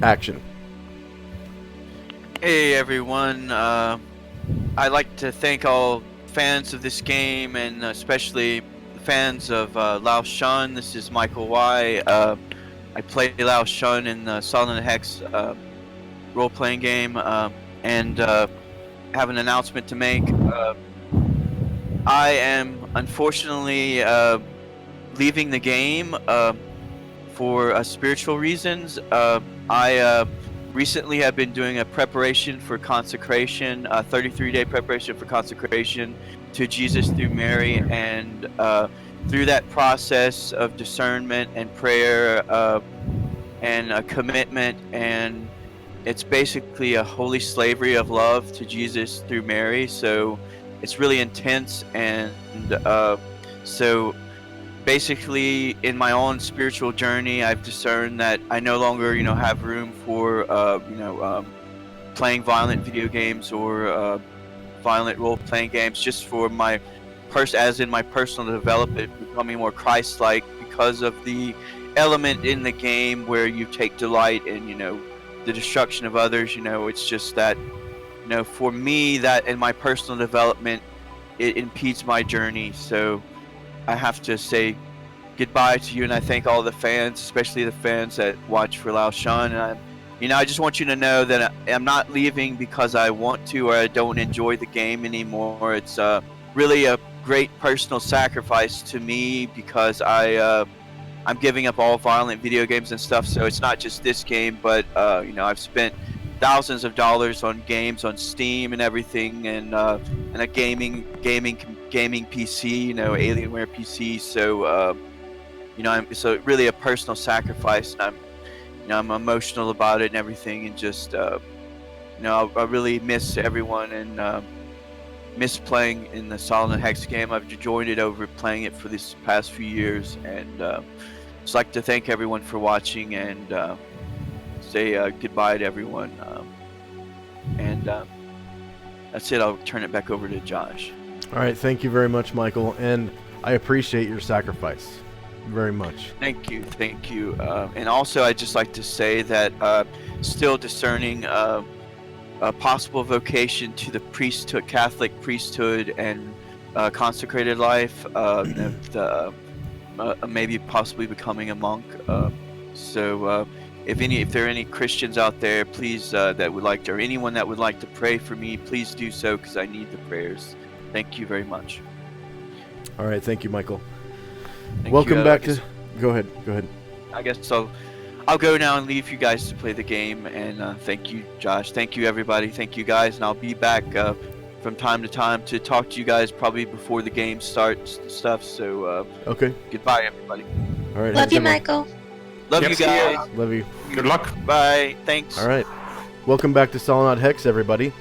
Action. Hey everyone, I'd like to thank all fans of this game and especially the fans of Lao Shun. This is Michael Y. I play Lao Shun in the Solynod Hex role-playing game and have an announcement to make. I am unfortunately leaving the game for spiritual reasons. I recently have been doing a preparation for consecration, a 33-day preparation for consecration to Jesus through Mary, and through that process of discernment and prayer and a commitment, and it's basically a holy slavery of love to Jesus through Mary. So it's really intense, and so basically in my own spiritual journey I've discerned that I no longer have room for playing violent video games or violent role-playing games, just for my as in my personal development, becoming more Christ-like, because of the element in the game where you take delight in the destruction of others. It's just that for me, that in my personal development, it impedes my journey. So I have to say goodbye to you, and I thank all the fans, especially the fans that watch for Lao Shan. And I just want you to know that I'm not leaving because I want to or I don't enjoy the game anymore. It's really a great personal sacrifice to me, because I'm giving up all violent video games and stuff. So it's not just this game, but I've spent thousands of dollars on games on Steam and everything, and a gaming PC, Alienware PC. So I'm so really a personal sacrifice, and I'm emotional about it and everything, and just I really miss everyone, and miss playing in the Solynod Hex game. I've enjoyed it over playing it for this past few years, and just like to thank everyone for watching, and say goodbye to everyone, and that's it. I'll turn it back over to Josh. All right, thank you very much, Michael, and I appreciate your sacrifice very much. Thank you. And also, I'd just like to say that still discerning a possible vocation to the priesthood, Catholic priesthood, and consecrated life. Maybe possibly becoming a monk. So if there are any Christians out there, please that would like to, or anyone that would like to pray for me, please do so, because I need the prayers. Thank you very much. All right, thank you, Michael. Thank Welcome you. back to. Go ahead. I guess I'll go now and leave you guys to play the game. And thank you, Josh. Thank you, everybody. Thank you, guys. And I'll be back from time to time to talk to you guys, probably before the game starts and stuff. So okay. Goodbye, everybody. All right. Love you, Michael. Love you guys. Love you. Good luck. Bye. Thanks. All right. Welcome back to Solynod Hex, everybody.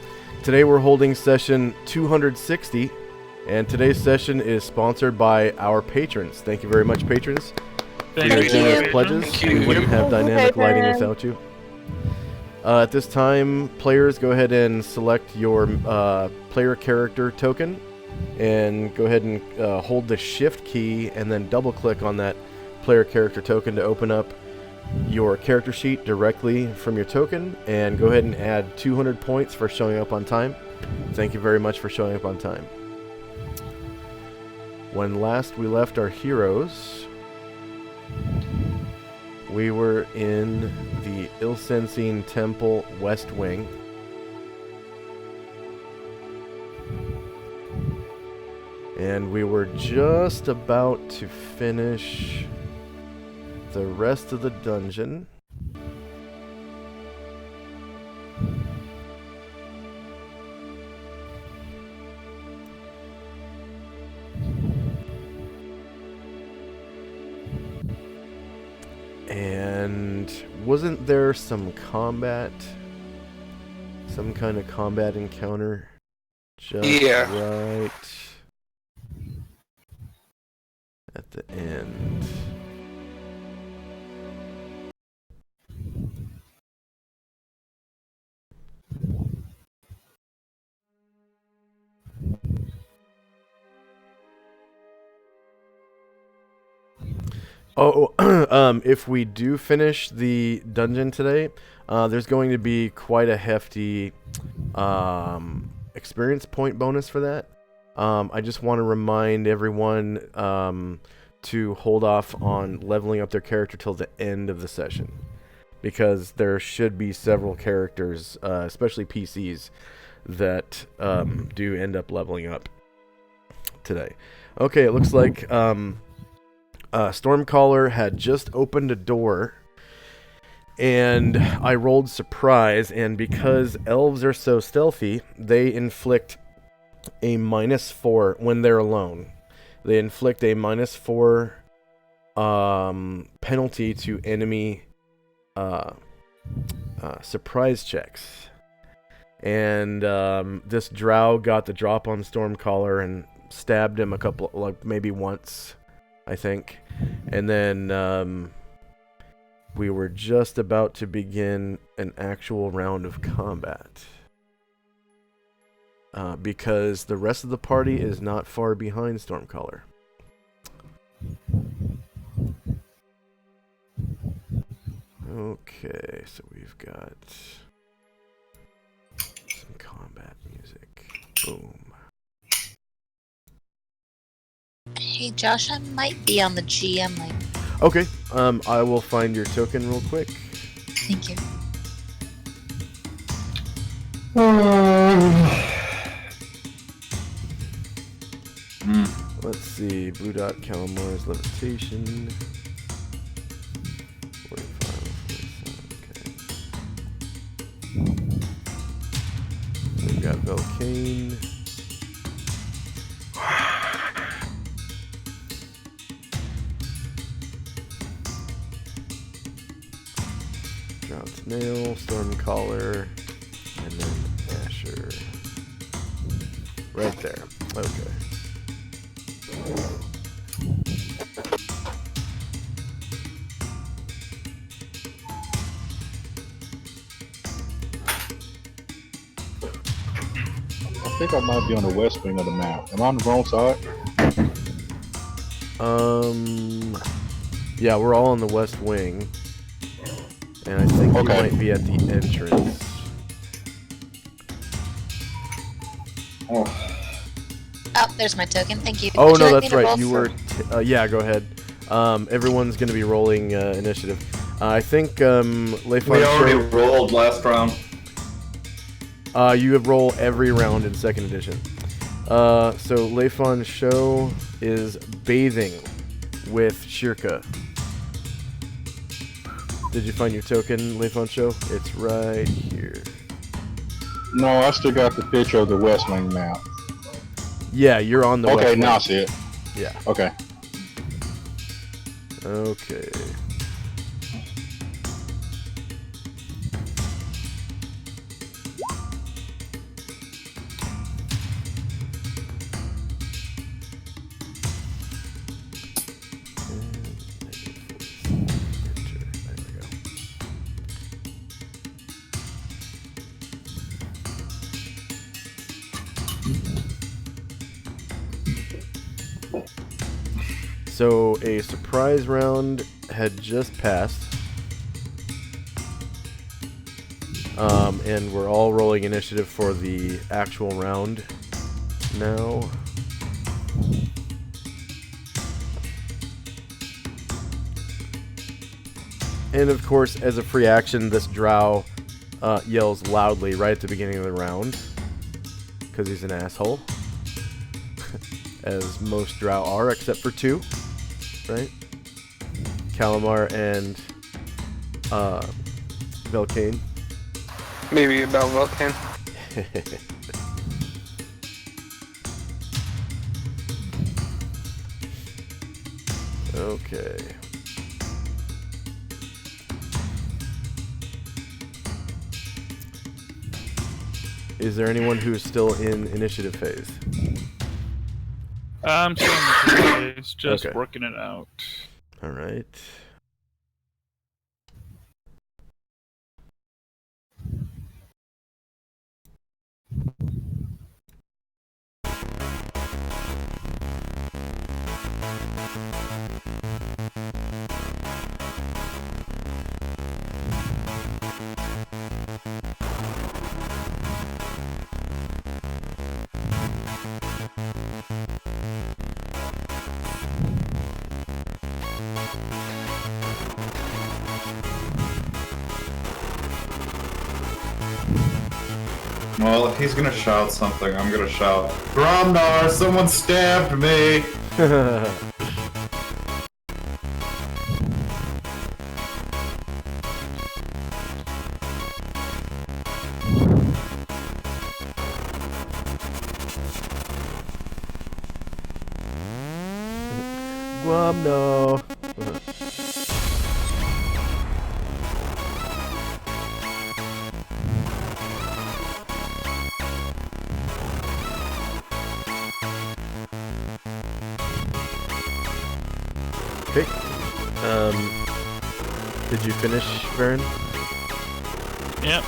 Today we're holding session 260, and today's session is sponsored by our patrons. Thank you very much, patrons. Thank you. Pledges. Thank you. We wouldn't have dynamic lighting without you. At this time, players, go ahead and select your player character token, and go ahead and hold the shift key and then double click on that player character token to open up your character sheet directly from your token, and go ahead and add 200 points for showing up on time. Thank you very much for showing up on time. When last we left our heroes, we were in the Ilsensine Temple West Wing. And we were just about to finish the rest of the dungeon. And wasn't there some combat? Some kind of combat encounter? Just right at the end. Oh, if we do finish the dungeon today, there's going to be quite a hefty experience point bonus for that. I just want to remind everyone to hold off on leveling up their character till the end of the session, because there should be several characters, especially PCs, that do end up leveling up today. Okay, it looks like Stormcaller had just opened a door, and I rolled surprise, and because elves are so stealthy, they inflict a -4 when they're alone. They inflict a -4 penalty to enemy surprise checks. And this drow got the drop on Stormcaller and stabbed him maybe once, I think. And then we were just about to begin an actual round of combat. Because the rest of the party is not far behind Stormcaller. Okay, so we've got some combat music. Boom. Hey Josh, I might be on the GM line. Okay, I will find your token real quick. Thank you. Let's see. Blue dot Calamar's levitation. 45, 47, okay. We've got Velcane. Drowned Nail, Stormcaller, and then Asher. Right there. Okay. I think I might be on the west wing of the map. Am I on the wrong side? Yeah, we're all on the west wing. And I think you might be at the entrance. Oh, there's my token. Thank you. Oh, Would you no, like that's me to right. roll You for- were... yeah, go ahead. Everyone's going to be rolling initiative. I think Leifon We already rolled last round. you have roll every round in 2nd edition. So Leifon Show is bathing with Shirka. Did you find your token, Leifon Show? It's right here. No, I still got the picture of the west wing map. Yeah, you're on the west Okay, wing. now I see it. Yeah. Okay. Okay. So a surprise round had just passed. And we're all rolling initiative for the actual round now. And of course, as a free action, this drow yells loudly right at the beginning of the round. Because he's an asshole. As most drow are, except for 2. Right? Calamar and Velcane. Maybe about Vulcan. Okay. Is there anyone who's still in initiative phase? I'm still in the phase, just Okay. working it out. All right. Well, if he's gonna shout something, I'm gonna shout, Gromnar, someone stabbed me! Guam, no. Okay. Did you finish, Vern? Yep.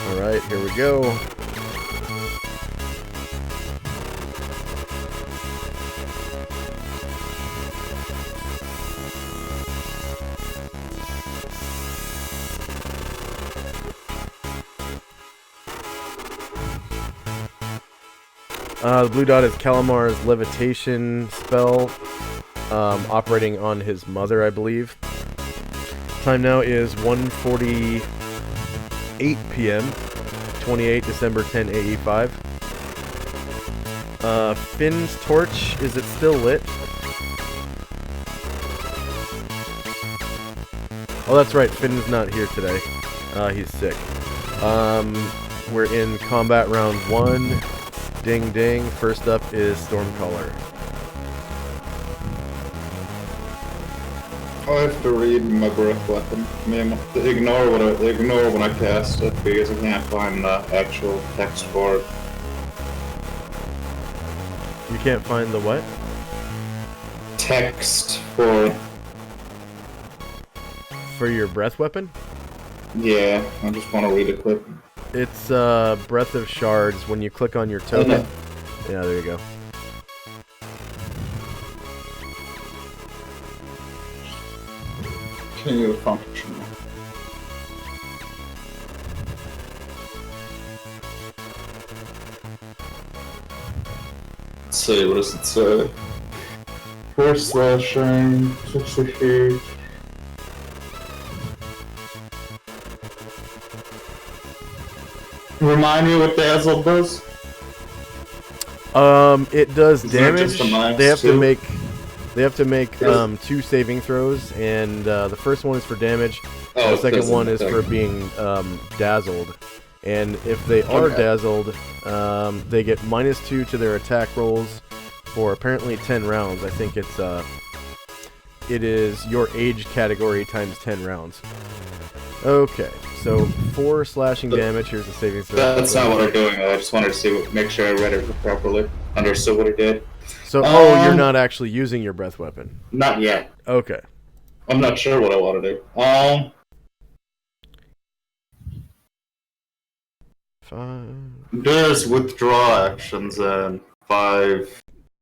Alright, here we go. The blue dot is Kalamar's levitation spell, operating on his mother, I believe. Time now is 1:48 p.m., 28 December 10 AE5. Finn's torch, is it still lit? Oh, that's right, Finn's not here today. He's sick. We're in combat round 1. Ding ding. First up is Stormcaller. I have to read my breath weapon. I mean, ignore when I cast it because I can't find the actual text for it. You can't find the what? Text for your breath weapon? yeah. I just want to read it quick. It's Breath of Shards. When you click on your token. Okay. Yeah, there you go. Continue the function. Let's see, what does it say? 4 slashing, 60 feet. Remind me what Dazzle does? It does Is there damage. just a minus They have to two? make 2 Yes. saving throws, and the first one is for damage. Oh, The it second doesn't one is for affect- being dazzled. And if they are Okay. dazzled, they get -2 to their attack rolls for apparently 10 rounds. I think it is your age category times 10 rounds. Okay, so 4 slashing damage. Here's the saving throw. That's not what I'm doing. I just wanted to see make sure I read it properly. Understood what it did. So, you're not actually using your breath weapon. Not yet. Okay. I'm not sure what I want to do. 5. There's withdraw actions and 5.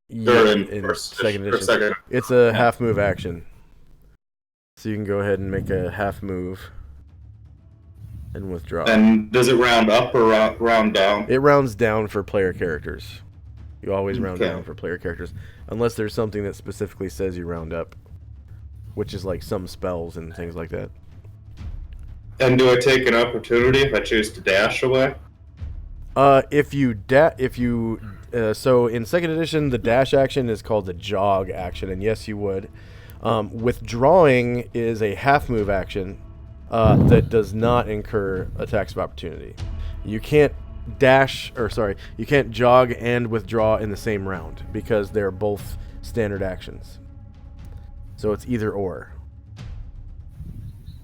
Yeah, in in first second or edition. second. It's a half move action. So you can go ahead and make a half move and withdraw. And does it round up or round down? It rounds down for player characters. You always round Okay. down for player characters. Unless there's something that specifically says you round up. Which is like some spells and things like that. And do I take an opportunity if I choose to dash away? So in second edition, the dash action is called the jog action, and yes, you would. Withdrawing is a half move action that does not incur attacks of opportunity. You can't you can't jog and withdraw in the same round because they're both standard actions. So it's either or.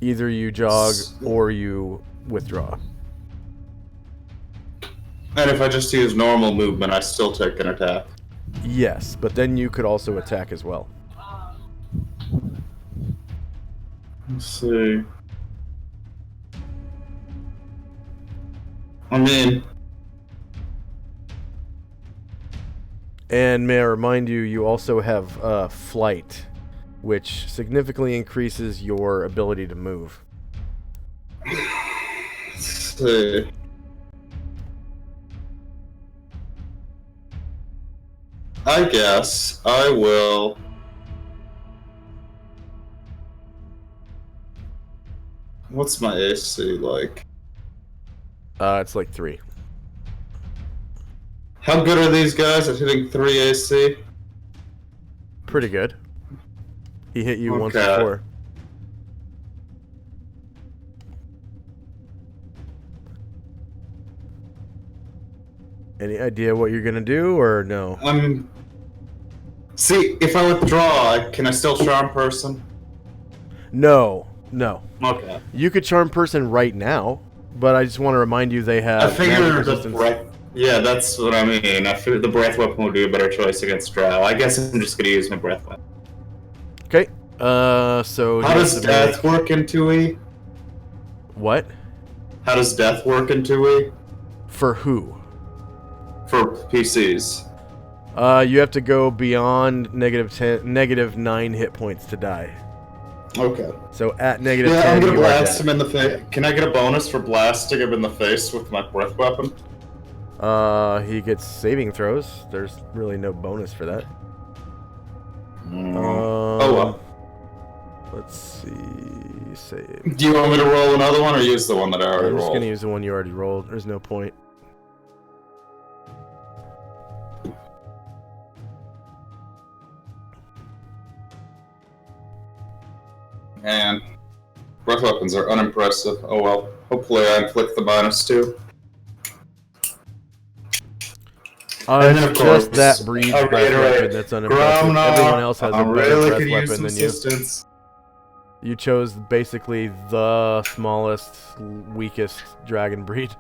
Either you jog or you withdraw. And if I just use normal movement, I still take an attack. Yes, but then you could also attack as well. Let's see. I'm in. And may I remind you, you also have flight, which significantly increases your ability to move. Let's see. I guess I will. What's my AC like? It's like 3. How good are these guys at hitting 3 AC? Pretty good. He hit you once Okay. before. Any idea what you're gonna do, or no? See, if I withdraw, can I still charm person? No. Okay. You could charm person right now, but I just want to remind you they have I figured magic the resistance. breath. Yeah, that's what I mean. I figured the breath weapon would be a better choice against Drow. I guess I'm just gonna use my breath weapon. Okay. So How here's does the death work in 2E? What? How does death work in 2E? For who? For PCs. You have to go beyond negative 9 hit points to die. Okay. So at negative Yeah, 10, I'm gonna you are blast dead. him in the face. Can I get a bonus for blasting him in the face with my breath weapon? He gets saving throws. There's really no bonus for that. Oh well. Let's see. Save. Do you want me to roll another one or use the one that I already I'm just rolled? gonna use the one you already rolled. There's no point. Man, breath weapons are unimpressive. Oh well. Hopefully I inflict the -2. And then, of It's just course, that breed I breath reiterate, weapon that's unimpressive. Gromnar, Everyone else has a I'm better really breath could use weapon some than you. assistance. You chose basically the smallest, weakest dragon breed.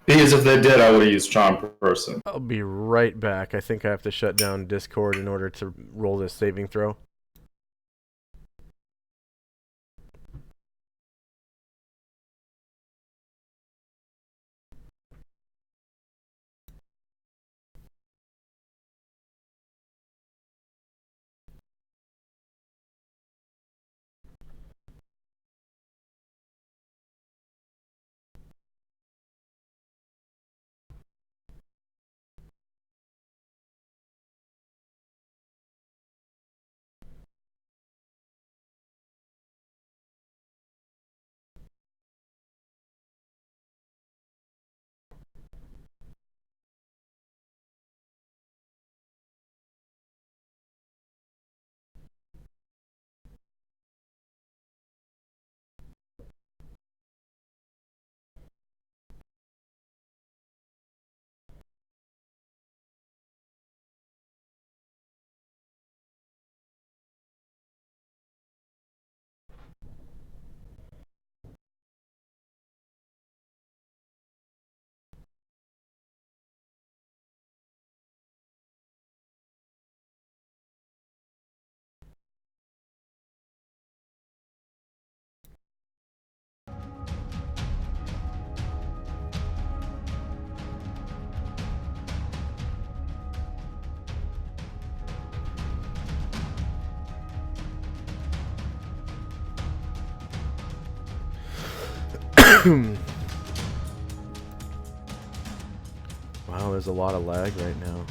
Because if they did, I would have used Charm Person. I'll be right back. I think I have to shut down Discord in order to roll this saving throw. Wow, there's a lot of lag right now.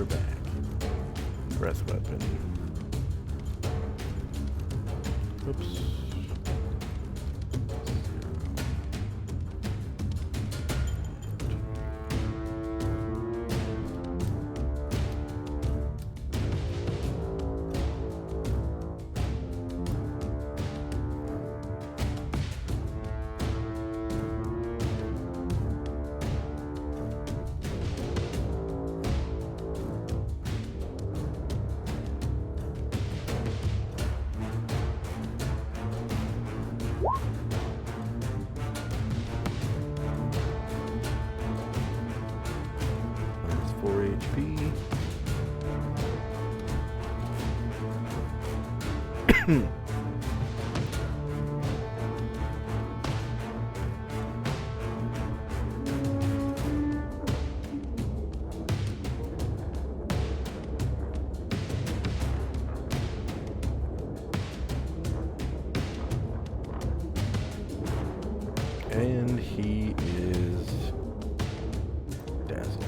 we're back. Breath weapon. Oops. Minus 4 HP. And he is dazzled.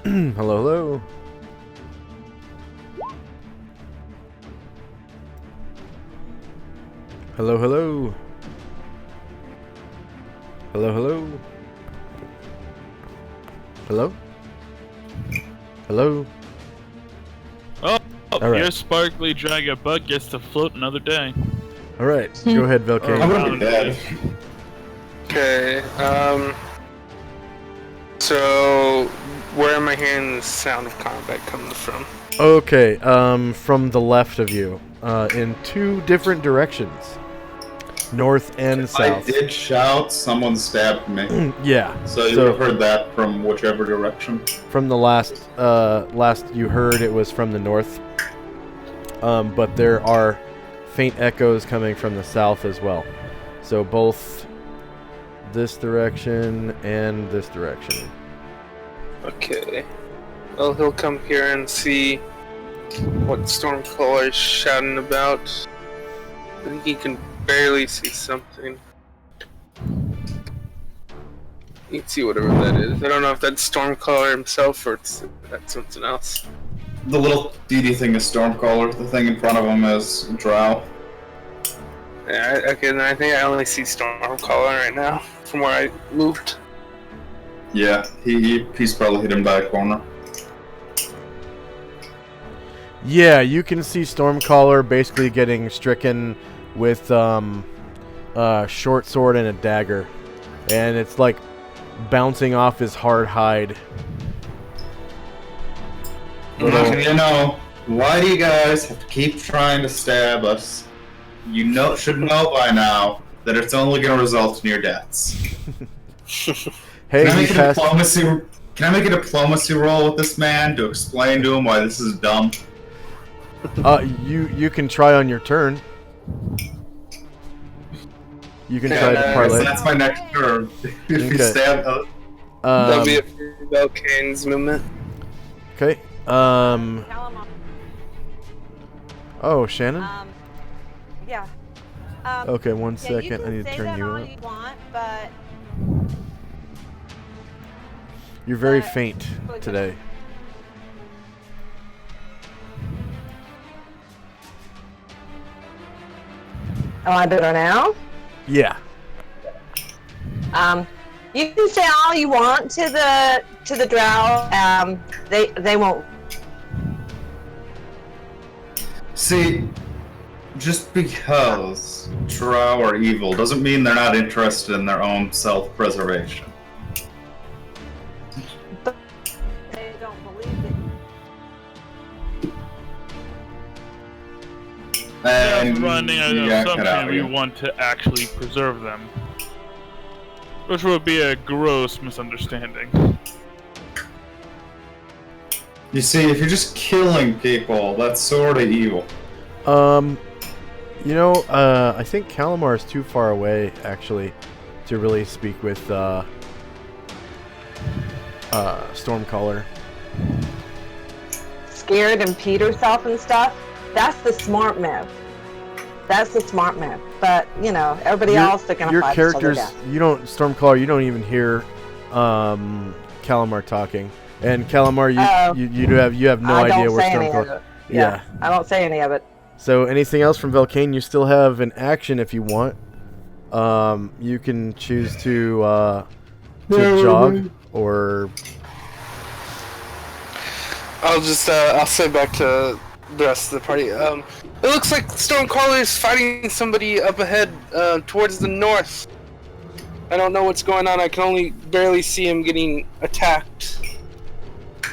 Hello, hello. Hello, hello. Hello, hello. Hello? Hello? Oh, All right. your sparkly dragon bug gets to float another day. Alright, go ahead, Velcane. I'm gonna be dead. Okay, so where am I hearing the sound of combat coming from? Okay, from the left of you, in 2 different directions. North and I south. did shout, someone stabbed me. Yeah. So you would have heard that from whichever direction. From the last you heard, it was from the north. But there are faint echoes coming from the south as well. So both this direction and this direction. Okay. Well, he'll come here and see what Stormcaller is shouting about. I think he can barely see something. You can see whatever that is. I don't know if that's Stormcaller himself or that's something else. The little DD thing is Stormcaller. The thing in front of him is Drow. Yeah, okay, then I think I only see Stormcaller right now from where I moved. Yeah, he's probably hidden by a corner. Yeah, you can see Stormcaller basically getting stricken with short sword and a dagger, and it's like bouncing off his hard hide. You know, why do you guys have to keep trying to stab us? You should know by now that it's only going to result in your deaths. Hey, Can I make a diplomacy roll with this man to explain to him why this is dumb? You can try on your turn. You can try to parlay. That's my next turn. If you Okay. stab... That'll be it for Velcane's movement. Okay. Oh, Shannon? Yeah. Okay, one Yeah, second. you I can need to say turn that you all up. you want, but You're very but- faint today. Am I better now? Yeah. You can say all you want to the drow. They won't. See, just because Drow are evil doesn't mean they're not interested in their own self-preservation. They don't believe it. And Just running on you the got cut out assumption we again. want to actually preserve them. Which would be a gross misunderstanding. You see, if you're just killing people, that's sort of evil. You know, I think Calamar is too far away, actually, to really speak with, Stormcaller. Scared and Pete herself and stuff. That's the smart move. That's the smart move. But you know, everybody else they're gonna Your fight characters, each other down. you don't, Stormcaller, you don't even hear, Calamar talking. And Calamar, you have no I idea don't where say any of Stormcaller. it. Yeah, I don't say any of it. So anything else from Velcane? You still have an action if you want. You can choose to jog or. I'll just I'll say back to the rest of the party. It looks like Stormcaller is fighting somebody up ahead towards the north. I don't know what's going on. I can only barely see him getting attacked.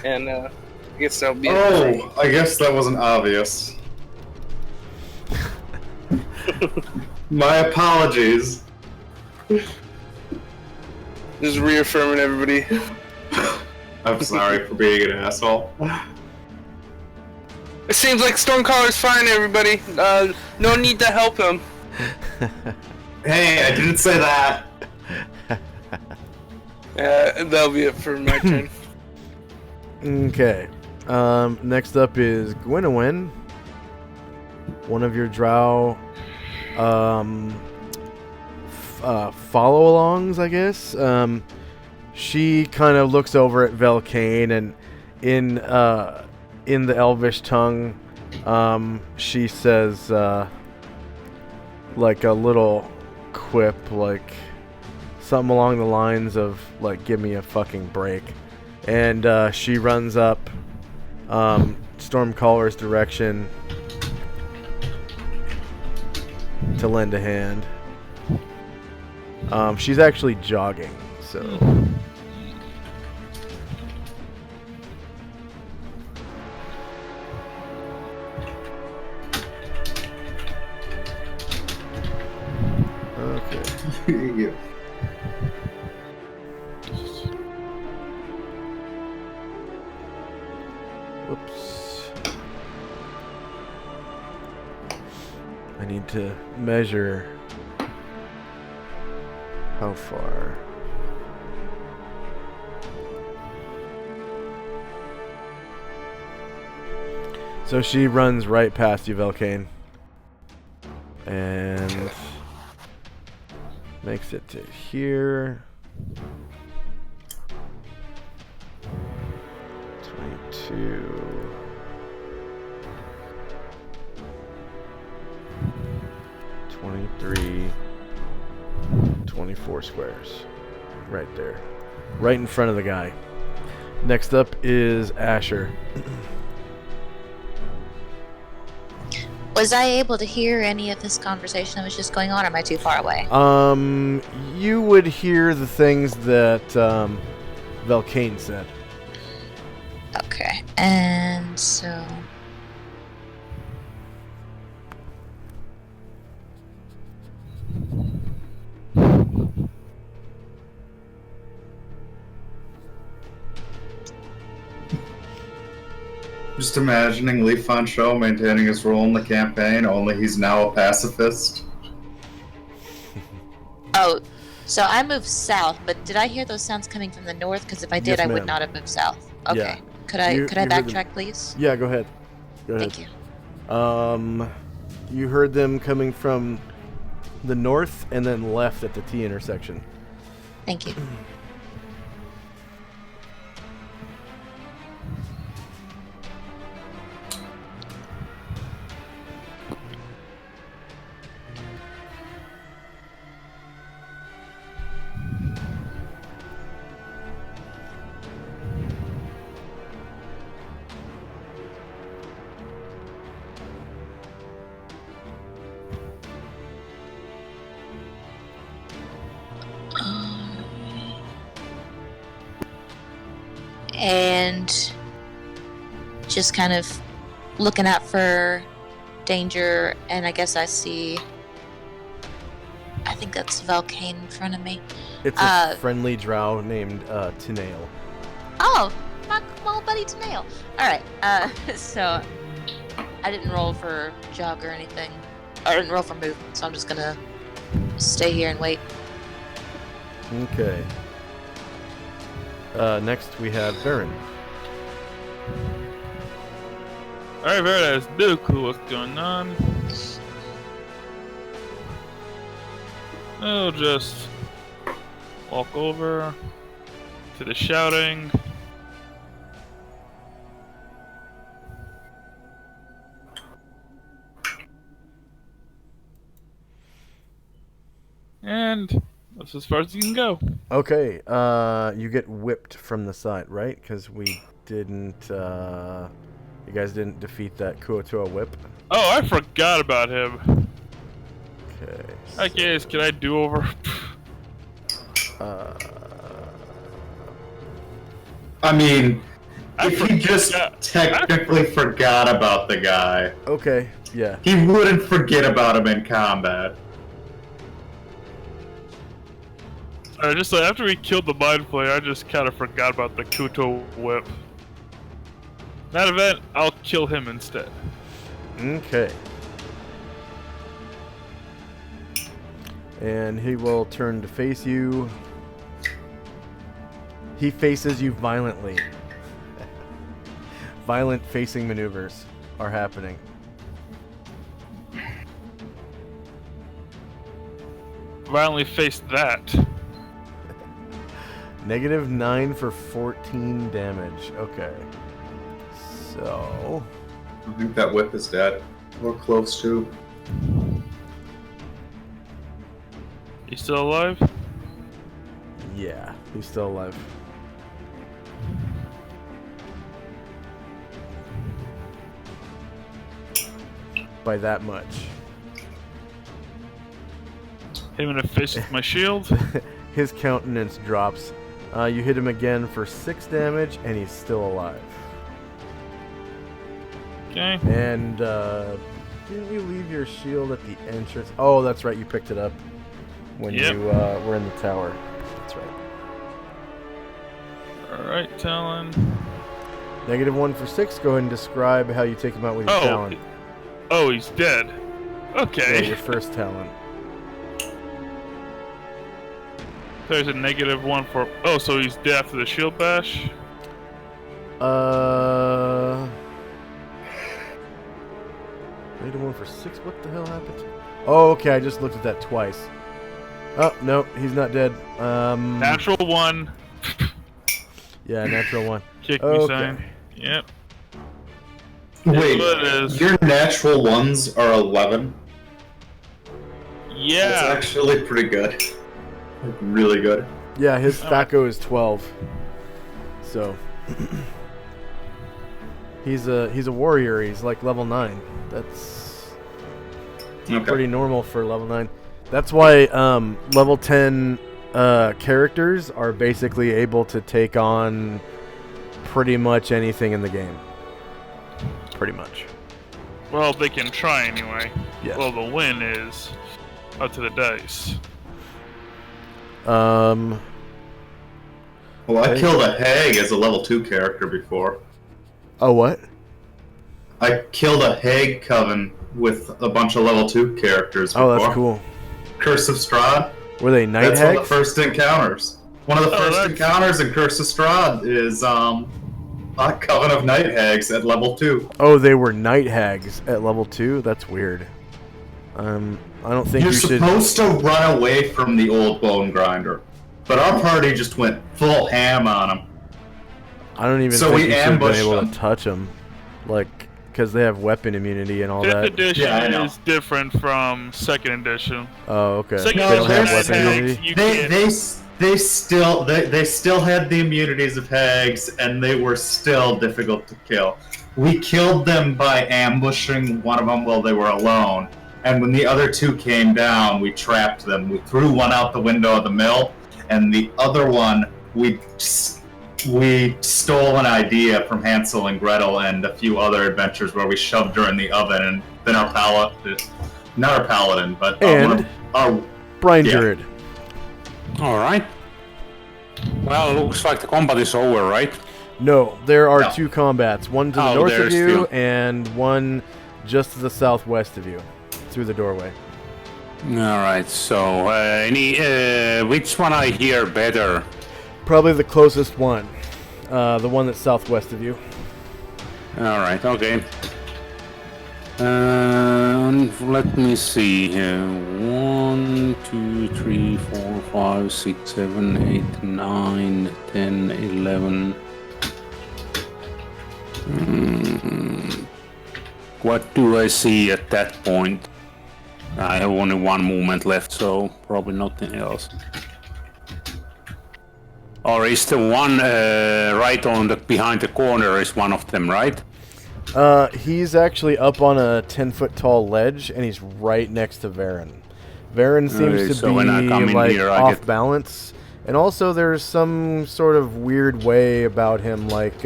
And I guess that'll be it. Oh, I guess that wasn't obvious. My apologies. Just reaffirming everybody. I'm sorry for being an asshole. It seems like Stormcaller's fine, everybody. No need to help him. Hey, I didn't say that. That'll be it for my turn. Okay. Next up is Gwynewyn. One of your drow follow-alongs, I guess. She kind of looks over at Velcane, and in the Elvish tongue, she says like a little quip, like something along the lines of like, "Give me a fucking break," and she runs up Stormcaller's direction to lend a hand. She's actually jogging, so. Okay. Yeah. Whoops. I need to measure how far. So she runs right past you, Velcane. And makes it to here. 22. 23. 24 squares. Right there. Right in front of the guy. Next up is Asher. Was I able to hear any of this conversation that was just going on, or am I too far away? You would hear the things that Velcane said. Okay, and so... Just imagining Lee Fanshawe maintaining his role in the campaign, only he's now a pacifist. Oh, so I moved south, but did I hear those sounds coming from the north? Because if I did, Yes, I ma'am. would not have moved south. Okay. Yeah. Could I You heard them. backtrack, please? Yeah, go ahead. Go ahead. Thank you. You heard them coming from the north and then left at the T intersection. Thank you. And just kind of looking out for danger, and I guess I see, I think that's Velcane in front of me. It's a friendly drow named Tinail. Oh, my old buddy Tanail. Alright, so I didn't roll for jog or anything. I didn't roll for movement, so I'm just gonna stay here and wait. Okay. Next we have Varen. Alright, very nice. No clue what's going on. I'll just walk over to the shouting. And that's as far as you can go. Okay, you get whipped from the side, right? Because we didn't, you guys didn't defeat that Kuotoa whip. Oh, I forgot about him. Okay. I guess, can I do over? I mean, I if he just forgot. technically forgot about the guy, Okay, yeah. he wouldn't forget about him in combat. Alright, just like after we killed the mind player, I just kind of forgot about the Kuto whip. In that event, I'll kill him instead. Okay. And he will turn to face you. He faces you violently. Violent facing maneuvers are happening. Violently faced that. -9 for 14 damage. Okay. So... I think that whip is dead. Or close to. He's still alive? Yeah, he's still alive. By that much. Him in the face with my shield? His countenance drops. You hit him again for 6 damage, and he's still alive. Okay. And, didn't you leave your shield at the entrance? Oh, that's right, you picked it up when Yep. you were in the tower. That's right. Alright, Talon. -1 for 6. Go ahead and describe how you take him out with your talon. Oh, he's dead. Yeah, Okay. your first talon. There's a -1 for... Oh, so he's dead after the shield bash? -1 for 6? What the hell happened? Oh, okay, I just looked at that twice. Oh, no, he's not dead. Natural 1. Yeah, natural 1. Kick me Okay. sign. Yep. Wait, What it is. your natural ones are 11? That's Yeah. actually pretty good. Like, really good. Yeah, his Thaco is 12. So he's a warrior. He's like level 9. That's Okay. pretty normal for level 9. That's why level 10 characters are basically able to take on pretty much anything in the game. Pretty much. Well, they can try anyway. Yeah. Well, the win is up to the dice. Well, I killed a hag as a level 2 character before. Oh, what? I killed a hag coven with a bunch of level 2 characters before. Oh, that's cool. Curse of Strahd. Were they night That's one of hags? the first encounters. One of the first that's- encounters in Curse of Strahd is a coven of night hags at level 2. Oh, they were night hags at level 2? That's weird. I don't think You're you should... supposed to run away from the old bone grinder, but our party just went full ham on him. I don't even So think we you should have been ambushed able them. to touch them. Like, because they have weapon immunity and all 5th that. edition Yeah, I know. is different from 2nd edition. Oh, okay. Second They don't have edition weapon hags, immunity? you They get- they still had the immunities of hags, and they were still difficult to kill. We killed them by ambushing one of them while they were alone, and when the other 2 came down, we trapped them. We threw one out the window of the mill, and the other one we stole an idea from Hansel and Gretel and a few other adventures where we shoved her in the oven, and then our paladin, not our paladin, but And our Brian Yeah. Druid. Alright. Well, looks like the combat is over, right? No, there are No. 2 combats. One to the Oh, north of there's you, 2. and one just to the southwest of you, through the doorway. Alright, so, which one I hear better? Probably the closest one. The one that's southwest of you. Alright, okay. Let me see here. 1, 2, 3, 4, 5, 6, 7, 8, 9, 10, 11. What do I see at that point? I have only 1 movement left, so probably nothing else. Or is the one right on the behind the corner is one of them, right? He's actually up on a 10-foot tall ledge, and he's right next to Varen. Varen seems Okay, to so when I be come in like here, I off get- balance, and also there's some sort of weird way about him. Like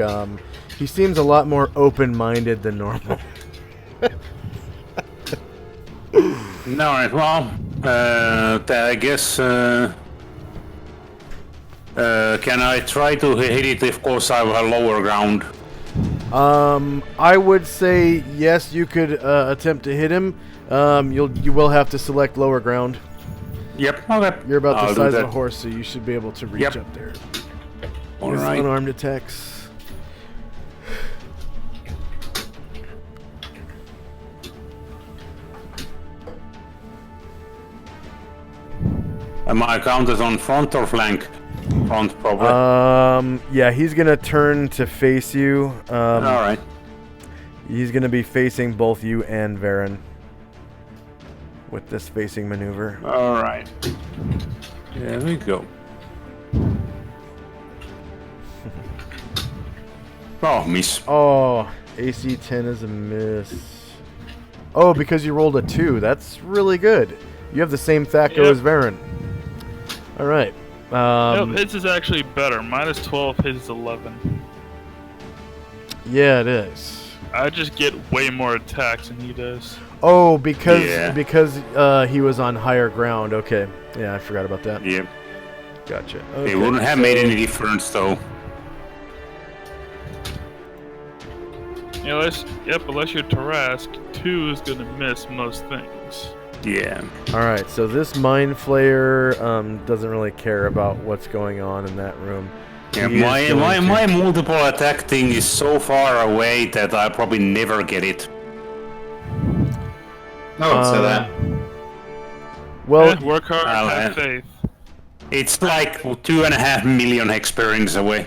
he seems a lot more open-minded than normal. No, well, I guess. Can I try to hit it? Of course, I have lower ground. I would say yes. You could attempt to hit him. You will have to select lower ground. Yep. Okay. You're about the I'll do size of that. a horse, so you should be able to reach Yep. up there. All Use right. unarmed attacks. Am I counted on front or flank? Front, probably. Yeah, he's gonna turn to face you. All right. He's going to be facing both you and Varen with this facing maneuver. Alright. There we go. Oh, miss. Oh, AC 10 is a miss. Oh, because you rolled a 2. That's really good. You have the same THAC0 Yep. as Varen. Alright. Nope, his is actually better. Minus 12, his is 11. Yeah, it is. I just get way more attacks than he does. Oh, because he was on higher ground. Okay. Yeah, I forgot about that. Yep. Gotcha. It wouldn't have made any difference though. Yeah, unless you're Tarask, 2 is gonna miss most things. Yeah. Alright, so this Mind Flayer doesn't really care about what's going on in that room. Yeah, He is going to- my multiple attack thing is so far away that I'll probably never get it. I would say that. Well, Work hard, I'll have have- faith. It's like 2.5 million experience away.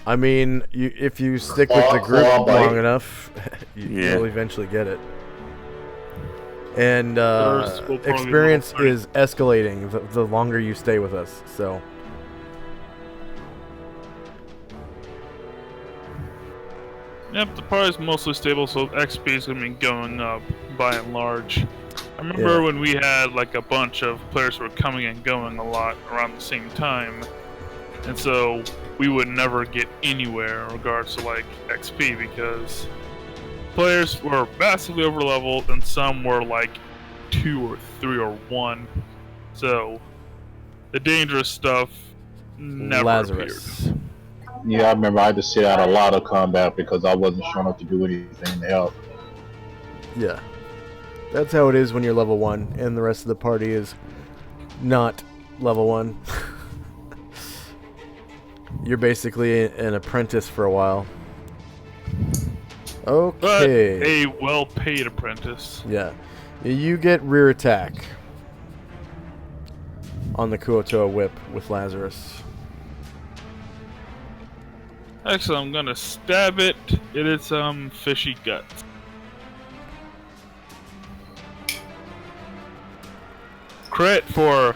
I mean, if you stick with the group Claw bite. long enough, Yeah. you'll eventually get it. And First, we'll probably experience level 30. is escalating the longer you stay with us. So, Yep, the party is mostly stable, so XP is going to be going up by and large. I remember when we had like a bunch of players who were coming and going a lot around the same time, and so we would never get anywhere in regards to like XP because players were massively overleveled and some were like 2 or 3 or 1. So the dangerous stuff never Lazarus. appeared. Yeah, I remember I had to sit out a lot of combat because I wasn't showing up to do anything to help. Yeah. That's how it is when you're level 1 and the rest of the party is not level 1. You're basically an apprentice for a while. But Okay. a well-paid apprentice. Yeah. You get rear attack on the Kuotoa whip with Lazarus. Actually, I'm gonna stab it in its fishy guts. Crit for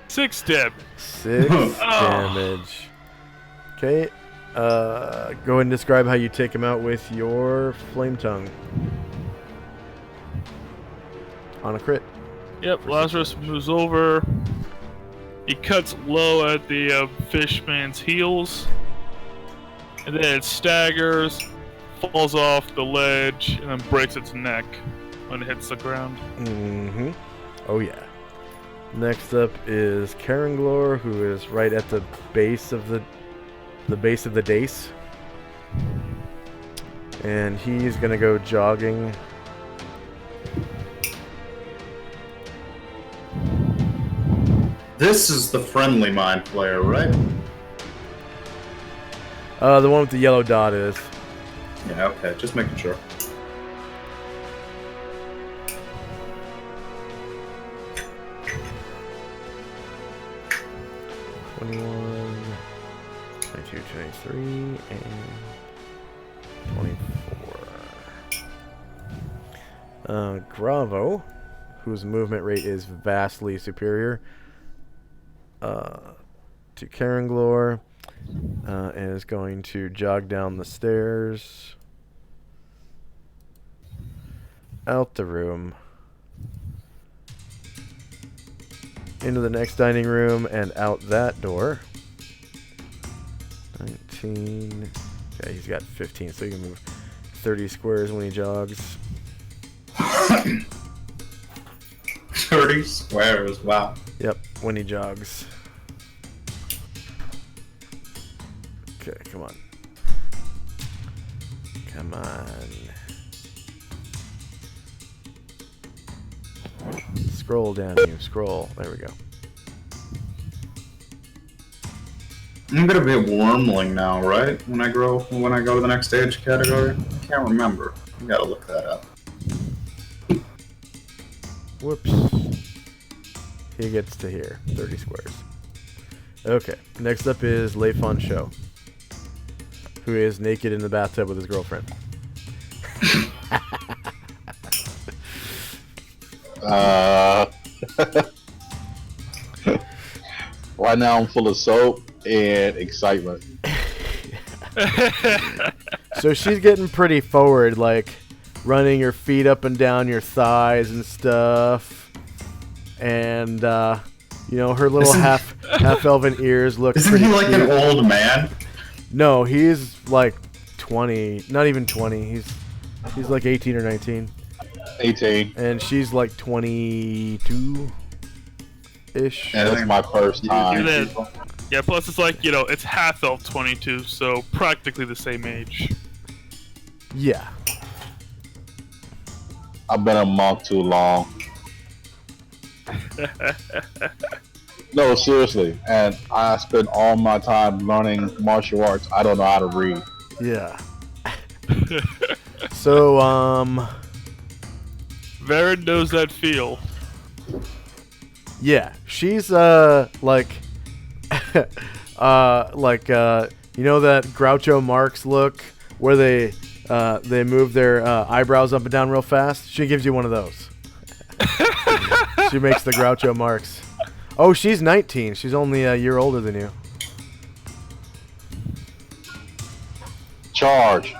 6 damage. 6 damage. Okay. Go ahead and describe how you take him out with your flame tongue. On a crit. Yep, Lazarus moves over. He cuts low at the fishman's heels. And then it staggers, falls off the ledge, and then breaks its neck when it hits the ground. Mm-hmm. Oh yeah. Next up is Karanglor, who is right at the base of the base of the dais. And he's gonna go jogging. This is the friendly Mind Flayer, right? The one with the yellow dot is. Yeah, okay, just making sure. '21, 22, 23, and 24. Gravo, whose movement rate is vastly superior to Karanglor, is going to jog down the stairs, out the room, into the next dining room, and out that door. 19. Okay, he's got 15, so he can move 30 squares when he jogs. 30 squares, wow. Yep, when he jogs. Okay, come on. Come on. Scroll down, you. Scroll. There we go. I'm gonna be a wormling now, right? When I go to the next stage category? I can't remember. I gotta look that up. Whoops. He gets to here. 30 squares. Okay, next up is Leifon Show, who is naked in the bathtub with his girlfriend. Right now I'm full of soap and excitement. So she's getting pretty forward, like running her feet up and down your thighs and stuff. And you know, her little half elven ears look Isn't pretty he like cute. an old man? No, he's like 20, not even 20. He's like 18 or 19. 18. And she's like 22 ish. And it's my first And time. then, yeah, plus it's like, you know, it's half elf 22, so practically the same age. Yeah. I've been a monk too long. No, seriously. And I spend all my time learning martial arts. I don't know how to read. Yeah. So, Varen knows that feel. yeah, she's like you know that Groucho Marx look where they move their eyebrows up and down real fast? She gives you one of those. She makes the Groucho Marx. Oh, she's 19. She's only a year older than you. Charge.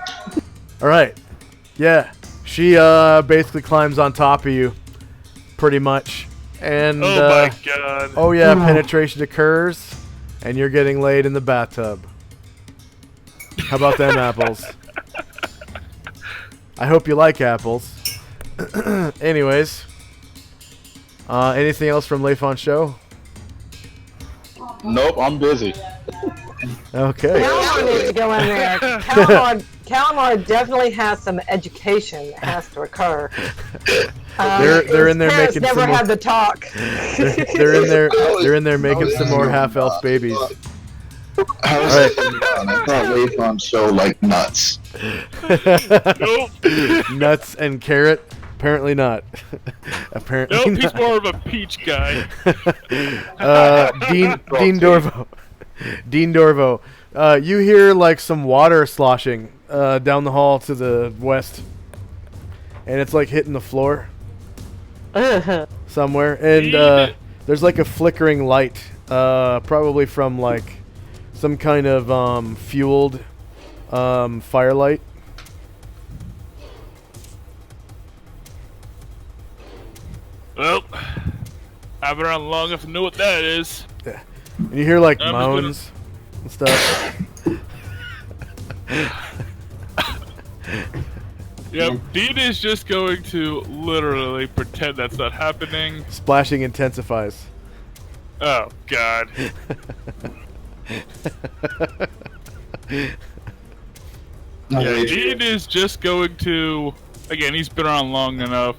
All right. Yeah. She basically climbs on top of you pretty much. And Oh my god. oh yeah, penetration occurs and you're getting laid in the bathtub. How about them apples? I hope you like apples. Anyways, anything else from Leifon's show? Nope, I'm busy. Okay. Calamar needs to go in there. Calamar definitely has some education that has to occur. They're in there parents making never some had more, the talk. they're in there making some more half elf babies. How's Alright. I thought Leifon's show like nuts. Nope. Nuts and carrot? Apparently not. Apparently Nope, not. he's more of a peach guy. Dean Dorvo. Dean Dorvo. You hear like some water sloshing down the hall to the west. And it's like hitting the floor somewhere. And there's like a flickering light. Probably from like some kind of fueled firelight. Well, I've been around long enough to know what that is. And you hear like I'm just moans and stuff. Yep, Dean is just going to literally pretend that's not happening. Splashing intensifies. Oh, God. Yeah, Dean is just going to... Again, he's been around long enough.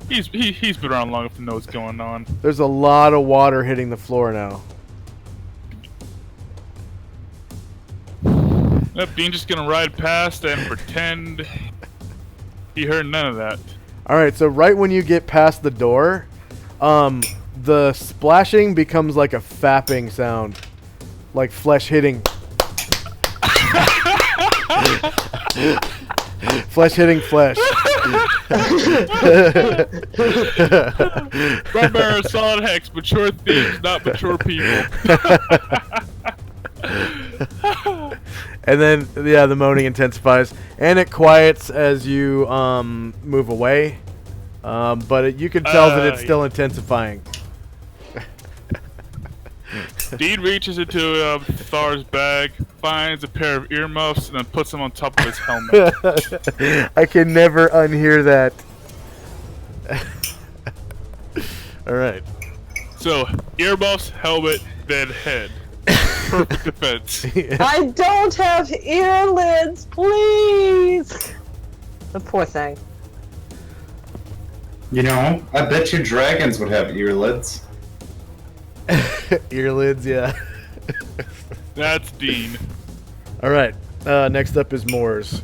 He's been around long enough to know what's going on. There's a lot of water hitting the floor now. Yep, Dean's just gonna ride past and pretend he heard none of that. Alright, so right when you get past the door, the splashing becomes like a fapping sound. Like flesh hitting. Flesh hitting flesh. Remember, Solynod Hex, mature thieves, not mature people. And then, yeah, the moaning intensifies. And it quiets as you move away. But you can tell that it's still intensifying. Dean reaches into Thar's bag, finds a pair of earmuffs, and then puts them on top of his helmet. I can never unhear that. Alright. So, earmuffs, helmet, then head. Perfect defense. I don't have earlids, please. The poor thing. You know, I bet you dragons would have earlids. Earlids, yeah. That's Dean. Alright, next up is Moors.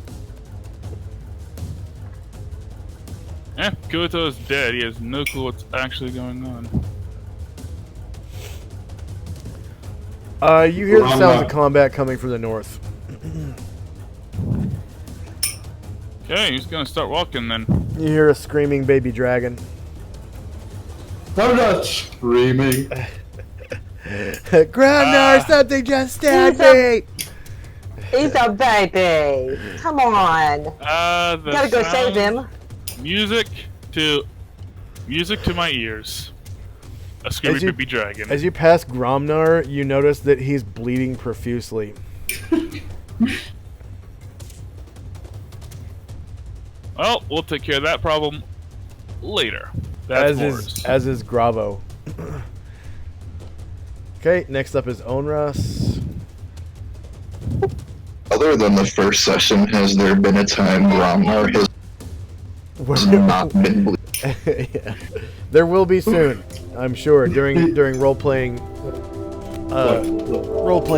Kuto is dead. He has no clue what's actually going on. You hear the sounds of combat coming from the north. Okay, he's gonna start walking then. You hear a screaming baby dragon. I'm not screaming. Grandma, something just stabbed me! He's a baby. Come on. The Gotta go save him. Music to my ears. A screaming baby dragon. As you pass Gromnar, you notice that he's bleeding profusely. Well, we'll take care of that problem later. That's As is Gravo. Okay, next up is Onras. Other than the first session, has there been a time Gromnar has not been bleeding? Yeah. There will be soon, I'm sure, during role-play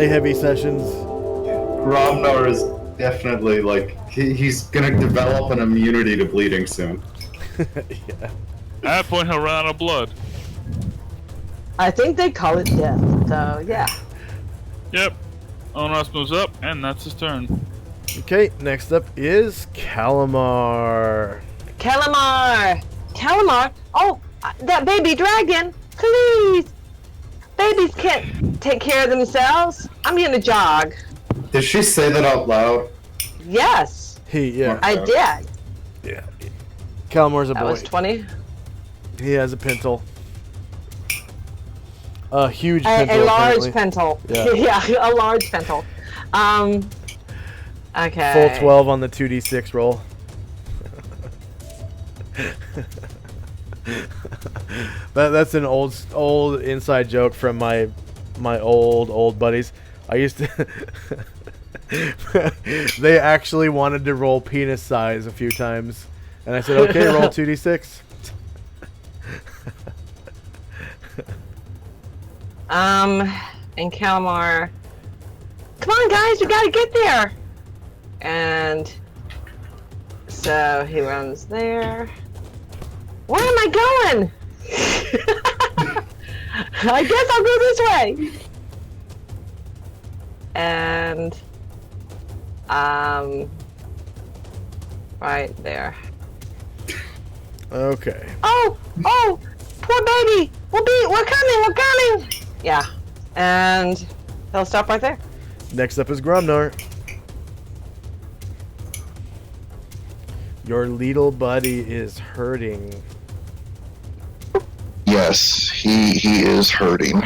heavy sessions. Gromnar is definitely like he's gonna develop an immunity to bleeding soon. Yeah. At that point, he'll run out of blood. I think they call it death, so yeah. Yep. Onras moves up, and that's his turn. Okay, next up is Calamar. Calamar! Calamar! Oh, that baby dragon! Please! Babies can't take care of themselves. I'm gonna jog. Did she say that out loud? Yes, Yeah. I did. Yeah. Calamar's a That boy. was 20. He has a pintle. A huge A pintle. large apparently. pintle. Yeah. Yeah, a large pintle. Okay. Full 12 on the 2d6 roll. That's an old inside joke from my old buddies. I used to they actually wanted to roll penis size a few times, and I said, okay, roll 2d6. And Calamar, come on guys, we gotta get there. And so he runs there. Where am I going? I guess I'll go this way. And right there. Okay. Oh, poor baby. We're coming. Yeah. And he'll stop right there. Next up is Gromnar. Your little buddy is hurting. Yes, he is hurting.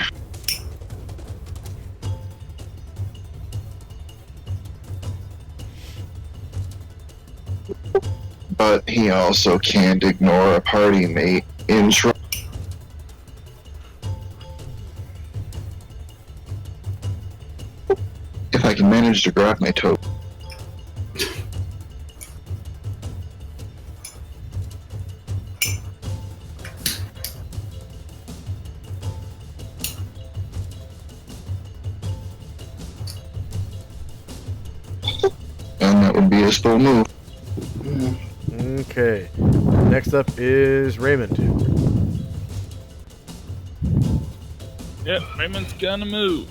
But he also can't ignore a party mate in trouble. If I can manage to grab my toe. And that would be his full move. Okay. Next up is Raymond. Yep, Raymond's gonna move.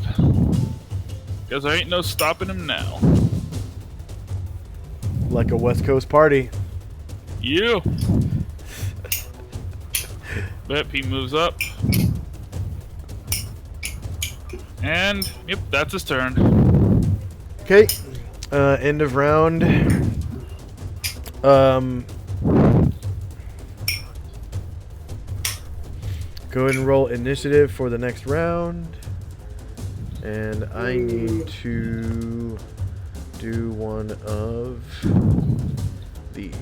Because there ain't no stopping him now. Like a West Coast party. You. Yep, he moves up. And, yep, that's his turn. Okay. End of round. Go ahead and roll initiative for the next round. And I need to do one of these.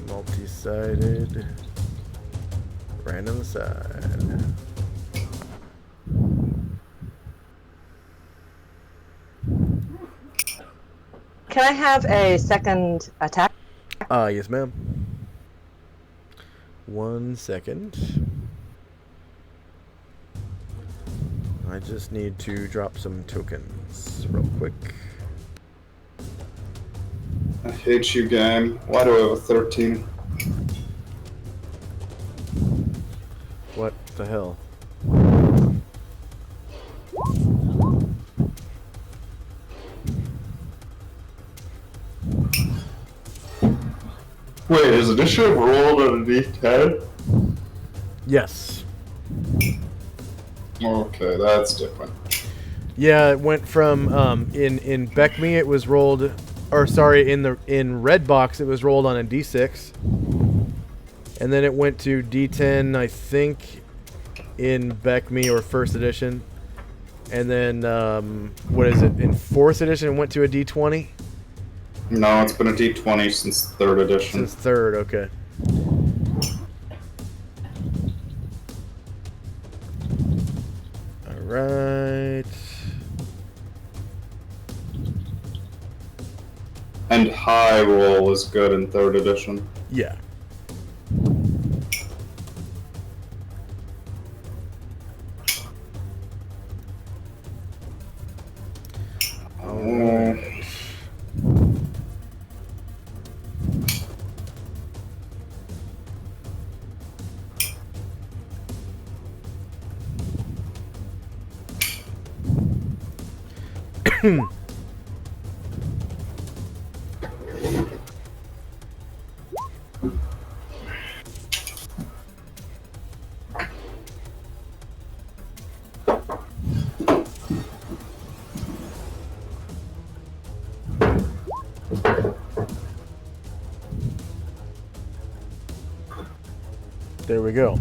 Multi-sided. Random side. Can I have a second attack? Yes, ma'am. 1 second. I just need to drop some tokens real quick. I hate you, game. Why do I have a 13? What the hell? Wait, is initiative rolled on a d10? Yes. Okay, that's different. Yeah, it went from in Beckme it was rolled, or sorry, in Red Box it was rolled on a d6, and then it went to d10 I think in Beckme or first edition, and then what is it in fourth edition it went to a d20. No, it's been a d20 since 3rd edition. Since third, okay. All right. And high roll is good in 3rd edition. Yeah. There we go.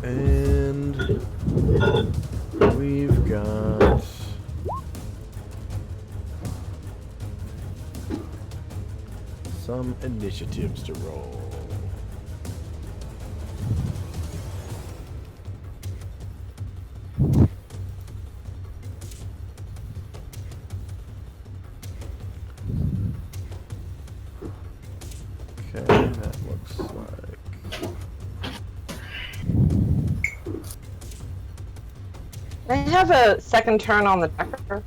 And we've got some initiatives to roll. Okay, that looks like I have a second turn on the decker.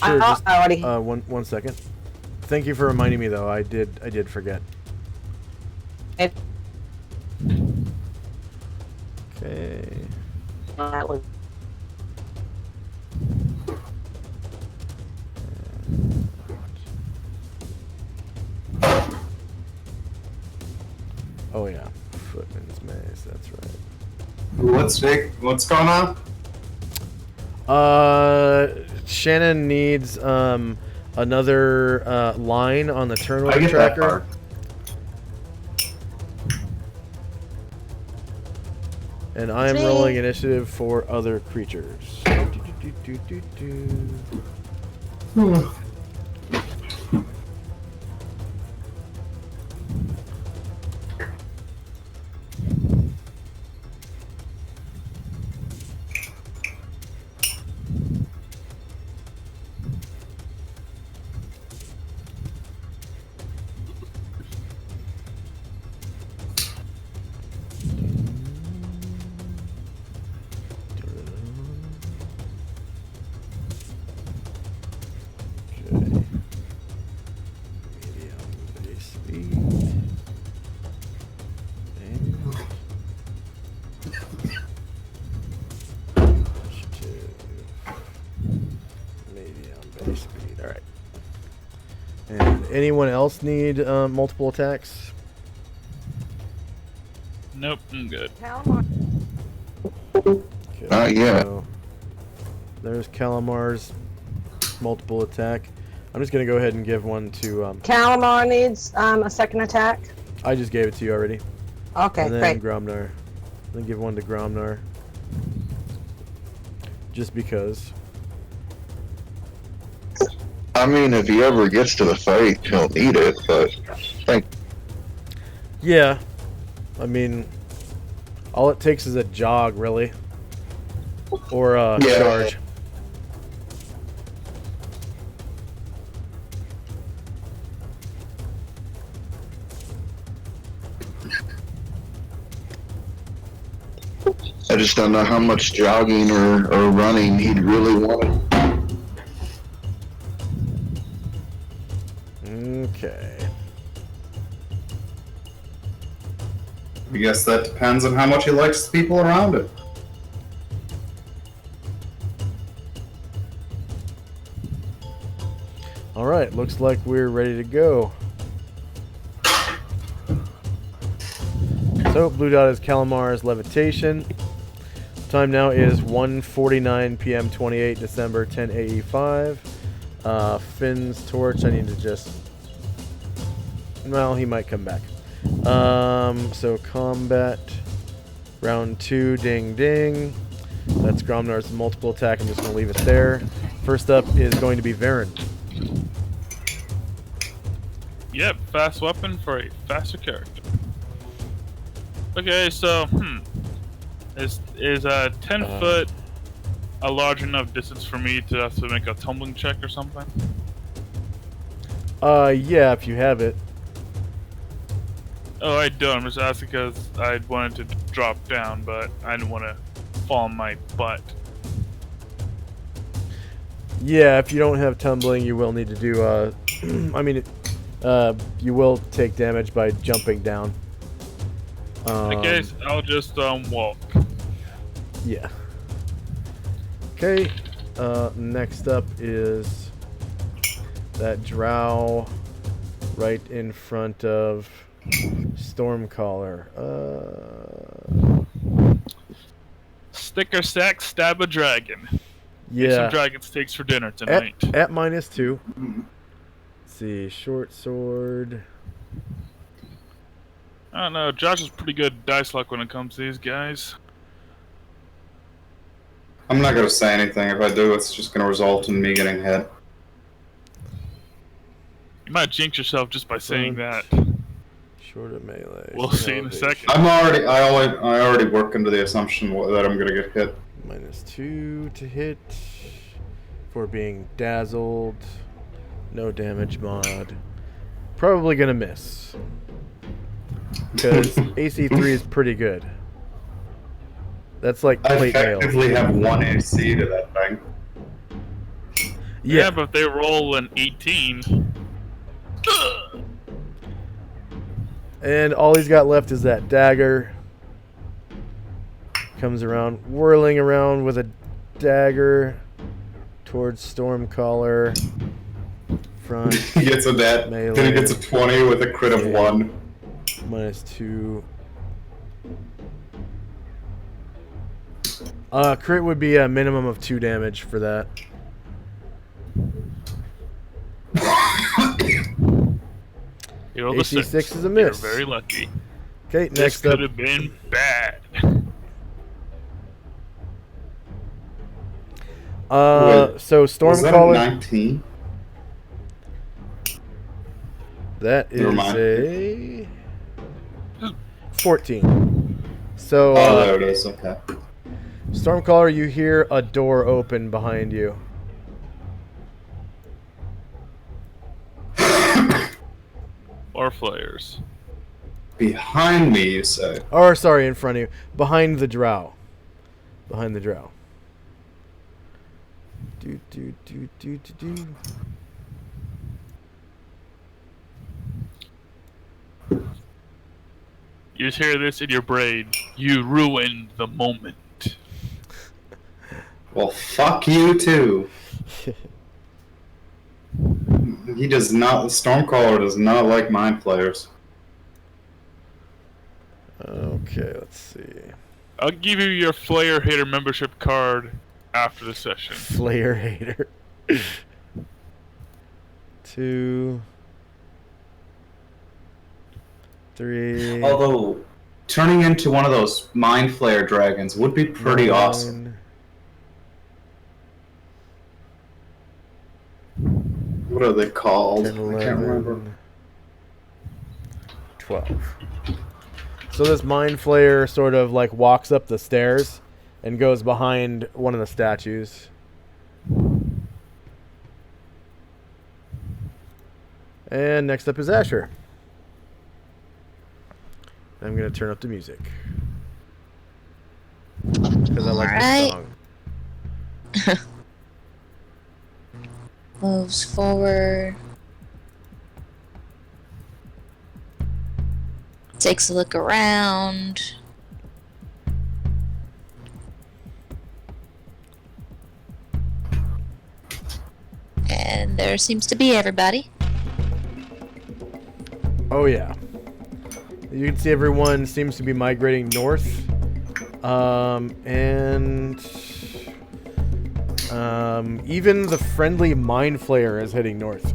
sure. Just, I already. one second. Thank you for reminding me, though. I did forget. It, Okay. that was. Oh yeah, Footman's Maze. That's right. What's going on? Shannon needs another line on the turn I order get that tracker. part. And I am Me. rolling initiative for other creatures. Anyone else need multiple attacks? Nope, I'm good. Okay, Not yet. so there's Calamar's multiple attack. I'm just gonna go ahead and give one to. Calamar needs a second attack. I just gave it to you already. Okay, And then great. Gromnar. Then give one to Gromnar. Just because. I mean, if he ever gets to the fight, he'll need it, but Yeah. I mean, all it takes is a jog, really. Or a Yeah. charge. I just don't know how much jogging or running he'd really want. Okay. I guess that depends on how much he likes the people around him. Alright, looks like we're ready to go. So, blue dot is Calamar's levitation. Time now is 1:49 p.m. 28 December 10 AE5. Finn's torch, I need to just... Well, he might come back. So combat. Round 2, ding ding. That's Gromnar's multiple attack. I'm just going to leave it there. First up is going to be Varen. Yep, fast weapon for a faster character. Okay, so, is a 10 foot a large enough distance for me to have to make a tumbling check or something? Yeah, if you have it. Oh, I don't. I'm just asking because I wanted to drop down, but I didn't want to fall on my butt. Yeah, if you don't have tumbling, you will need to do, I mean, you will take damage by jumping down. In that case, I'll just, walk. Yeah. Okay, next up is that drow right in front of Stormcaller. Sticker sack, stab a dragon. Yeah. Make some dragon steaks for dinner tonight. At -2. Let's see, short sword. I don't know, Josh is pretty good at dice luck when it comes to these guys. I'm not gonna say anything. If I do, it's just gonna result in me getting hit. You might jinx yourself just by saying that. Short of melee. We'll see in a second. I already work under the assumption that I'm gonna get hit. -2 to hit for being dazzled. No damage mod. Probably gonna miss. Because AC3 is pretty good. That's like I plate mail. effectively have 1 AC to that thing. Yeah, but if they roll an 18. And all he's got left is that dagger. Comes around, whirling around with a dagger towards Stormcaller. Front. He gets a net. Melee. Then he gets a 20 with a crit of 1. -2. Crit would be a minimum of 2 damage for that. AC 6 is a miss. You're very lucky. Okay, This next could up. have been bad. So Was that a Stormcaller. 19? That is Never mind. a 14. So Oh, there it is. Okay. Stormcaller, you hear a door open behind you. Or flares. Behind me, you say? Or sorry, in front of you. Behind the drow. Behind the drow. Do do do do do do. You just hear this in your brain. You ruined the moment. Well, fuck you too. He does not. Stormcaller does not like mind flayers. Okay, let's see. I'll give you your Flayer Hater membership card after the session. Flayer hater. 2, 3. Although, turning into one of those mind flayer dragons would be pretty 9, awesome. What are they called? 10, I can't remember. 11, 12. So this Mind Flayer sort of like walks up the stairs and goes behind one of the statues. And next up is Asher. I'm going to turn up the music. because I like Alright. this song. Moves forward. Takes a look around. And there seems to be everybody. Oh yeah. You can see everyone seems to be migrating north. Even the friendly Mind Flayer is heading north.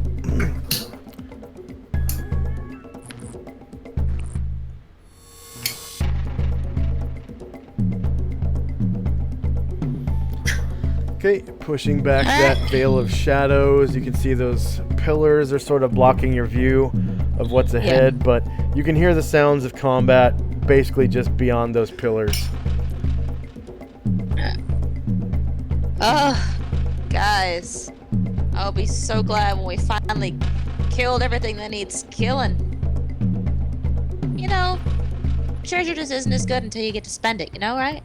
Okay, pushing back that veil of shadows. You can see those pillars are sort of blocking your view of what's ahead, but you can hear the sounds of combat basically just beyond those pillars. Oh, guys. I'll be so glad when we finally killed everything that needs killing. You know, treasure just isn't as good until you get to spend it, you know, right?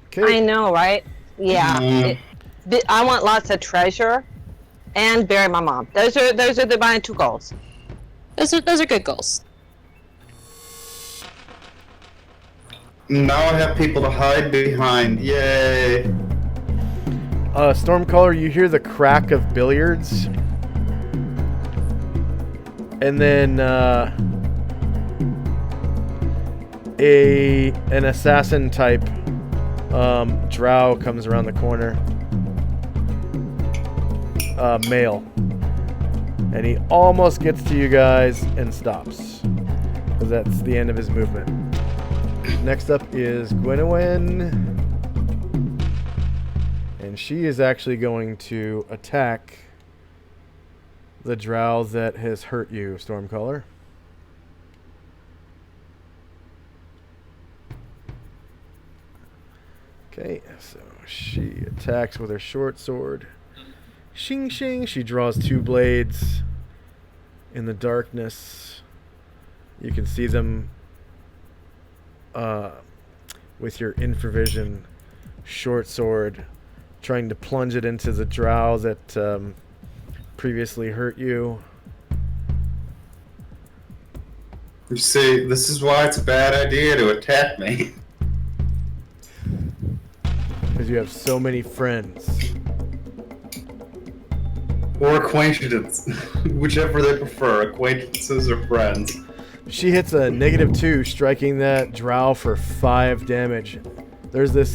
Okay. I know, right? Yeah. I want lots of treasure and bury my mom. Those are my two goals. Those are good goals. Now I have people to hide behind. Yay! Stormcaller, you hear the crack of billiards, and then an assassin type drow comes around the corner. Male, and he almost gets to you guys and stops because that's the end of his movement. Next up is Gwenwyn, and she is actually going to attack the drow that has hurt you, Stormcaller. Okay, so she attacks with her short sword. Shing shing, she draws two blades in the darkness. You can see them with your infravision short sword, trying to plunge it into the drow that previously hurt you. You see, this is why it's a bad idea to attack me. Because you have so many friends. Or acquaintances. Whichever they prefer, acquaintances or friends. She hits a -2, striking that drow for 5 damage. There's this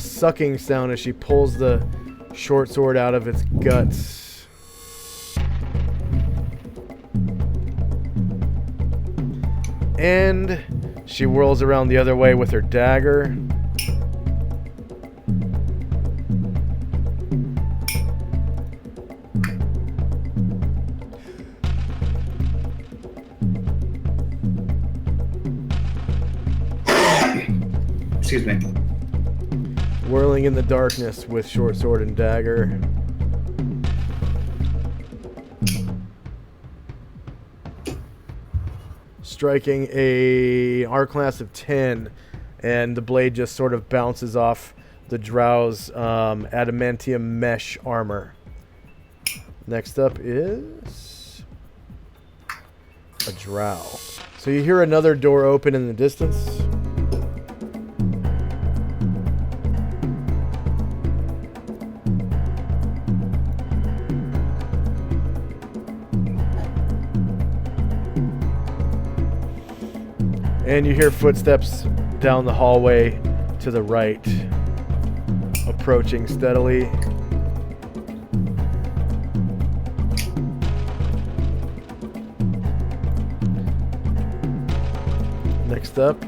sucking sound as she pulls the short sword out of its guts. And she whirls around the other way with her dagger. Excuse me. Whirling in the darkness with short sword and dagger. Striking a R class of 10, and the blade just sort of bounces off the drow's adamantium mesh armor. Next up is a drow. So you hear another door open in the distance. And you hear footsteps down the hallway to the right, approaching steadily. Next up,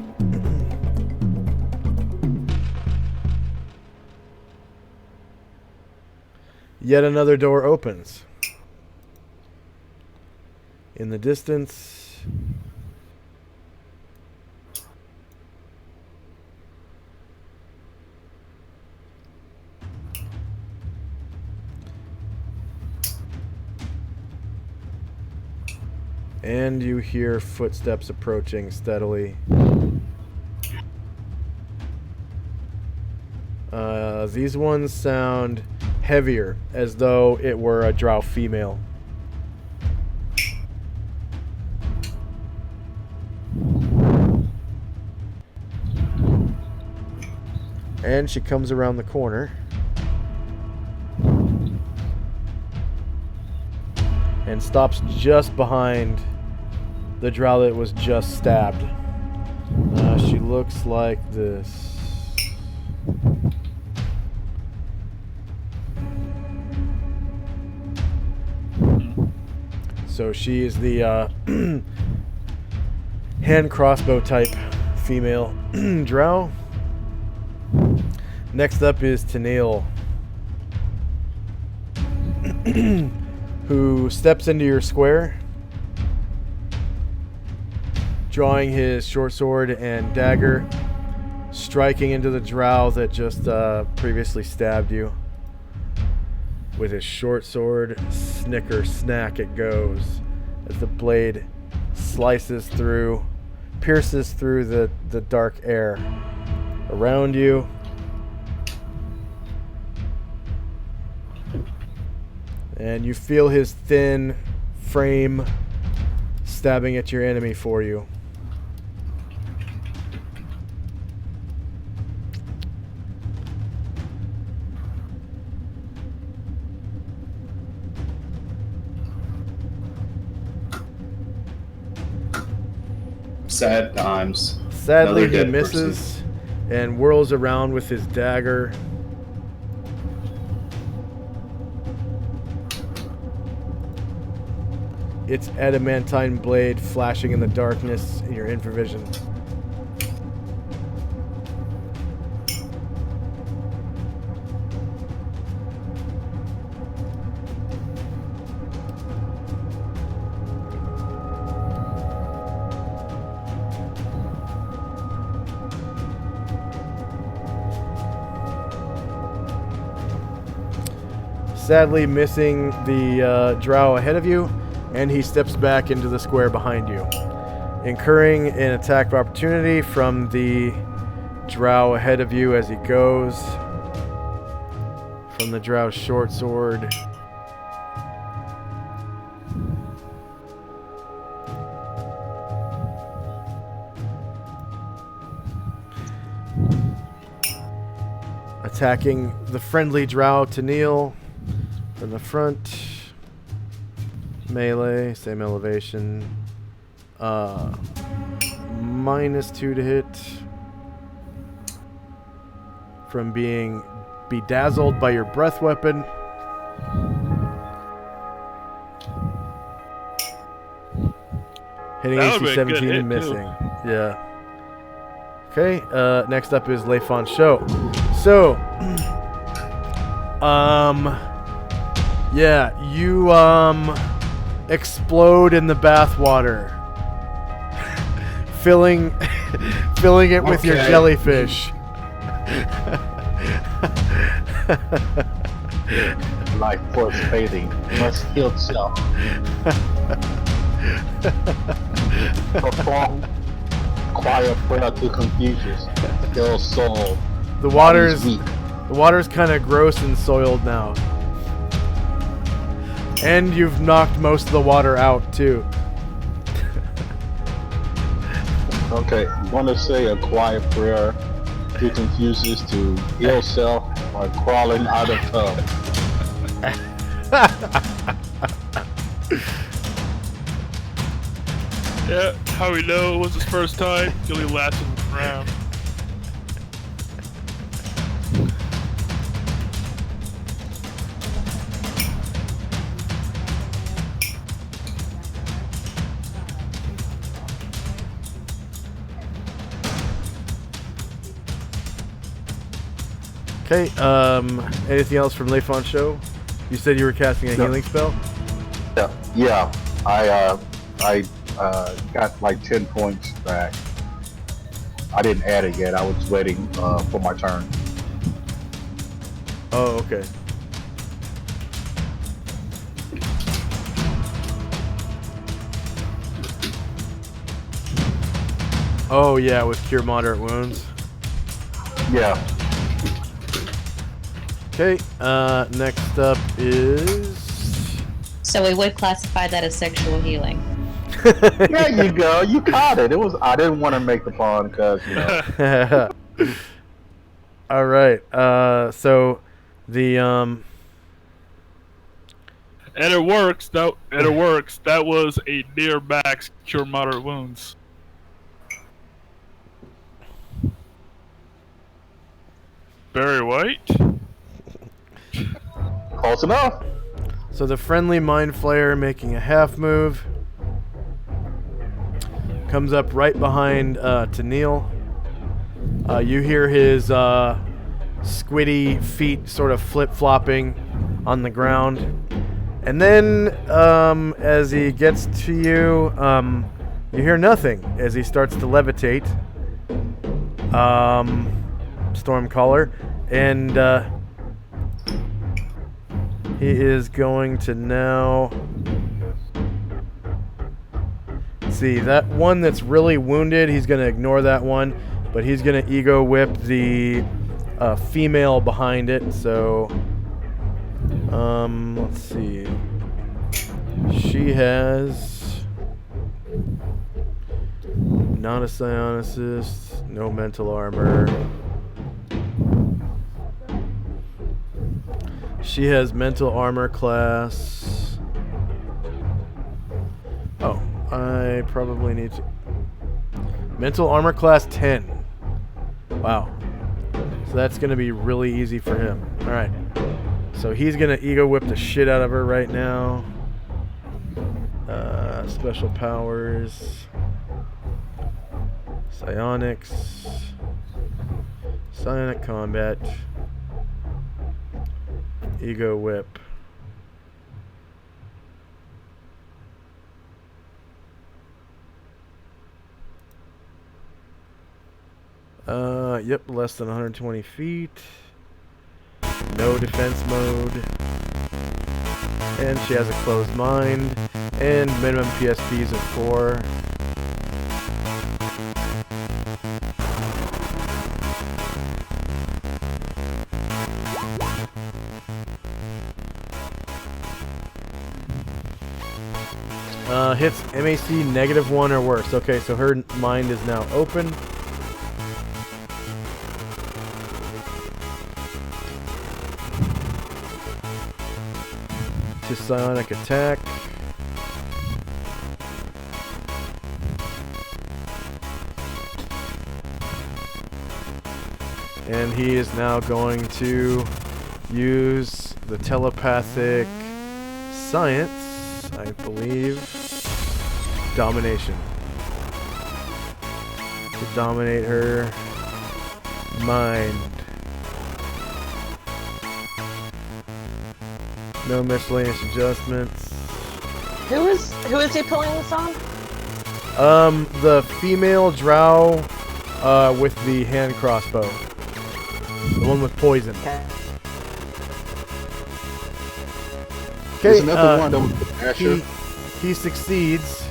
yet another door opens. In the distance, And you hear footsteps approaching steadily. These ones sound heavier, as though it were a drow female. And she comes around the corner. And stops just behind the drow that was just stabbed. She looks like this. So she is the hand crossbow type female drow. Next up is Tennille, who steps into your square, drawing his short sword and dagger, striking into the drow that just previously stabbed you. With his short sword, snicker snack it goes as the blade slices through, pierces through the dark air around you. And you feel his thin frame stabbing at your enemy for you. Sad times. Sadly, Another he dead misses and whirls around with his dagger. Its adamantine blade flashing in the darkness in your infravision. Sadly missing the drow ahead of you, and he steps back into the square behind you, incurring an attack of opportunity from the drow ahead of you as he goes. From the drow's short sword. Attacking the friendly drow Tennille from the front. Melee, same elevation. -2 to hit. From being bedazzled by your breath weapon. Hitting That would AC be a good 17 hit, and missing. too. Yeah. Okay, next up is Leifon Show. So, yeah, you, explode in the bathwater. filling it with your Okay. jellyfish. Like force fading, must heal self. Perform quiet prayer to Confucius. Still soul. The Body's water's kind of gross and soiled now. And you've knocked most of the water out too. Okay, I'm gonna say a quiet prayer to Confucius to heal self or crawling out of tub. Yeah, how we know it was his first time? He only lasted one round. Okay, anything else from Leifon Show? You said you were casting a healing spell? Yeah, I got like 10 points back. I didn't add it yet. I was waiting for my turn. Oh, okay. Oh yeah, with cure moderate wounds. Yeah. Okay. Next up is. So we would classify that as sexual healing. There you go. You caught it. It was. I didn't want to make the pun because All right. So the And it works. That was a near max cure moderate wounds. Barry White. close enough. So the friendly mind flayer making a half move comes up right behind Tennille. You hear his squiddy feet sort of flip-flopping on the ground. And then as he gets to you, you hear nothing as he starts to levitate. Stormcaller. And he is going to now... see, that one that's really wounded, he's going to ignore that one, but he's going to ego whip the female behind it. So let's see, she has not a psionicist, no mental armor. She has mental armor class. Oh, I probably need to... mental armor class 10. Wow. So that's going to be really easy for him. Alright. So he's going to ego whip the shit out of her right now. Special powers. Psionics. Psionic combat. Ego whip. Yep, less than 120 feet. No defense mode. And she has a closed mind. And minimum PSPs of 4. Hits MAC -1 or worse. Okay, so her mind is now open. To psionic attack. And he is now going to use the telepathic science, I believe. Domination. To dominate her mind. No miscellaneous adjustments. Who is he pulling this on? The female drow with the hand crossbow. The one with poison. Okay. There's another one that was with Asher. He succeeds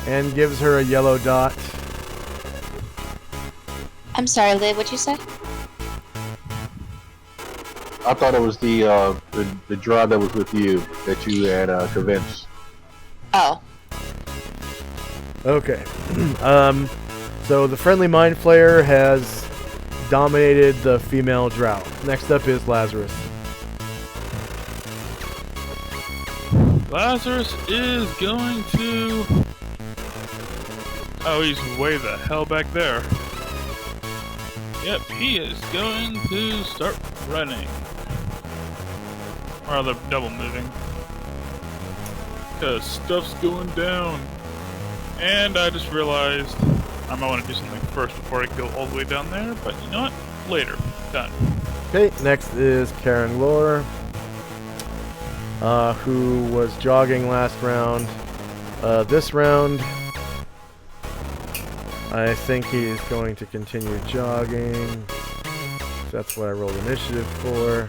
and gives her a yellow dot. I'm sorry, Liv, what'd you say? I thought it was the drow that was with you that you had convinced. Oh. Okay. So the friendly mind flayer has dominated the female drow. Next up is Lazarus. Lazarus is going to... oh, he's way the hell back there. Yep, he is going to start running. Or rather, double moving. Because stuff's going down. And I just realized I might want to do something first before I go all the way down there. But you know what? Later. Done. Okay, next is Karen Lore, who was jogging last round. This round, I think he is going to continue jogging. That's what I rolled initiative for.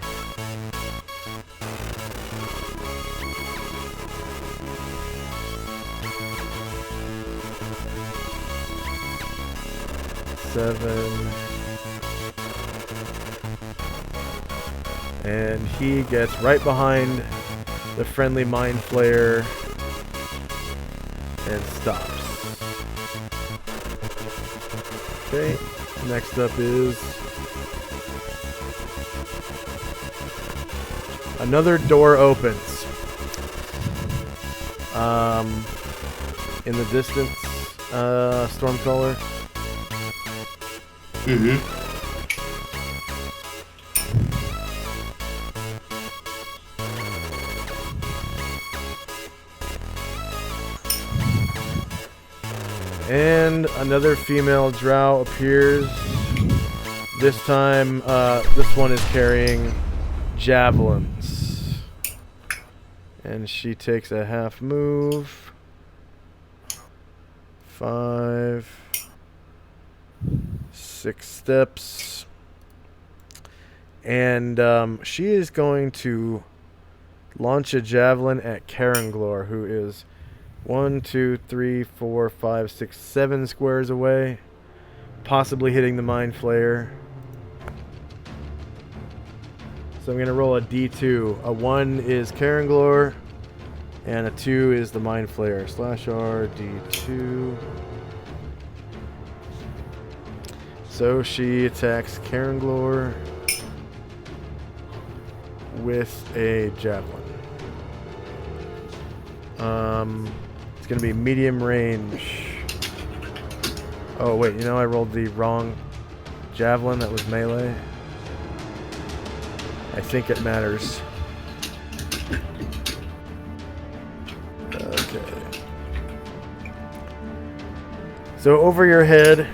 7. And he gets right behind the friendly Mind Flayer and stops. Okay, next up is another door opens. In the distance, Stormcaller. Mm-hmm. And another female drow appears. This time, this one is carrying javelins. And she takes a half move. 5, 6 steps. And she is going to launch a javelin at Karanglor, who is 1, 2, 3, 4, 5, 6, 7 squares away. Possibly hitting the Mind Flayer. So I'm going to roll a d2. A 1 is Karanglor, and a 2 is the Mind Flayer. /R d2. So she attacks Karanglor with a javelin. It's going to be medium range. Oh wait, you know I rolled the wrong javelin. That was melee. I think it matters. Okay. So over your head,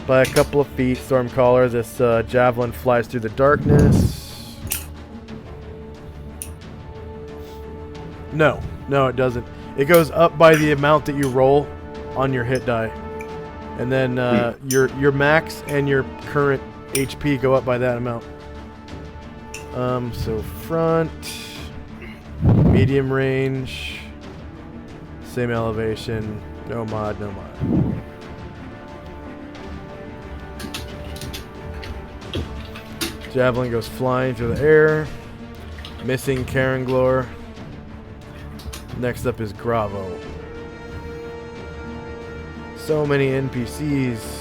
by a couple of feet, Stormcaller, this javelin flies through the darkness. No, it doesn't. It goes up by the amount that you roll on your hit die. And then your max and your current HP go up by that amount. So front, medium range, same elevation, no mod. Javelin goes flying through the air, missing Karanglor. Next up is Gravo. So many NPCs.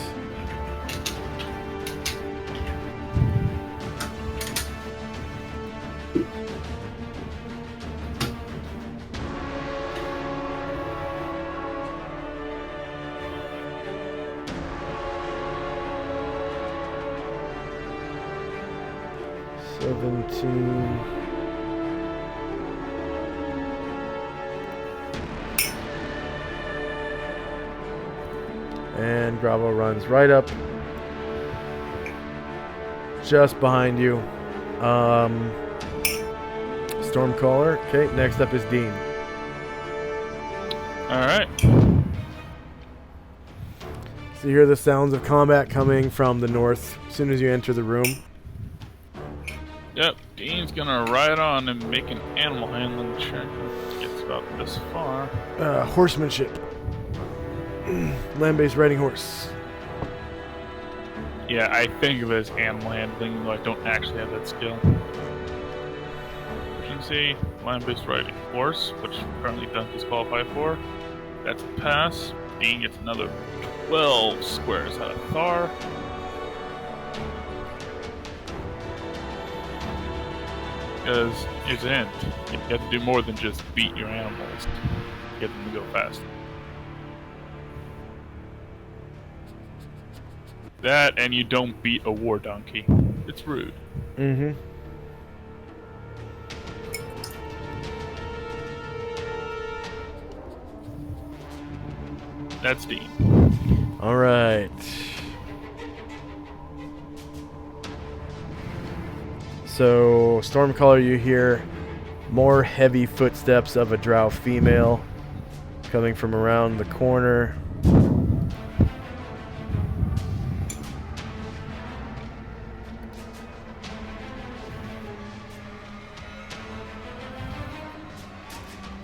And Gravo runs right up, just behind you. Stormcaller. Okay, next up is Dean. Alright. So you hear the sounds of combat coming from the north as soon as you enter the room. Yep, Dean's gonna ride on and make an animal handling check. Gets about this far. Horsemanship. Land-based riding horse. Yeah, I think of it as animal handling, though I don't actually have that skill. Efficiency, land-based riding horse, which currently Dunk is qualified for. That's a pass. Dean gets another 12 squares out of Thar. Because it's an end. You have to do more than just beat your animals. Get them to go fast. That, and you don't beat a war donkey. It's rude. Mm-hmm. That's Dean. All right. So, Stormcaller, you hear more heavy footsteps of a drow female coming from around the corner.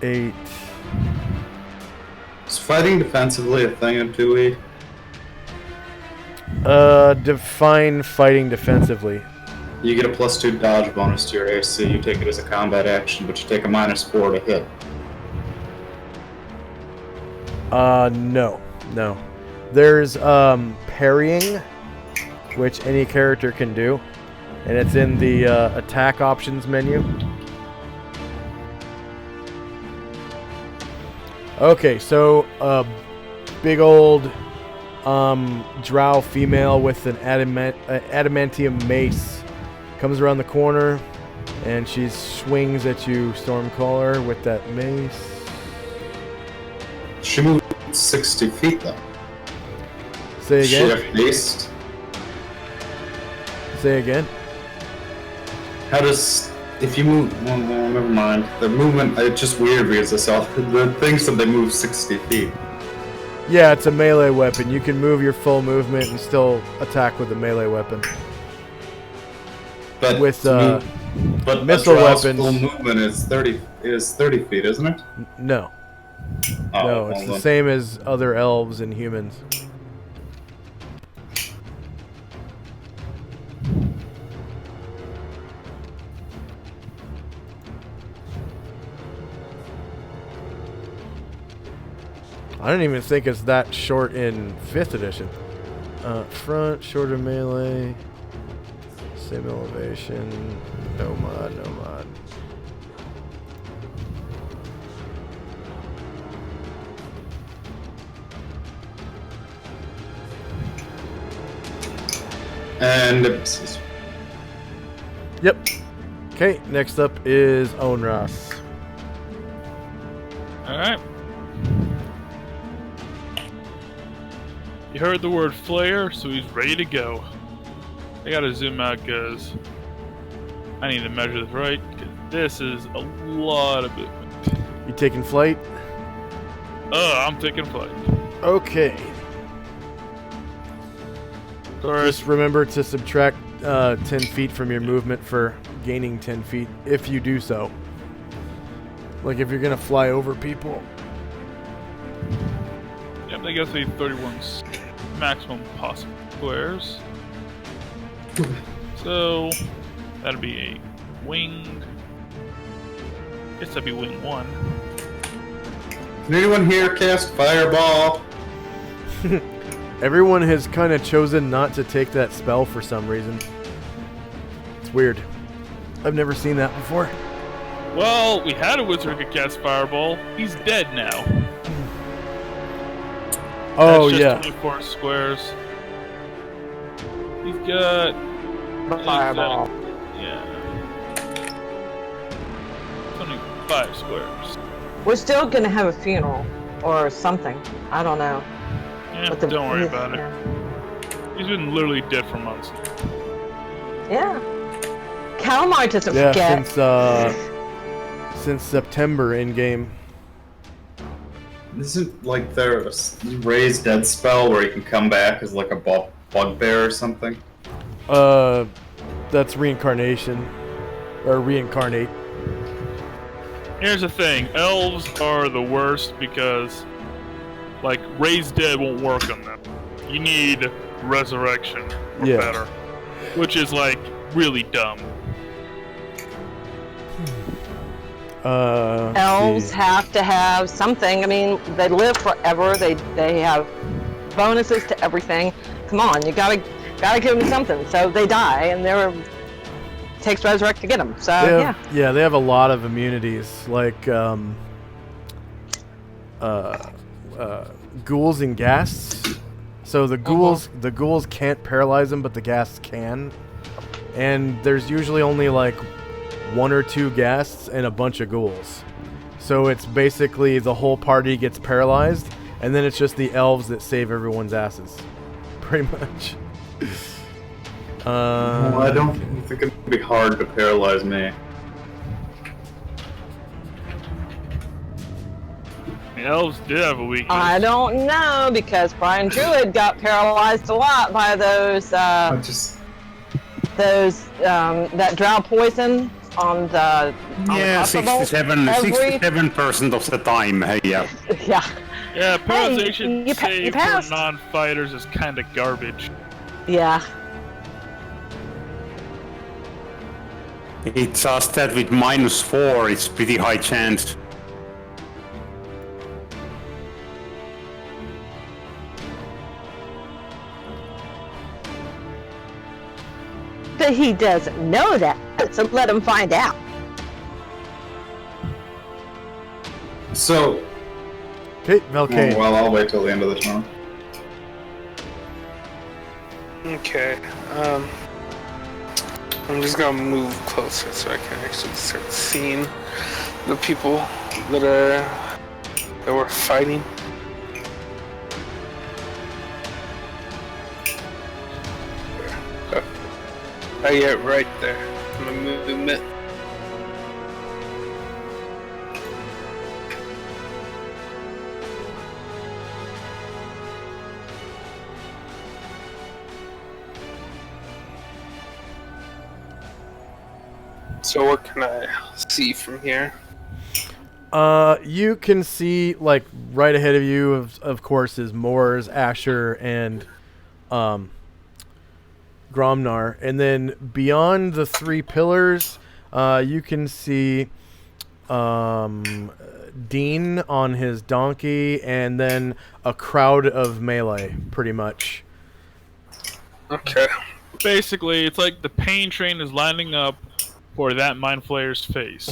Eight. Is fighting defensively a thing in 2E? Define fighting defensively. You get a +2 dodge bonus to your AC. You take it as a combat action, but you take a -4 to hit. No. There's parrying, which any character can do, and it's in the attack options menu. Okay, so big old drow female with an adamantium mace comes around the corner, and she swings at you, Stormcaller, with that mace. She moved 60 feet though. Say again. Shift-based. Say again. How does if you move? Well, never mind. The movement. It's just weird because I saw the thing said they move 60 feet. Yeah, it's a melee weapon. You can move your full movement and still attack with a melee weapon. But with but missile weapons, full movement is 30 feet, isn't it? No. Oh, No, it's the same as other elves and humans. I don't even think it's that short in 5th edition. Front, shorter melee, same elevation, no mod. And ellipses. Yep. Okay, next up is Onras. Alright. You heard the word flare, so he's ready to go. I gotta zoom out because I need to measure this right, because this is a lot of movement. You taking flight? I'm taking flight. Okay. First, Just remember to subtract 10 feet from your movement for gaining 10 feet, if you do so. Like if you're gonna fly over people. yep, I guess I need 31 maximum possible squares. So, that'd be a wing. Guess that'd be wing 1. Can anyone here cast Fireball? Everyone has kind of chosen not to take that spell for some reason. It's weird. I've never seen that before. Well, we had a wizard who could cast Fireball. He's dead now. Oh, That's just yeah. 24 squares. He's got... Fireball. Yeah. 25 squares. We're still gonna have a funeral or something. I don't know. Yeah, But don't worry about it. He's been literally dead for months. Yeah. Calamar doesn't Yeah, forget. since September in game. Isn't like there a raised dead spell where you can come back as like a bugbear or something? That's reincarnation, or reincarnate. Here's the thing. Elves are the worst because, like, raised dead won't work on them. You need resurrection or better. Which is, like, really dumb. Elves have to have something. I mean, they live forever. They have bonuses to everything. Come on, you gotta give them something. So they die, and takes resurrect to get them. So yeah, they have a lot of immunities, like ghouls and ghasts. So the ghouls can't paralyze them, but the ghasts can. And there's usually only like 1 or 2 ghasts and a bunch of ghouls. So it's basically the whole party gets paralyzed, and then it's just the elves that save everyone's asses. Pretty much. Well, I don't think it would be hard to paralyze me. The elves did have a weakness. I don't know, because Brian Druid got paralyzed a lot by those that drow poison on the Yeah, hospital. 67% of the time. Yeah. Yeah. Yeah, paralyzation you save for passed. non-fighters is kind of garbage. Yeah. It's just that with -4, it's pretty high chance. But he doesn't know that, so let him find out. So, Okay, Valkane. well, I'll wait till the end of the turn. Okay. I'm just gonna move closer so I can actually start seeing the people that were fighting. Oh yeah, right there. I'm gonna move it. So what can I see from here? You can see, like, right ahead of you, of course, is Moors, Asher, and Gromnar. And then beyond the 3 pillars, you can see Dean on his donkey, and then a crowd of melee, pretty much. Okay. Basically, it's like the pain train is lining up for that Mind Flayer's face.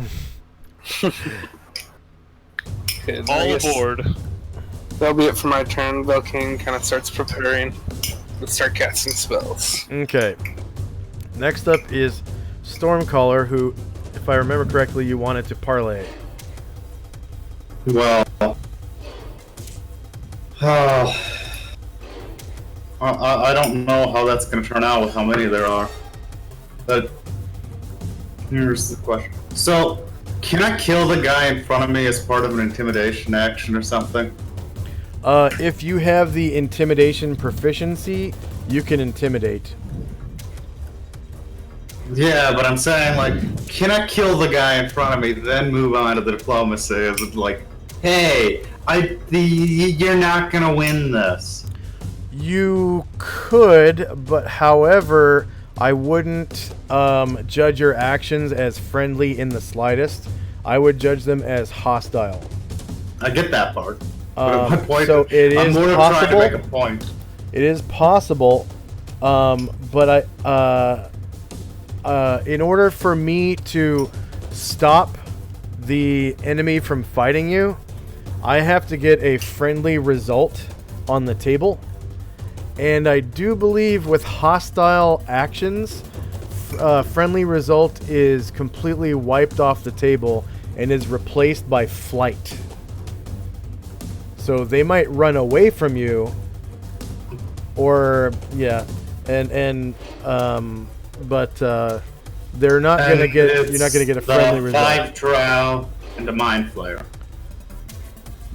Okay, All aboard. That'll be it for my turn. Valkane kind of starts preparing to start casting spells. Okay. Next up is Stormcaller, who, if I remember correctly, you wanted to parlay. Well, I don't know how that's going to turn out with how many there are. But here's the question. So, can I kill the guy in front of me as part of an intimidation action or something? If you have the intimidation proficiency, you can intimidate. Yeah, but I'm saying, like, can I kill the guy in front of me, then move on to the diplomacy? Is it like, hey, you're not gonna win this? You could, but however, I wouldn't judge your actions as friendly in the slightest. I would judge them as hostile. I get that part. But my point, so it is I'm more possible. trying to make a point. It is possible, but in order for me to stop the enemy from fighting you, I have to get a friendly result on the table. And I do believe with hostile actions, friendly result is completely wiped off the table and is replaced by flight. So they might run away from you, or yeah, but they're not gonna get. You're not gonna get a friendly result. 5 drow and a mind flayer.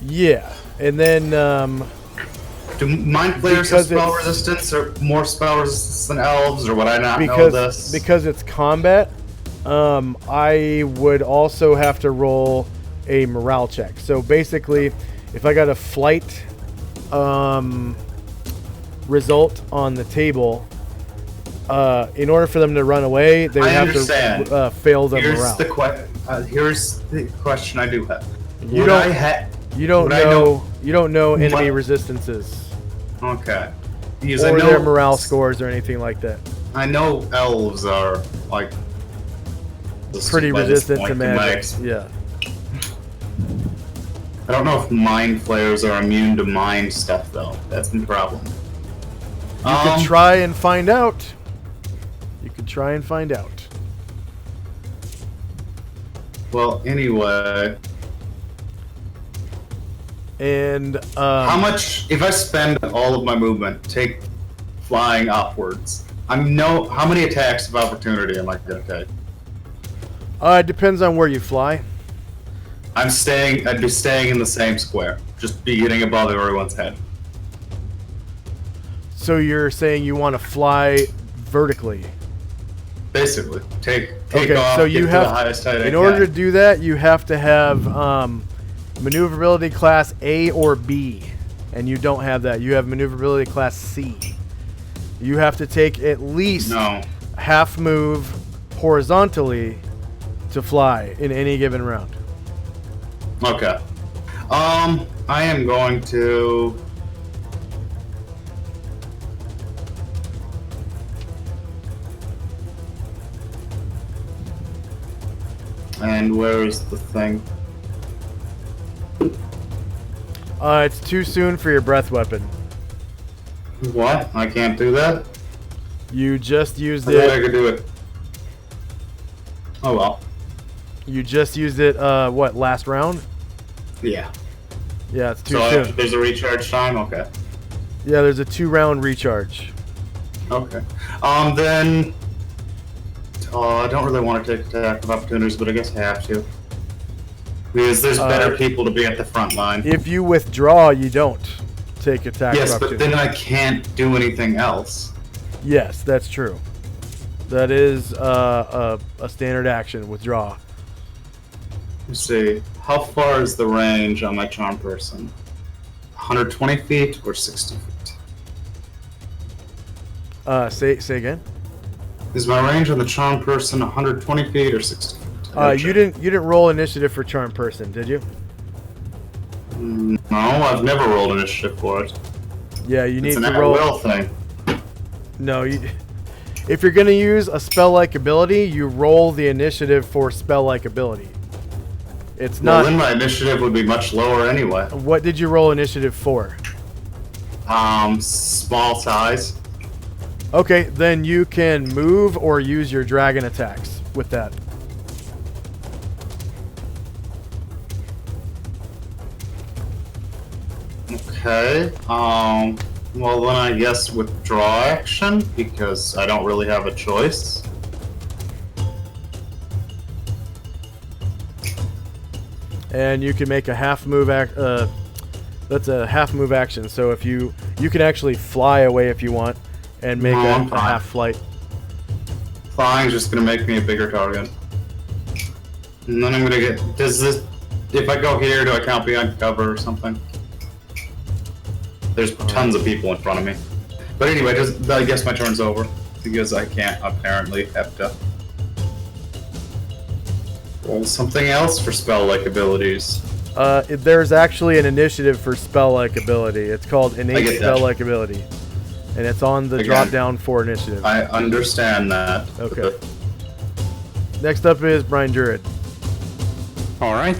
Yeah, and then do mind flayers have spell resistance or more spell resistance than elves, or would I not know this? Because it's combat, I would also have to roll a morale check. So basically, if I got a flight result on the table, in order for them to run away, they would have to fail the morale. Here's the question I do have. You don't know enemy resistances. Okay. Because or their morale scores or anything like that. I know elves are like pretty resistant to magic. Yeah. I don't know if mind flayers are immune to mind stuff though. That's the problem. You could try and find out. Well, anyway. And how much if I spend all of my movement, take flying upwards? How many attacks of opportunity am I gonna take? It depends on where you fly. I'd be staying in the same square, just be getting above everyone's head. So you're saying you want to fly vertically? Basically, take okay, off. So you have to the highest height in order to do that, you have to have maneuverability class A or B, and you don't have that. You have maneuverability class C. You have to take at least half move horizontally to fly in any given round. Okay. I am going to... And where is the thing? It's too soon for your breath weapon. What? I can't do that? You just used I thought I it. could do it. Oh well. You just used it, what, last round? Yeah. Yeah, it's too So soon. there's a recharge time? Okay. Yeah, there's a 2-round recharge. Okay. Then... I don't really want to take attack of opportunities, but I guess I have to. Because there's better people to be at the front line. If you withdraw, you don't take attack Yes, of but opportunity. then I can't do anything else. Yes, that's true. That is a standard action, withdraw. Let's see. How far is the range on my charm person? 120 feet or 60 feet? Say again? Is my range on the charm person 120 feet or 60 feet? You didn't roll initiative for charm person, did you? No, I've never rolled initiative for it. Yeah, you It's need an to roll. at-will thing. No, if you're gonna use a spell-like ability, you roll the initiative for spell-like ability. It's Well, not. then my initiative would be much lower anyway. What did you roll initiative for? Small size. Okay, then you can move or use your dragon attacks with that. Okay. Well, then I guess withdraw action because I don't really have a choice. And you can make a half move that's a half move action. So if you can actually fly away if you want and make a half flight. Flying's just gonna make me a bigger target. And then I'm gonna get. If I go here, do I count behind cover or something? There's tons of people in front of me. But anyway, I guess my turn's over because I can't apparently have to roll something else for spell-like abilities. There's actually an initiative for spell-like ability. It's called innate spell-like ability, and it's on the drop-down for initiative. I understand that. Okay. Next up is Brian Druid. All right.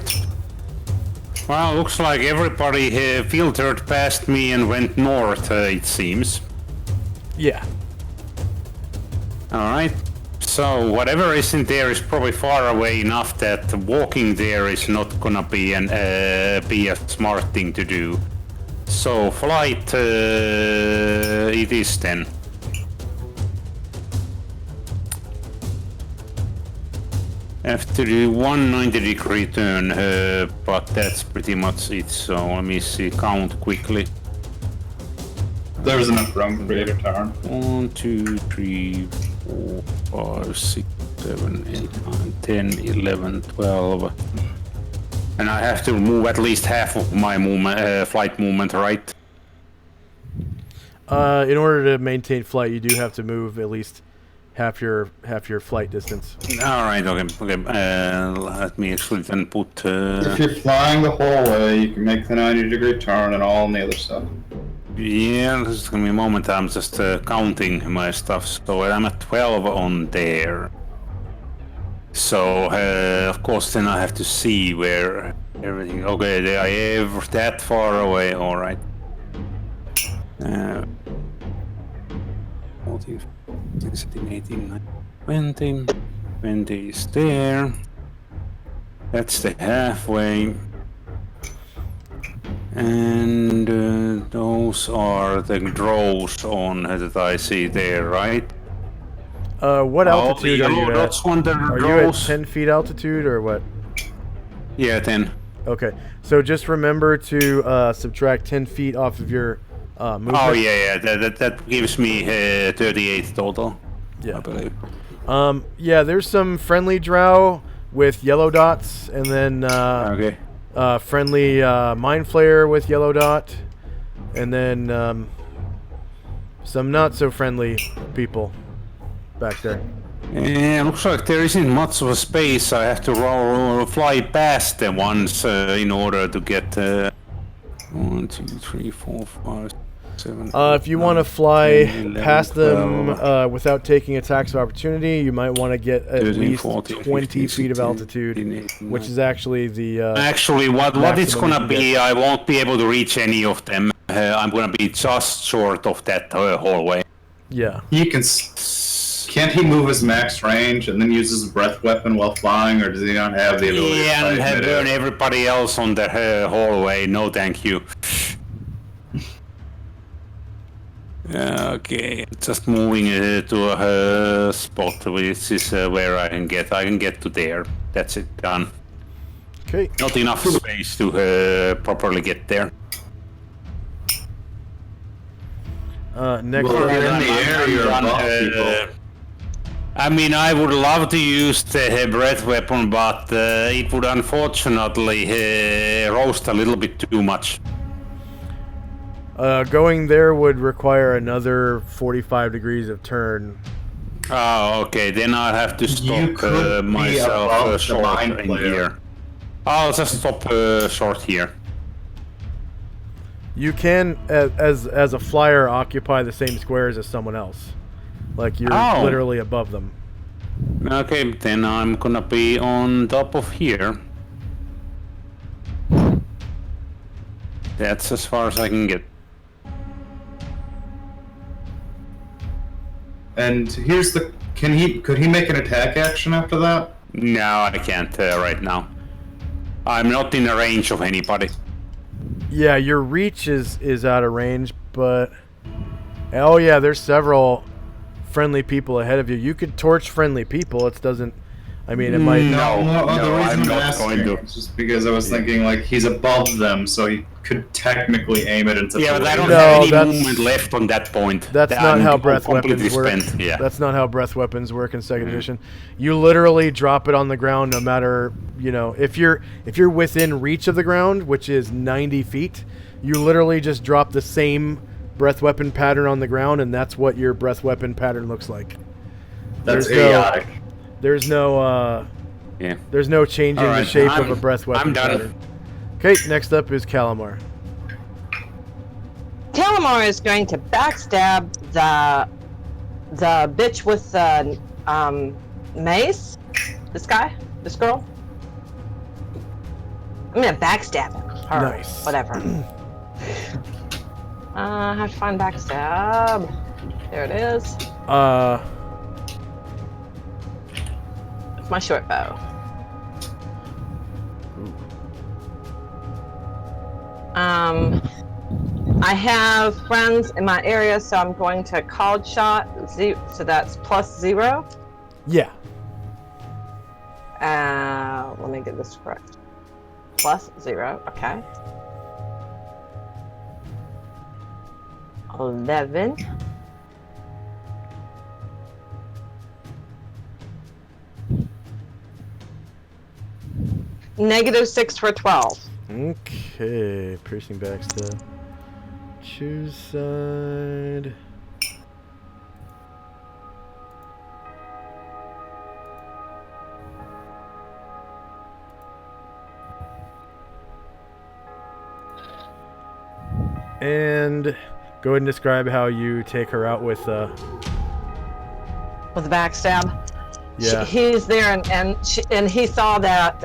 Well, looks like everybody filtered past me and went north, it seems. Yeah. Alright. So, whatever is in there is probably far away enough that walking there is not gonna be a smart thing to do. So, flight it is then. I have to do 190-degree turn, but that's pretty much it. So let me see, count quickly. There's enough room for me to turn. 1, 2, 3, 4, 5, 6, 7, 8, 9, 10, 11, 12. And I have to move at least half of my movement, flight movement, right? In order to maintain flight, you do have to move at least half your flight distance. All right, okay. Let me actually then put. If you're flying the whole way, you can make the 90-degree turn and all the other stuff. Yeah, this is gonna be a moment. I'm just counting my stuff. So I'm at 12 on there. So of course, then I have to see where everything. Okay, I have that far away. All right. 14, 16, 18, 19, 20. 20 is there. That's the halfway. And those are the draws on that I see there, right? What altitude are you at? That's one that Are you at 10 feet altitude or what? Yeah, 10. Okay, so just remember to subtract 10 feet off of your movement. Oh yeah, that gives me 38 total. Yeah, I believe. Yeah, there's some friendly drow with yellow dots, and then Okay. friendly mind flayer with yellow dot, and then some not so friendly people back there. Yeah, looks like there isn't much of a space. I have to fly past them once in order to get 1, 2, 3, 4, 5, 7. If you want to fly past them without taking attacks of opportunity, you might want to get at 13, least 14, 20 15, feet of 16, altitude, 18, which is actually the actually what it's maximum you gonna can be. get. I won't be able to reach any of them. I'm gonna be just short of that hallway. Yeah. He can. Can't he move his max range and then use his breath weapon while flying, or does he not have the ability to Yeah, and fight have midair? burn everybody else on the hallway. No, thank you. Okay, just moving to a spot which is where I can get. I can get to there. That's it. Done. Okay. Not enough space to properly get there. Next Well, up, you're in the air, you're above people. I mean, I would love to use the breath weapon, but it would unfortunately roast a little bit too much. going there would require another 45 degrees of turn. Oh, okay. Then I'll have to You stop could be myself above the short mind in player. here. I'll just stop short here. You can, as a flyer, occupy the same squares as someone else. Like you're Oh. literally above them. Okay, then I'm gonna be on top of here. That's as far as I can get. And here's the. Could he make an attack action after that? No, I can't right now. I'm not in the range of anybody. Yeah, your reach is out of range, but oh yeah, there's several friendly people ahead of you. You could torch friendly people. It doesn't. I mean, it might. No, the no, reason I'm not asking going to. is just because I was thinking like he's above them, so he could technically aim it into. Yeah, but I don't No, have any that's- movement left on that point. That's I'm not how breath completely weapons work. spent. Yeah. That's not how breath weapons work in second edition. You literally drop it on the ground, no matter if you're within reach of the ground, which is 90 feet. You literally just drop the same breath weapon pattern on the ground, and that's what your breath weapon pattern looks like. That's There's no- idiotic. There's no Yeah. there's no changing All right, the shape of I'm- a breath weapon I'm done. pattern. Okay, next up is Calamar. Calamar is going to backstab the bitch with the mace. This girl. I'm gonna backstab her. Nice. Whatever. I have to find backstab. There it is. It's my short bow. I have friends in my area, so I'm going to called shot. So that's +0. Yeah. Let me get this correct. +0. Okay. 11. -6 for 12. Okay, piercing backstab. Choose side. And go ahead and describe how you take her out with With the backstab. yeah. He's there, and he saw that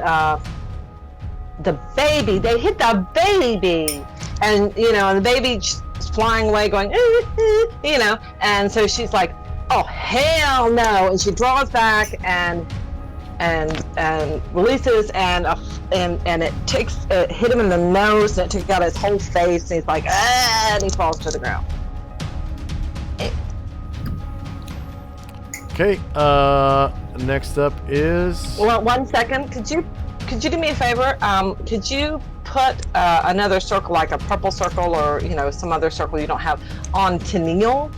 the baby. They hit the baby, and the baby's flying away, going, and so she's like, "Oh hell no!" And she draws back and releases, and it hit him in the nose, and it took out his whole face, and he's like, ah, and he falls to the ground. Okay. Next up is Well, 1 second. Could you do me a favor? Could you put another circle, like a purple circle, or some other circle you don't have, on Tennille?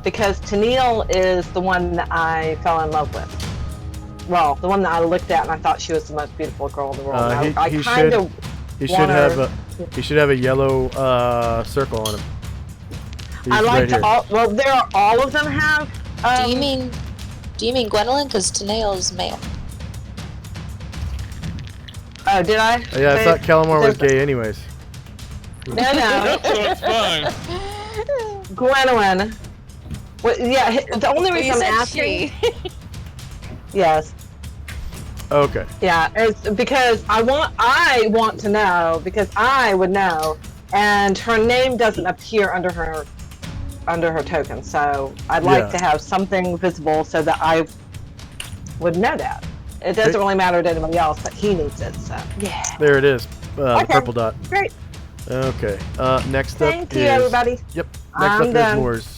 Because Tennille is the one that I fell in love with. Well, the one that I looked at and I thought she was the most beautiful girl in the world. he should have a yellow circle on him. I like right to here. well, there are all of them have. Do you mean Gwendolyn? Because Tanao's male. Oh, did I? Yeah, I thought Calamar was gay anyways. No. That's fine. Gwendolyn. Well, yeah, the only reason I'm said asking. Yes. Okay. Yeah, it's because I want to know, because I would know, and her name doesn't appear under her token, so I'd like to have something visible so that I would know that. It doesn't really matter to anybody else, but he needs it, so yeah. There it is. The purple dot. Great. Okay. Next up Thank you, everybody. Yep. Next I'm up done. is Moors.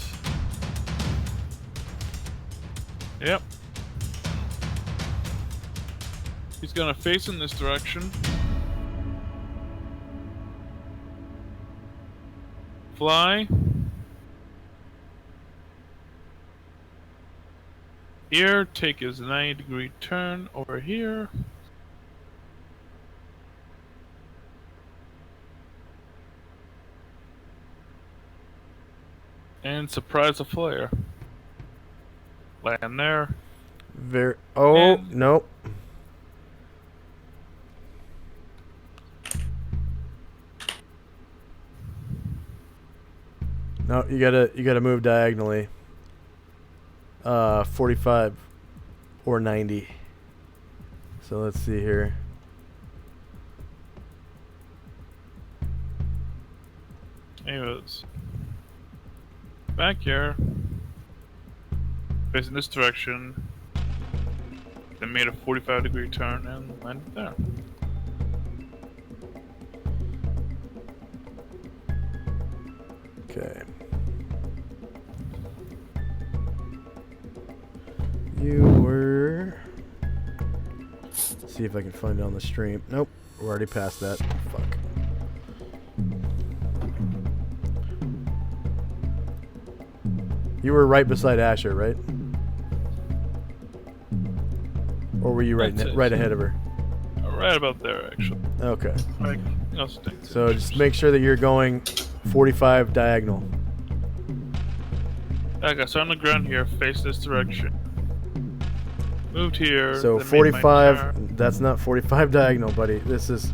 Yep. He's gonna face in this direction. Fly. Here, take his 90-degree turn over here. And surprise a flare. Land there. Nope. No, you gotta move diagonally. 45 or 90. So let's see here. Anyways, back here, facing this direction. Then made a 45-degree turn and landed there. Okay. You were... Let's see if I can find it on the stream. Nope, we're already past that. Fuck. You were right beside Asher, right? Or were you right ahead of her? Right about there, actually. Okay. Right, no stinks. So just make sure that you're going 45 diagonal. Okay, so on the ground here, face this direction. Moved here. So then made my 45. turn. That's not 45 diagonal, buddy. This is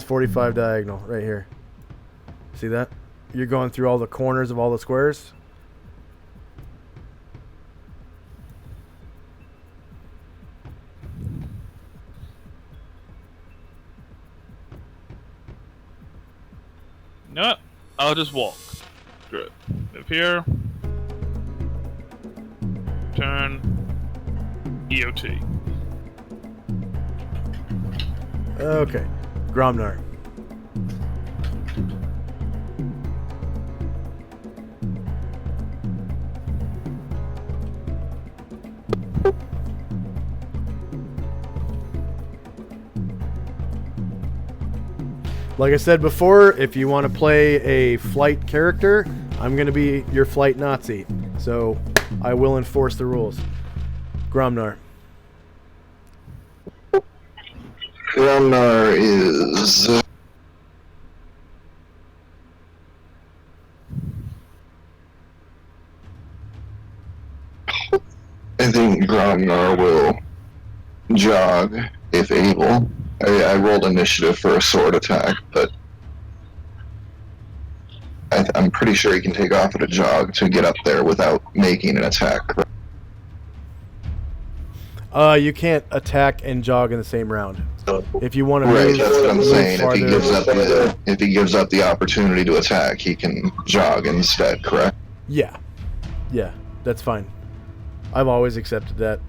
45 diagonal right here. See that? You're going through all the corners of all the squares. No, I'll just walk. Good. Move here. Turn. EOT. Okay. Gromnar. Like I said before, if you want to play a flight character, I'm going to be your flight Nazi. So I will enforce the rules. Gromnar. Gromnar is... I think Gromnar will jog, if able. I rolled initiative for a sword attack, but I'm pretty sure he can take off at a jog to get up there without making an attack. You can't attack and jog in the same round. If you want to Right, move, that's what I'm move saying. farther, If he gives up the opportunity to attack, he can jog instead, correct? yeah, that's fine. I've always accepted that.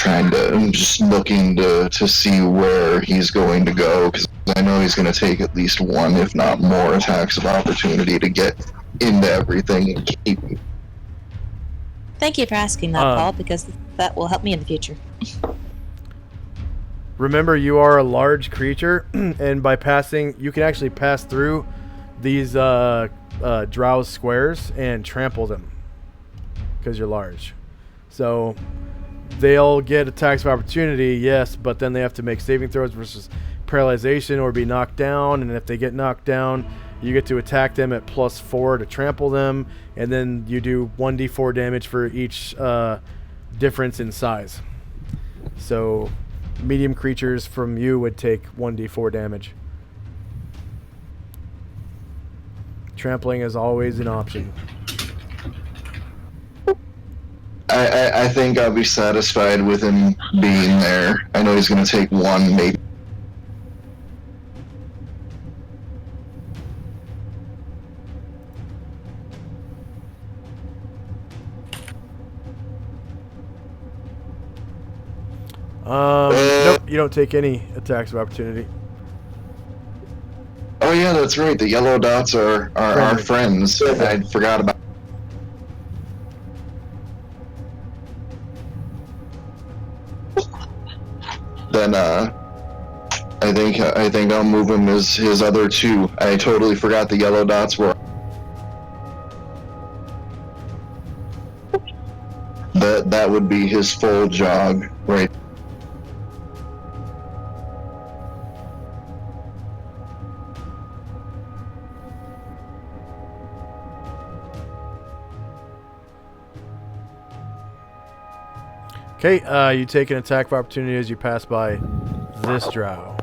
I'm just looking to see where he's going to go, because I know he's going to take at least one, if not more, attacks of opportunity to get into everything and keep. Thank you for asking that, Paul, because that will help me in the future. Remember, you are a large creature, and by passing, you can actually pass through these Drow's squares and trample them because you're large. So they'll get attacks of opportunity, yes, but then they have to make saving throws versus paralyzation or be knocked down. And if they get knocked down, you get to attack them at +4 to trample them, and then you do 1d4 damage for each difference in size. So medium creatures from you would take 1d4 damage. Trampling is always an option. I think I'll be satisfied with him being there. I know he's going to take one, maybe. Nope, you don't take any attacks of opportunity. Oh yeah, that's right. The yellow dots are our friends. I forgot about. Then I think I'll move him as his other two. I totally forgot the yellow dots were. That would be his full jog, right? Okay, you take an attack of opportunity as you pass by this drow,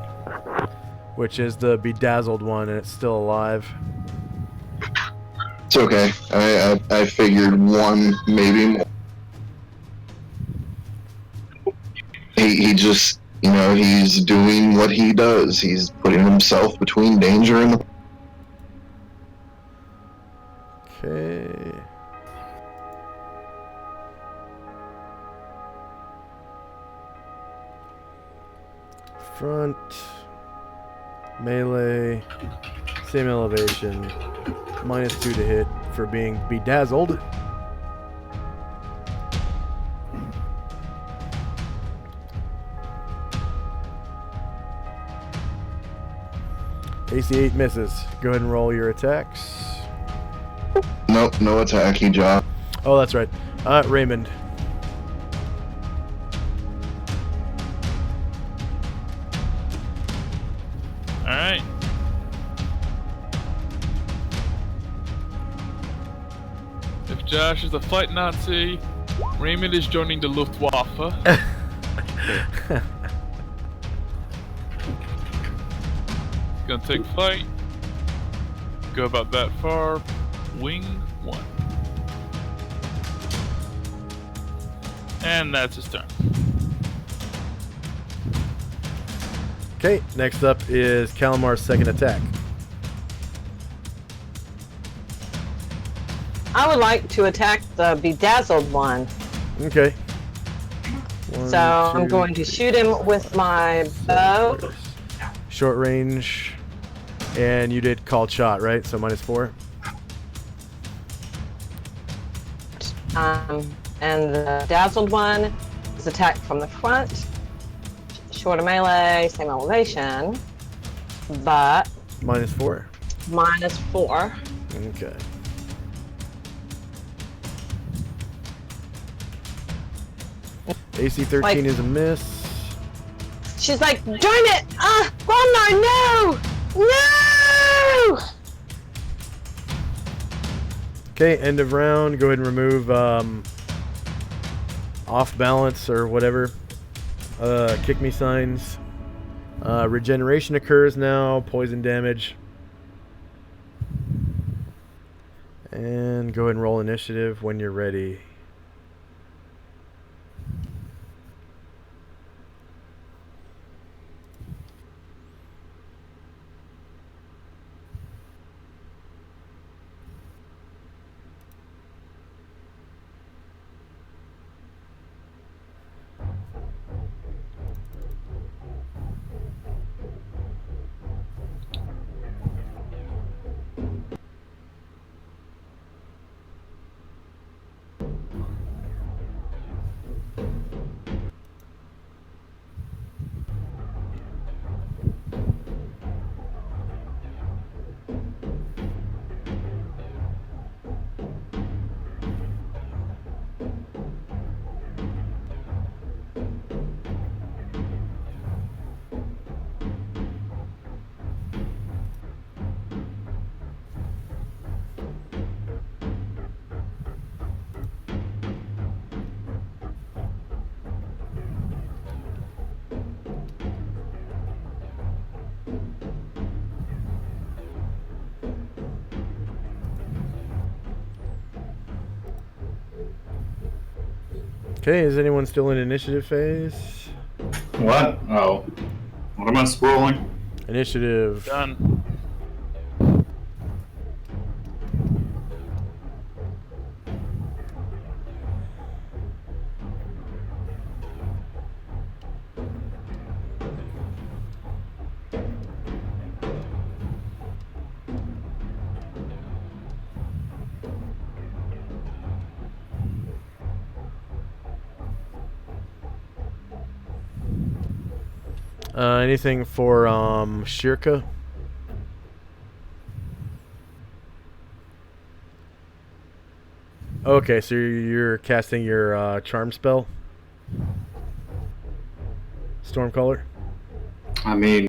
which is the bedazzled one, and it's still alive. It's okay. I figured one, maybe more. He just, he's doing what he does. He's putting himself between danger and the... Okay. Front, melee, same elevation, -2 to hit for being bedazzled. AC 8 misses. Go ahead and roll your attacks. Nope, no attack. He dropped. Oh, that's right. Raymond. Alright. If Josh is a flight Nazi, Raymond is joining the Luftwaffe. Gonna take flight. Go about that far. Wing 1. And that's his turn. Okay, next up is Calamar's second attack. I would like to attack the bedazzled one. Okay. One, So I'm two, going to shoot him with my bow. short range. And you did called shot, right? So -4. And the dazzled one is attacked from the front. Shorter melee, same elevation, but -4. -4. Okay. AC 13 Like- is a miss. She's like, darn it! Walmart, no! No! Okay, end of round. Go ahead and remove off balance or whatever. Kick me signs. Regeneration occurs now. Poison damage. And go ahead and roll initiative when you're ready. Okay, is anyone still in initiative phase? What? Oh. What am I scrolling? Initiative. Done. Anything for Shirka? Okay, so you're casting your charm spell, Stormcaller. I mean,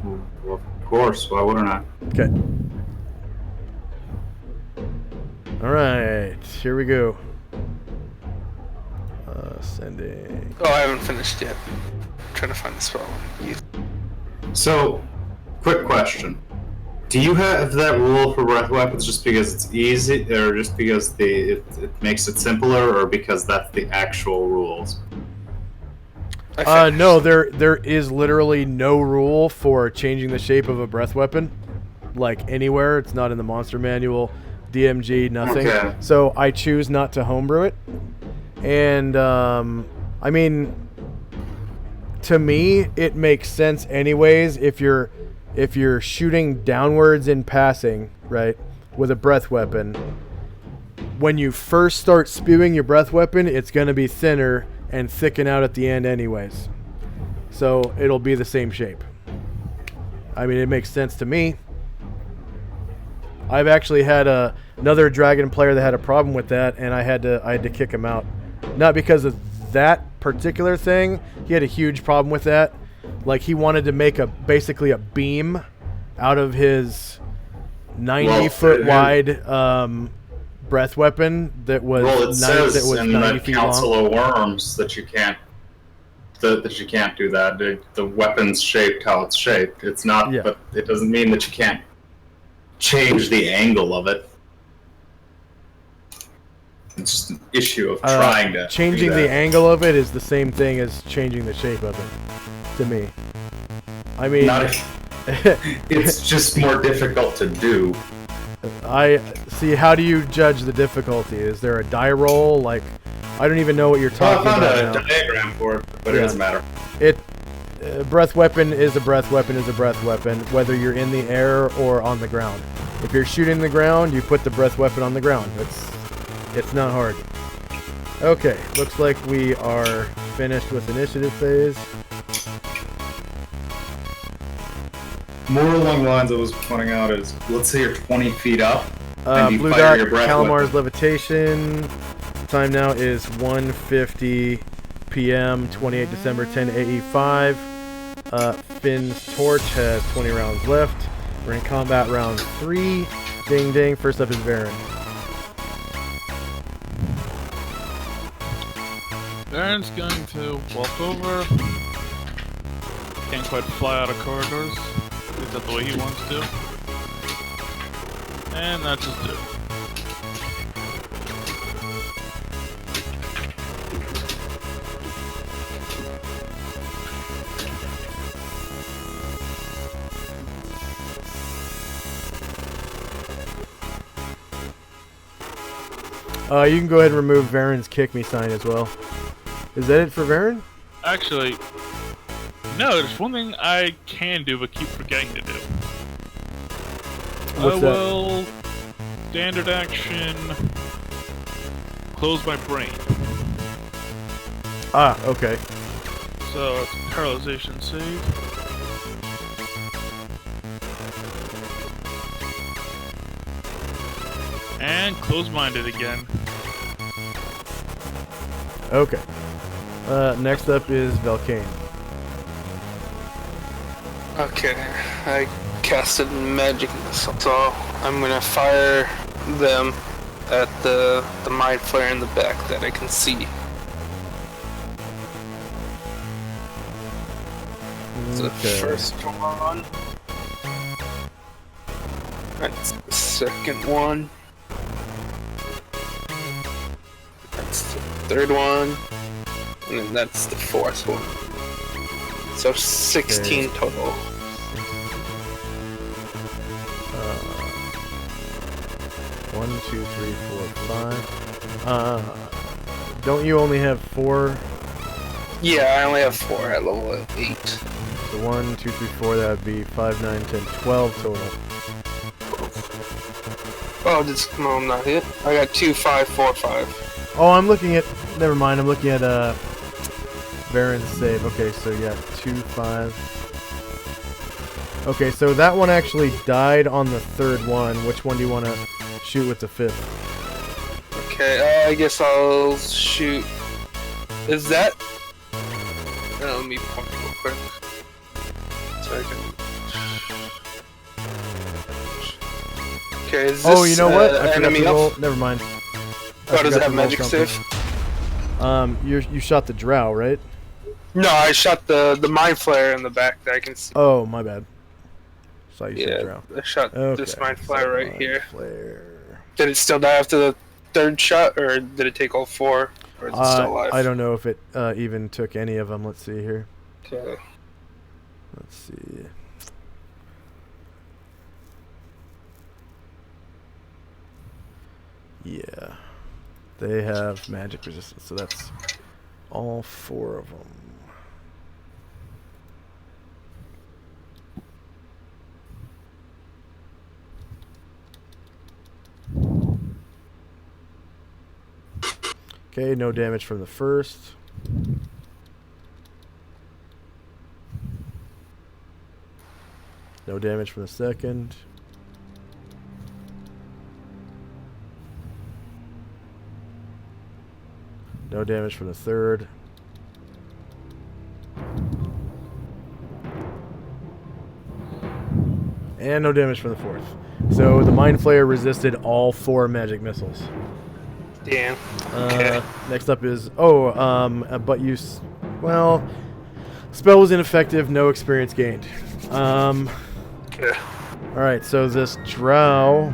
well, of course. Why wouldn't I? Okay. All right, here we go. Sending. Oh, I haven't finished yet. I'm trying to find the spell. So, quick question. Do you have that rule for breath weapons just because it's easy, or just because it makes it simpler, or because that's the actual rules? No, there is literally no rule for changing the shape of a breath weapon, like anywhere. It's not in the monster manual, DMG, nothing. Okay. So I choose not to homebrew it. And I mean, to me, it makes sense anyways if you're shooting downwards in passing, right, with a breath weapon. When you first start spewing your breath weapon, it's going to be thinner and thicken out at the end anyways. So it'll be the same shape. I mean, it makes sense to me. I've actually had another dragon player that had a problem with that, and I had to kick him out. Not because of that particular thing. He had a huge problem with that. Like, he wanted to make basically a beam out of his 90-foot wide breath weapon that was It says in 90 the feet Council long. of Worms that you can't do that. The weapon's shaped how it's shaped. It's not, Yeah. but it doesn't mean that you can't change the angle of it. It's just an issue of trying to changing do the that. angle of it is the same thing as changing the shape of it, to me. I mean, It's just more difficult to do. I see. How do you judge the difficulty? Is there a die roll? Like, I don't even know what you're talking I about found now. a diagram for it, but it doesn't matter. Breath weapon is a breath weapon is a breath weapon, whether you're in the air or on the ground. If you're shooting the ground, you put the breath weapon on the ground. It's not hard. Okay, looks like we are finished with initiative phase. More along the lines I was pointing out is, let's say you're 20 feet up, and you Blue fire dot, your breath Calamar's weapon. levitation. Time now is 1:50 p.m. 28 December 10 AE5. Finn's torch has 20 rounds left. We're in combat round 3. Ding ding. First up is Varen. Baron's going to walk over. Can't quite fly out of corridors. Is that the way he wants to? And that's just it. You can go ahead and remove Varen's kick me sign as well. Is that it for Varen? Actually, no, there's one thing I can do but keep forgetting to do. What's I that? will standard action close my brain. Ah, okay. So it's a paralyzation save. And close-minded again. Okay. Next up is Velcane. Okay, I casted magic missile, so I'm gonna fire them at the mind flare in the back that I can see. The first one. That's the second one. That's the third one, and then that's the fourth one. So 16 total. 1, 2, 3, 4, 5. Don't you only have 4? Yeah, I only have 4 at level 8. So 1, 2, 3, 4. That would be 5, 9, 10, 12 total. Oh, no, I'm not hit. I got 2, 5, 4, 5. Oh, I'm looking at. Never mind. I'm looking at Baron's save. Okay, so you got 2, 5. Okay, so that one actually died on the third one. Which one do you want to shoot with the 5th? Okay, I guess I'll shoot. Is that? Let me point real quick. So I can. Okay, is this Oh, you know what? I forgot enemy to roll. up? Never mind. Oh, does it have magic save? You shot the drow, right? No, I shot the mind flare in the back that I can see. Oh, my bad. Saw you said Yeah, drow. I shot this mind flare right mind here. Flare. Did it still die after the third shot, or did it take all 4? Or is it still alive? I don't know if it even took any of them. Let's see here. Okay. Let's see. Yeah. They have magic resistance, so that's all 4 of them. Okay, no damage from the first. No damage from the second. No damage from the third. And no damage from the fourth. So the Mind Flayer resisted all 4 magic missiles. Damn. Okay. Next up is but use. Well, spell was ineffective. No experience gained. Okay. All right. So this drow.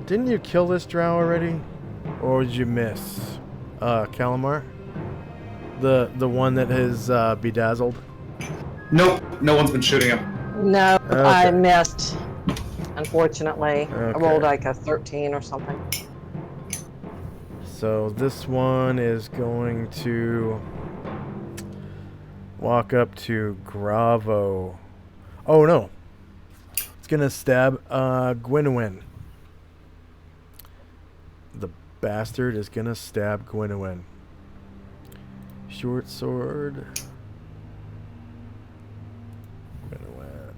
Didn't you kill this drow already, or did you miss? Calamar, the one that is bedazzled. Nope, no one's been shooting him. No, Okay. I missed. Unfortunately, I Okay. rolled like a 13 or something. So this one is going to walk up to Gravo. Oh no. It's gonna stab Gwynwyn. The bastard is gonna stab Gwynwyn. Short sword. Gwynwyn.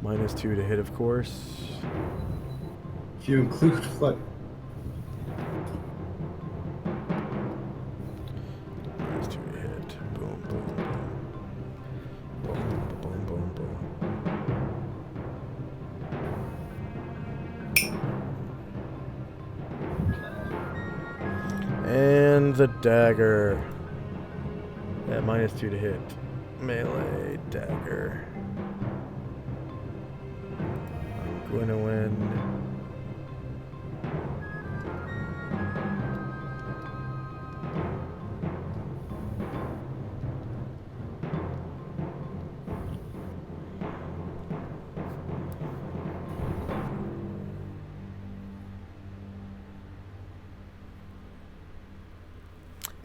-2 to hit, of course. If you include what? -2 to hit. Boom, boom, boom. Boom, boom, boom, boom. And the dagger. Yeah, -2 to hit. Melee dagger. Gwynwyn.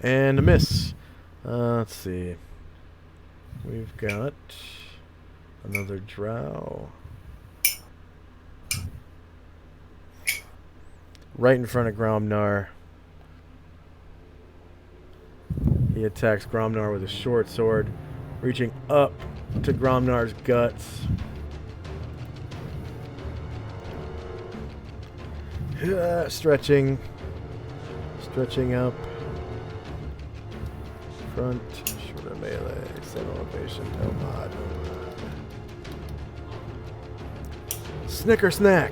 And a miss. Let's see. We've got another drow. Right in front of Gromnar. He attacks Gromnar with a short sword, reaching up to Gromnar's guts. Stretching up. Front, shoulder melee, same elevation, no mod. Snicker snack.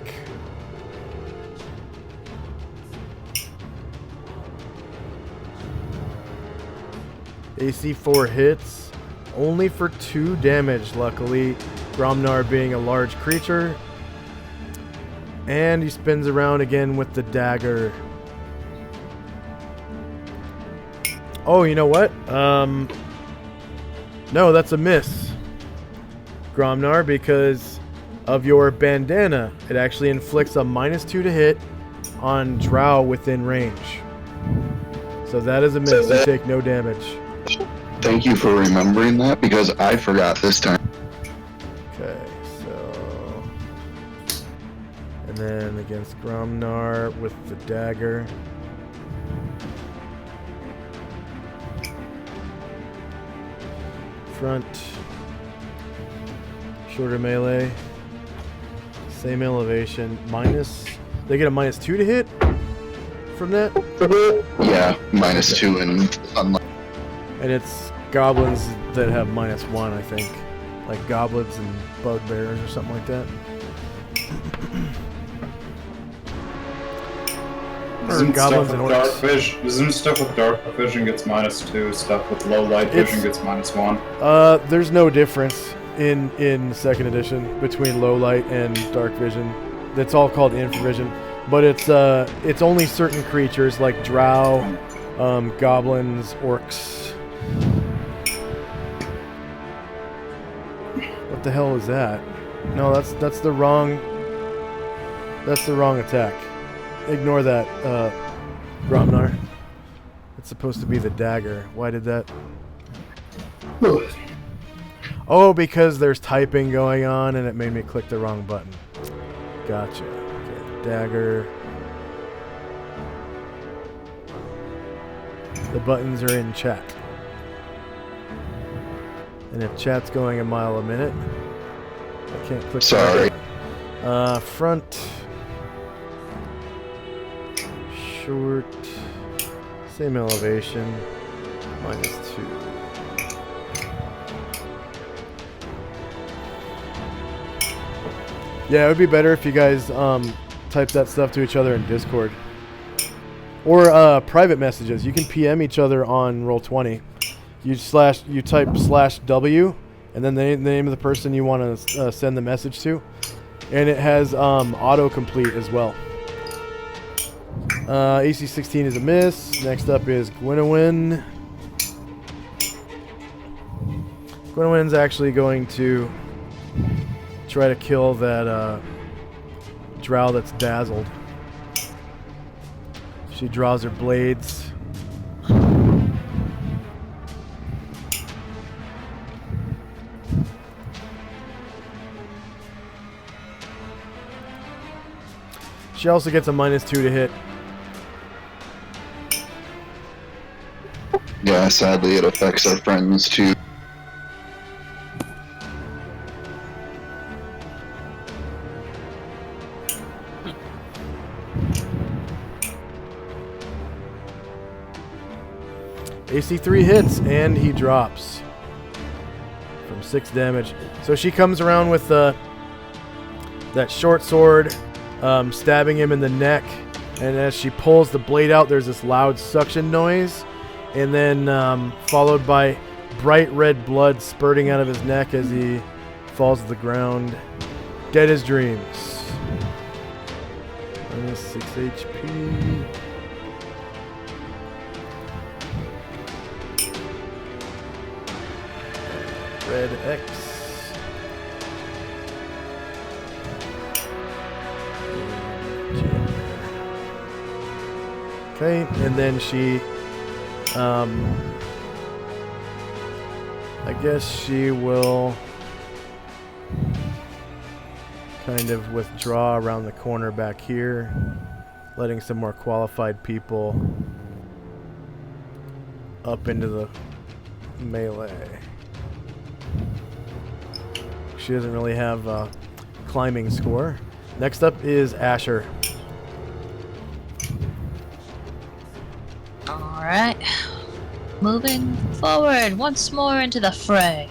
AC 4 hits, only for 2 damage, luckily. Gromnar being a large creature. And he spins around again with the dagger. Oh, you know what? No, that's a miss, Gromnar, because of your bandana. It actually inflicts a -2 to hit on drow within range. So that is a miss. You take no damage. Thank you for remembering that, because I forgot this time. Okay, so... And then against Gromnar with the dagger. Front. Shorter melee. Same elevation. Minus... They get a -2 to hit from that? Yeah, -2 and unlike. And it's goblins that have -1, I think. Like goblins and bugbears or something like that. Or goblins and orcs. Isn't stuff with dark vision gets -2, stuff with low light vision gets -1? There's no difference in 2nd edition between low light and dark vision. It's all called infravision, but it's only certain creatures like drow, goblins, orcs. What the hell is that? No, that's the wrong attack. Ignore that, Gromnar. It's supposed to be the dagger. Why did that? Oh, because there's typing going on and it made me click the wrong button. Gotcha. Okay, dagger. The buttons are in chat. And if chat's going a mile a minute, I can't click. Sorry. Front. Short. Same elevation. -2. Yeah, it would be better if you guys type that stuff to each other in Discord. Or private messages. You can PM each other on Roll20. You type /W and then the name of the person you want to send the message to. And it has autocomplete as well. AC 16 is a miss. Next up is Gwynwyn. Gwynwyn's actually going to try to kill that drow that's dazzled. She draws her blades. She also gets a -2 to hit. Yeah, sadly it affects our friends too. AC 3 hits, and he drops from 6 damage. So she comes around with that short sword, stabbing him in the neck, and as she pulls the blade out, there's this loud suction noise, and then followed by bright red blood spurting out of his neck as he falls to the ground, dead as dreams. -6 HP. Red X. Okay, and then she, I guess she will kind of withdraw around the corner back here, letting some more qualified people up into the melee. She doesn't really have a climbing score. Next up is Asher. Alright. Moving forward once more into the fray.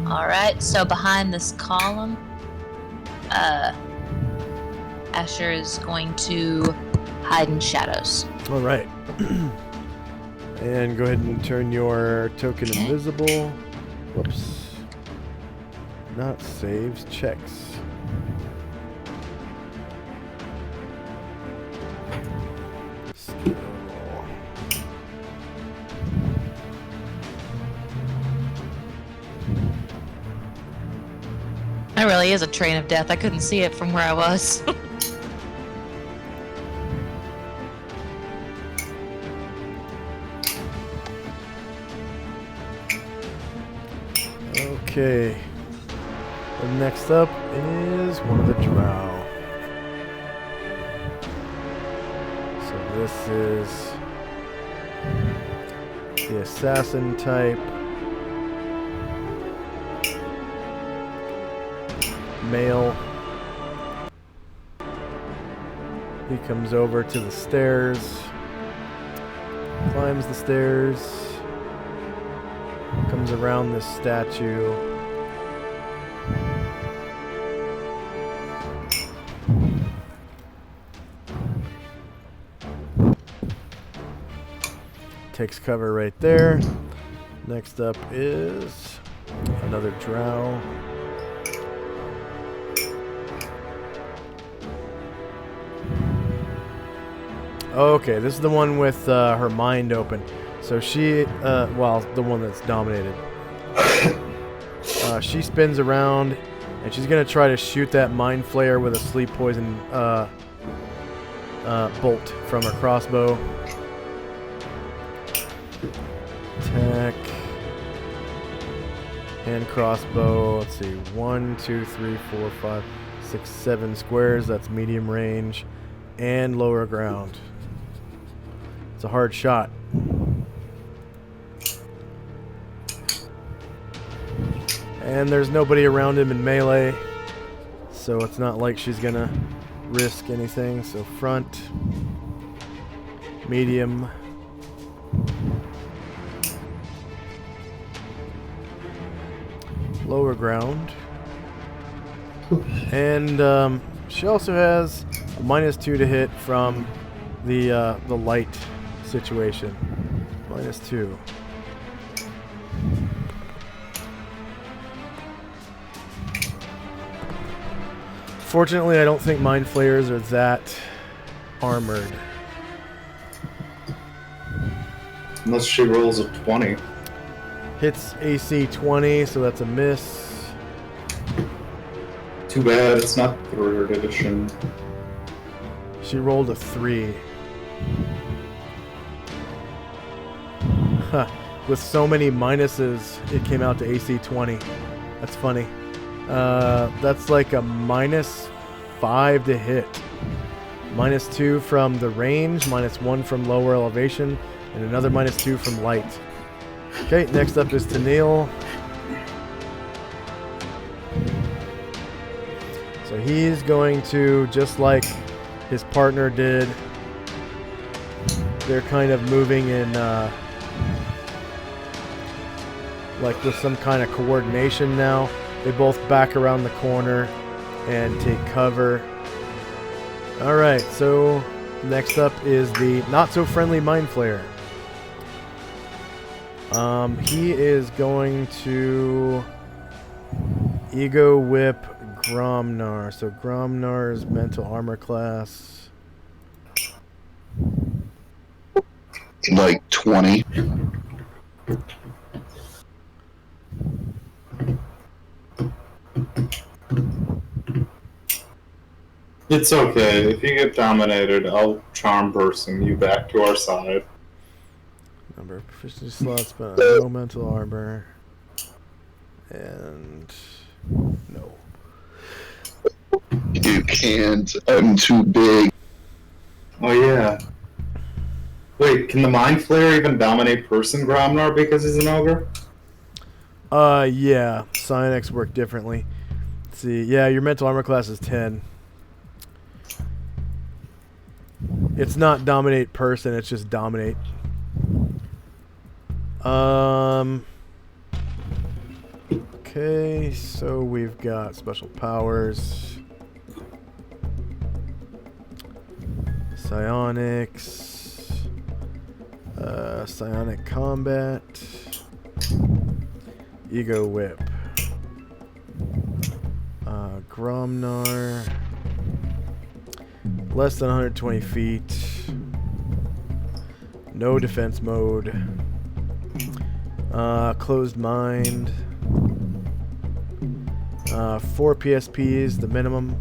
Alright, so behind this column, Asher is going to hide in shadows. All right. And go ahead and turn your token invisible. Whoops. Not saves, checks. That really is a train of death. I couldn't see it from where I was. Okay. And next up is one of the drow. So this is the assassin type. Male. He comes over to the stairs. Climbs the stairs. Comes around this statue. Takes cover right there. Next up is another drow. Okay, this is the one with her mind open. So she, well, the one that's dominated. She spins around, and she's gonna try to shoot that mind flayer with a sleep poison bolt from her crossbow. Attack. Hand crossbow. Let's see. 1, 2, 3, 4, 5, 6, 7 squares. That's medium range. And lower ground. It's a hard shot. And there's nobody around him in melee, so it's not like she's gonna risk anything. So front, medium, lower ground, and she also has a -2 to hit from the light situation. -2. Fortunately, I don't think mind flayers are that armored. Unless she rolls a 20. Hits AC 20, so that's a miss. Too bad it's not 3rd edition. She rolled a 3. Huh. With so many minuses, it came out to AC 20. That's funny. That's like a -5 to hit. -2 from the range, -1 from lower elevation, and another -2 from light. Okay, next up is Tennille. So he's going to, just like his partner did, they're kind of moving in like with some kind of coordination now. They both back around the corner and take cover. Alright, so next up is the not-so-friendly Mind Flayer. He is going to Ego Whip Gromnar. So Gromnar's mental armor class. Like 20. It's okay. If you get dominated, I'll charm person you back to our side. Number of proficiency slots, but no mental armor. And no. You can't. I'm too big. Oh yeah. Wait, can the Mind Flayer even dominate person Gromnar because he's an ogre? Yeah. Psionics work differently. Let's see. Yeah, your mental armor class is 10. It's not dominate person, it's just dominate. Okay, so we've got special powers. Psionics. Psionic combat. Ego whip. Gromnar. Less than 120 feet. No defense mode. Closed mind. 4 PSPs, the minimum.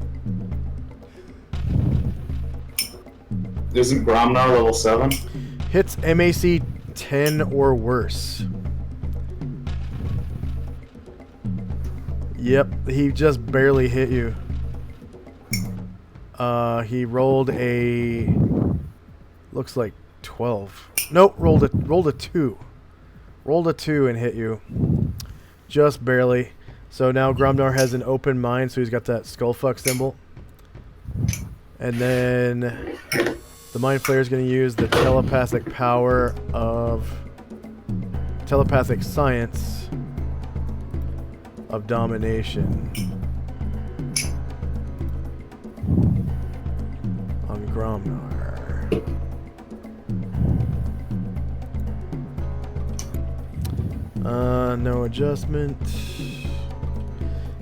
Isn't Gromnar level 7? Hits MAC 10 or worse. Yep, he just barely hit you. He rolled a... looks like 12. Nope, rolled a 2. Rolled a 2 and hit you. Just barely. So now Gromnar has an open mind, so he's got that skullfuck symbol. And then the Mind Flayer is going to use the telepathic power of telepathic science of domination on Gromnar. No adjustment.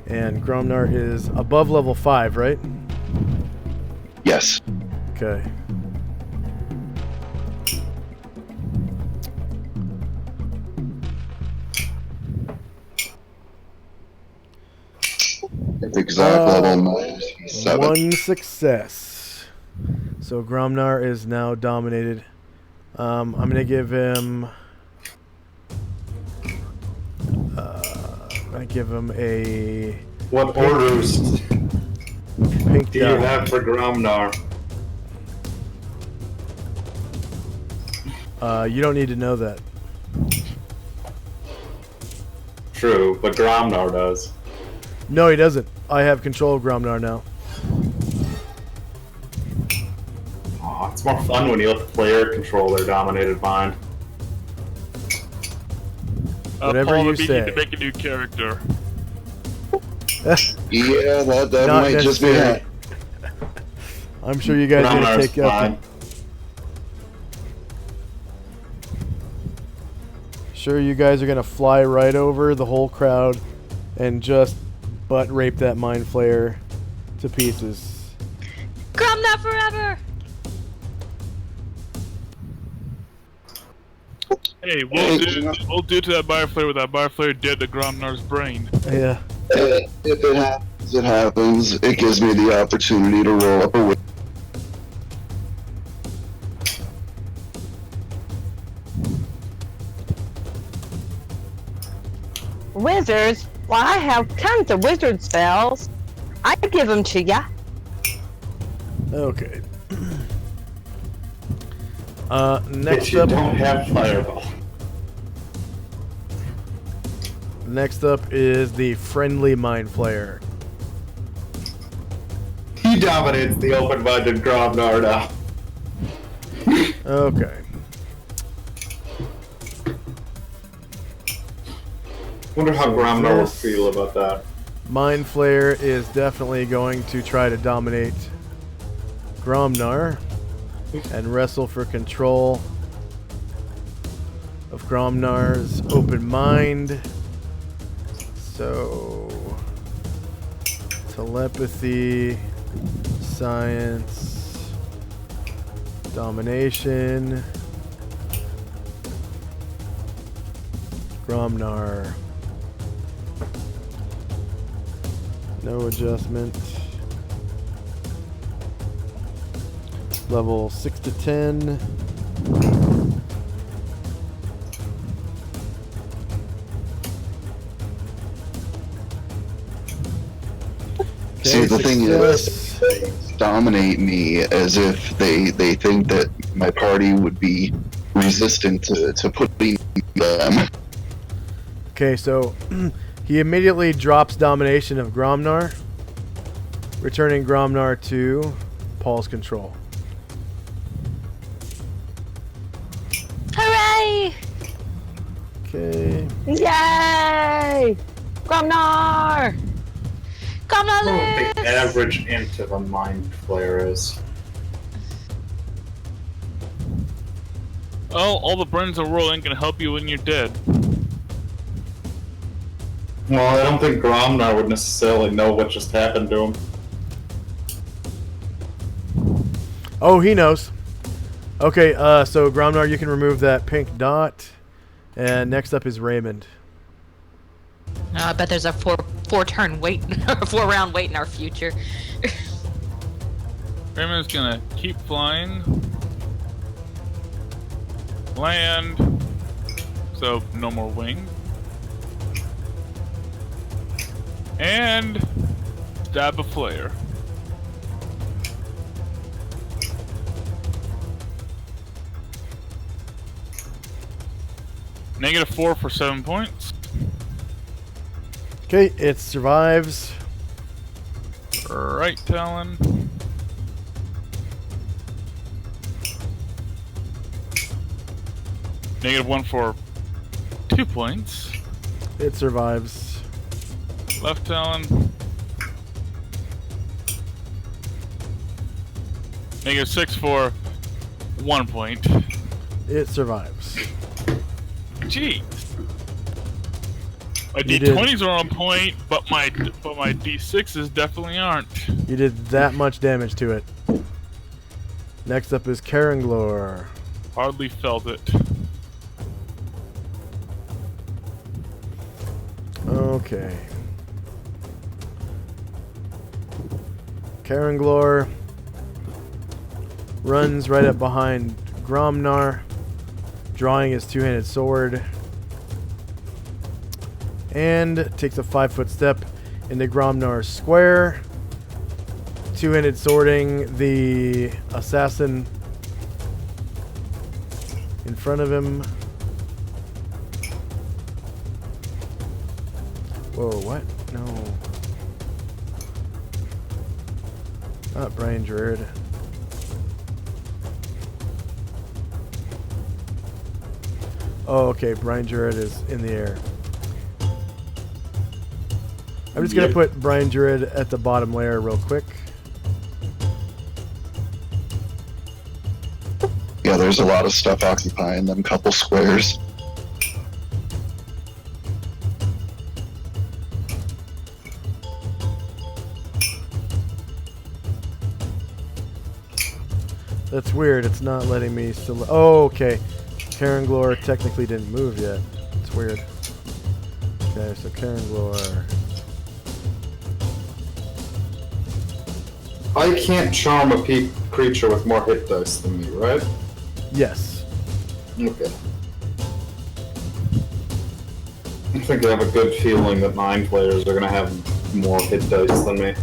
And Gromnar is above level 5, right? Yes. Okay. At the exact level, he's 7. 1 success. So Gromnar is now dominated. I'm going to give him... I'm going to give him a... What orders pink do you die. have for Gromnar? You don't need to know that. True, but Gromnar does. No, he doesn't. I have control of Gromnar now. Aw, it's more fun when you let the player control their dominated mind. Whatever Paul, you maybe say. need to make a new character. Yeah, that Not might just be necessary. it. I'm sure you guys are going to Gromnar's take up. fine. Sure, you guys are going to fly right over the whole crowd and just butt rape that Mind Flayer to pieces. Gromnar forever! Hey, we'll do to that Fireflare what that Fireflare did to Gromnar's brain. Yeah. If it happens, it happens. It gives me the opportunity to roll up a win. Wizards? Well, I have tons of wizard spells. I give them to ya. Okay. If Next you up, don't have Fireball. next up is the friendly Mind Flayer. He dominates the open-minded Gromnar now. Okay. Wonder how Gromnar would This- feel about that. Mind Flayer is definitely going to try to dominate Gromnar and wrestle for control of Gromnar's open mind. So, telepathy, science, domination, Gromnar. No adjustment. Level 6 to 10. See, the thing success. is, they dominate me as if they think that my party would be resistant to putting them. Okay, so he immediately drops domination of Gromnar, returning Gromnar to Paul's control. Okay. Yay! Gromnar! Gromnar What lives! the average int of a mind flare is? Oh, all the brains in the world ain't gonna help you when you're dead. Well, I don't think Gromnar would necessarily know what just happened to him. Oh, he knows. Okay, so Gromnar, you can remove that pink dot. And next up is Raymond. I bet there's a four turn wait, 4 round wait in our future. Raymond's gonna keep flying. Land. So, no more wing. And stab a flare. -4 for 7 points. Okay, it survives. Right talon. -1 for 2 points. It survives. Left talon. -6 for 1 point. It survives. Jeez. My You did. D20s are on point, but my D6s definitely aren't. You did that much damage to it. Next up is Karanglor. Hardly felt it. Okay. Karanglor runs right up behind Gromnar, drawing his two-handed sword, and takes a 5-foot step into Gromnar's square, two-handed swording the assassin in front of him. Whoa, what? No. Not Brian Druid. Oh, okay. Brian Druid is in the air. I'm just going to put Brian Druid at the bottom layer real quick. Yeah, there's a lot of stuff occupying them couple squares. That's weird. It's not letting me select. Oh, okay. Karanglor technically didn't move yet. It's weird. Okay, so Karanglor. I can't charm a creature with more hit dice than me, right? Yes. Okay. I think I have a good feeling that 9 players are going to have more hit dice than me.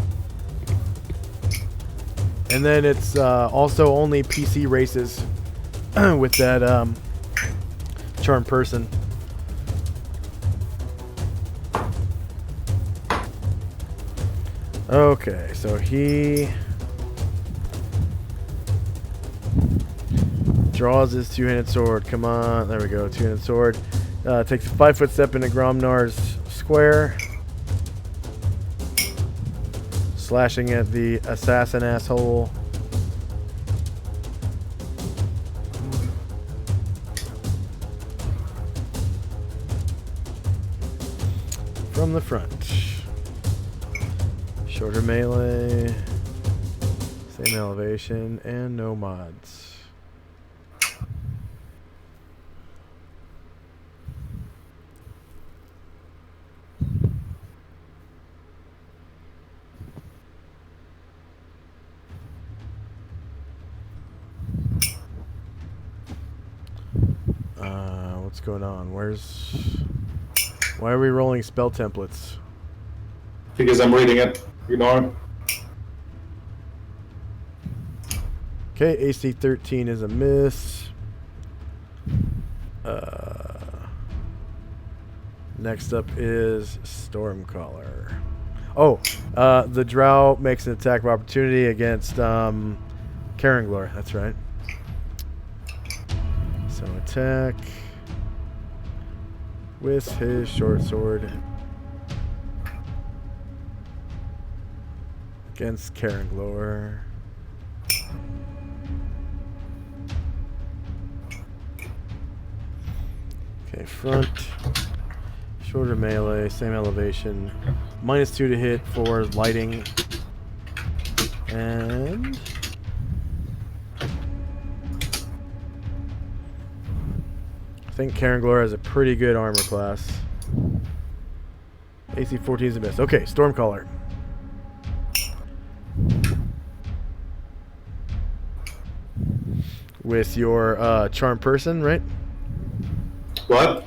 And then it's also only PC races with that charm person. Okay, so he draws his two-handed sword. Come on, there we go, two-handed sword. Takes a 5-foot step into Gromnar's square, slashing at the assassin asshole. From the front. Shorter melee, same elevation, and no mods. What's going on? Why are we rolling spell templates? Because I'm reading it. Ignore it. Okay, AC 13 is a miss. Next up is Stormcaller. Oh, the Drow makes an attack of opportunity against Karanglor. That's right. So attack. with his short sword against Caranglor. Okay, front, shorter melee, same elevation, -2 to hit for lighting, and I think Caranglor has a pretty good armor class. AC 14 is a miss. Okay, Stormcaller. With your Charm Person, right? What?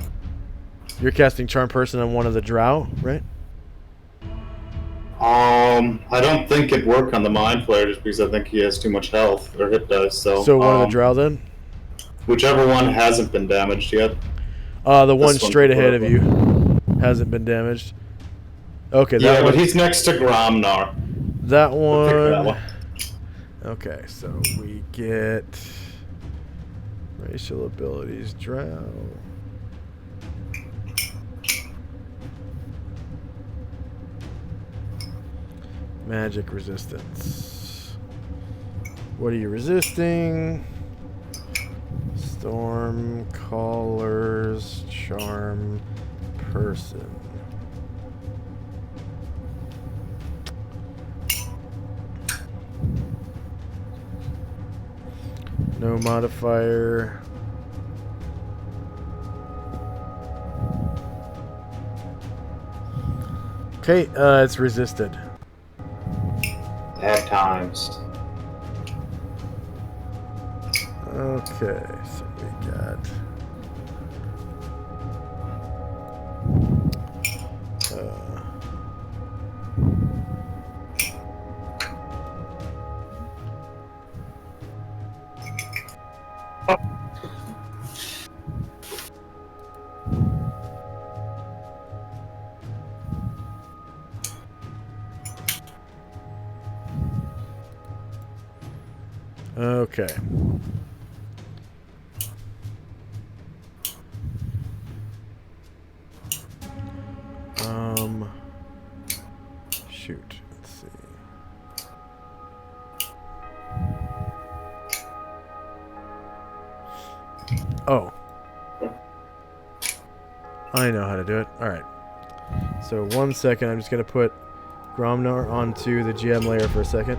You're casting Charm Person on one of the Drow, right? I don't think it'd work on the Mind Flayer just because I think he has too much health or hit dice. So one of the Drow then? Whichever one hasn't been damaged yet. The one straight ahead of you hasn't been damaged. Okay, that one. But he's next to Gromnar. That We'll pick that one. one. Okay, so we get racial abilities, Drow. Magic resistance. What are you resisting? Stormcaller's Charm Person. No modifier. Okay, it's resisted. At times. Okay, so we got okay. Shoot. Let's see. Oh. I know how to do it. Alright. So 1 second, I'm just going to put Gromnar onto the GM layer for a second.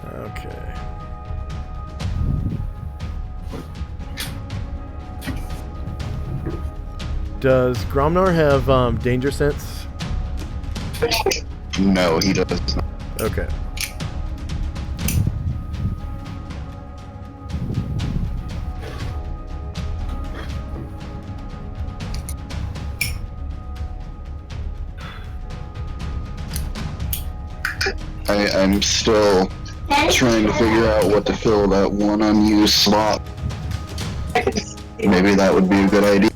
Okay. Does Gromnar have danger sense? No, he does not. Okay. I'm still trying to figure out what to fill that one unused slot. Maybe that would be a good idea.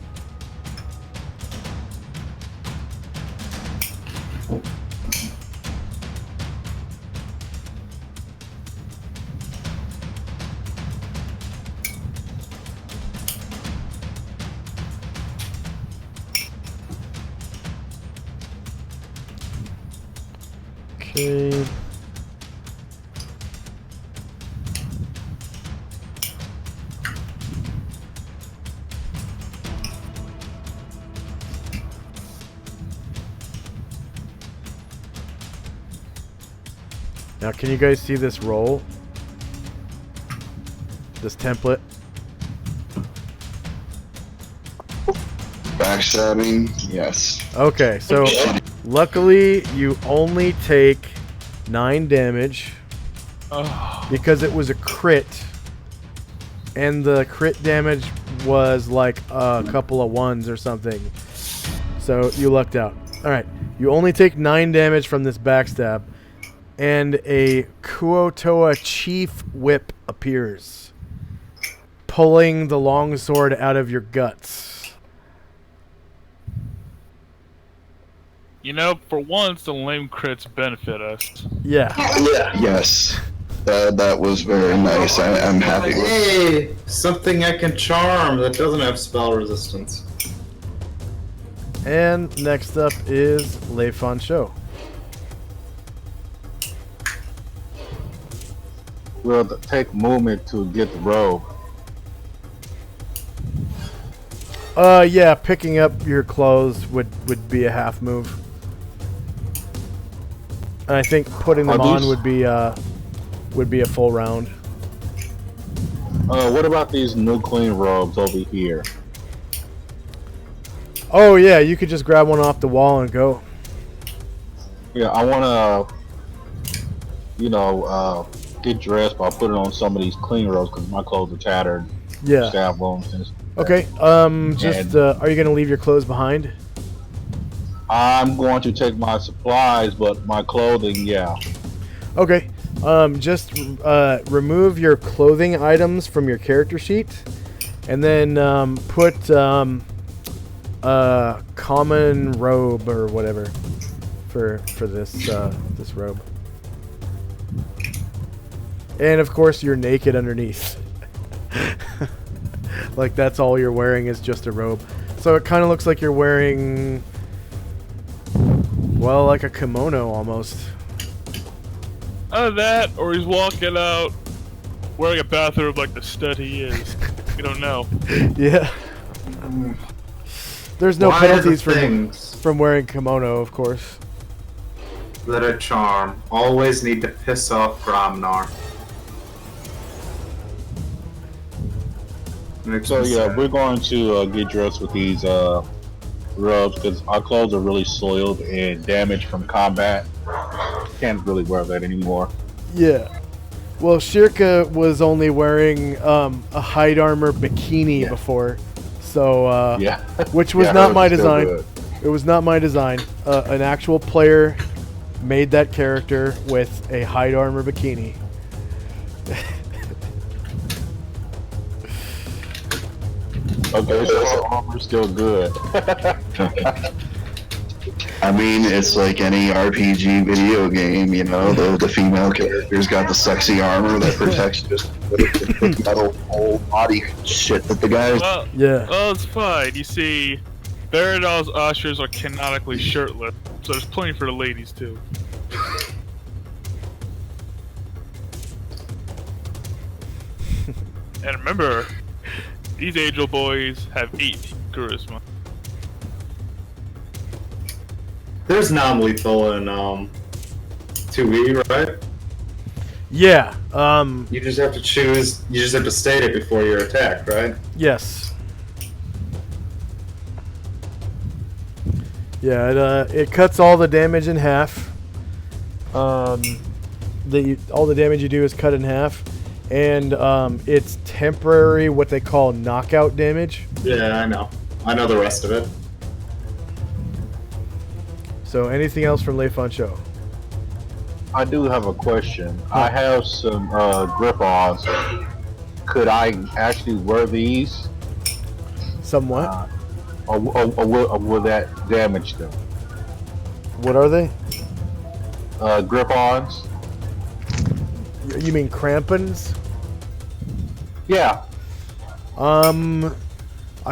Okay. Now, can you guys see this roll? This template? Backstabbing, yes. Okay, so luckily you only take 9 damage because it was a crit, and the crit damage was like a couple of 1s or something. So you lucked out. Alright, you only take 9 damage from this backstab, and a Kuotoa Chief Whip appears, pulling the longsword out of your guts. You know, for once, the lame crits benefit us. Yeah. Yes. That was very nice. I'm happy with. Hey, something I can charm that doesn't have spell resistance. And next up is Leifon Show. Will take movement to get the robe. Yeah, picking up your clothes would be a half move. And I think putting them on would be a full round. What about these new clean robes over here? Oh yeah, you could just grab one off the wall and go. Yeah, I wanna, get dressed by putting on some of these clean robes because my clothes are tattered. Yeah. Stab wounds and stuff. Okay. Are you gonna leave your clothes behind? I'm going to take my supplies, but my clothing, yeah. Okay. Just remove your clothing items from your character sheet, and then put common robe or whatever for this robe. And of course, you're naked underneath. Like that's all you're wearing is just a robe. So it kind of looks like you're wearing, well, like a kimono almost. Either that, or he's walking out wearing a bathrobe like the stud he is. You don't know. Yeah. There's no Why are the penalties things from wearing kimono, of course. that a charm always need to piss off Gromnar? So yeah, we're going to get dressed with these robes because our clothes are really soiled and damaged from combat. Can't really wear that anymore. Yeah. Well, Shirka was only wearing a hide armor bikini before, so Yeah. which was Yeah, not hers my is still design. good. It was not my design. An actual player made that character with a hide armor bikini. Okay, so the armor's still good. I mean, it's like any RPG video game, you know. The female character's got the sexy armor that protects just the metal whole body shit that the guys. Well, Yeah. well, it's fine. You see, Baradal's ushers are canonically shirtless, so there's plenty for the ladies too. And remember, these angel boys have 18 charisma. There's non-lethal in 2E, right? Yeah. You just have to choose. You just have to state it before your attack, right? Yes. Yeah. It cuts all the damage in half. All the damage you do is cut in half, and it's temporary, what they call knockout damage. Yeah, I know. I know the rest of it. So anything else from Leifon Show? I do have a question. I have some grip-ons. Could I actually wear these? Somewhat. Or will that damage them? What are they? Grip-ons? You mean crampons? Yeah. I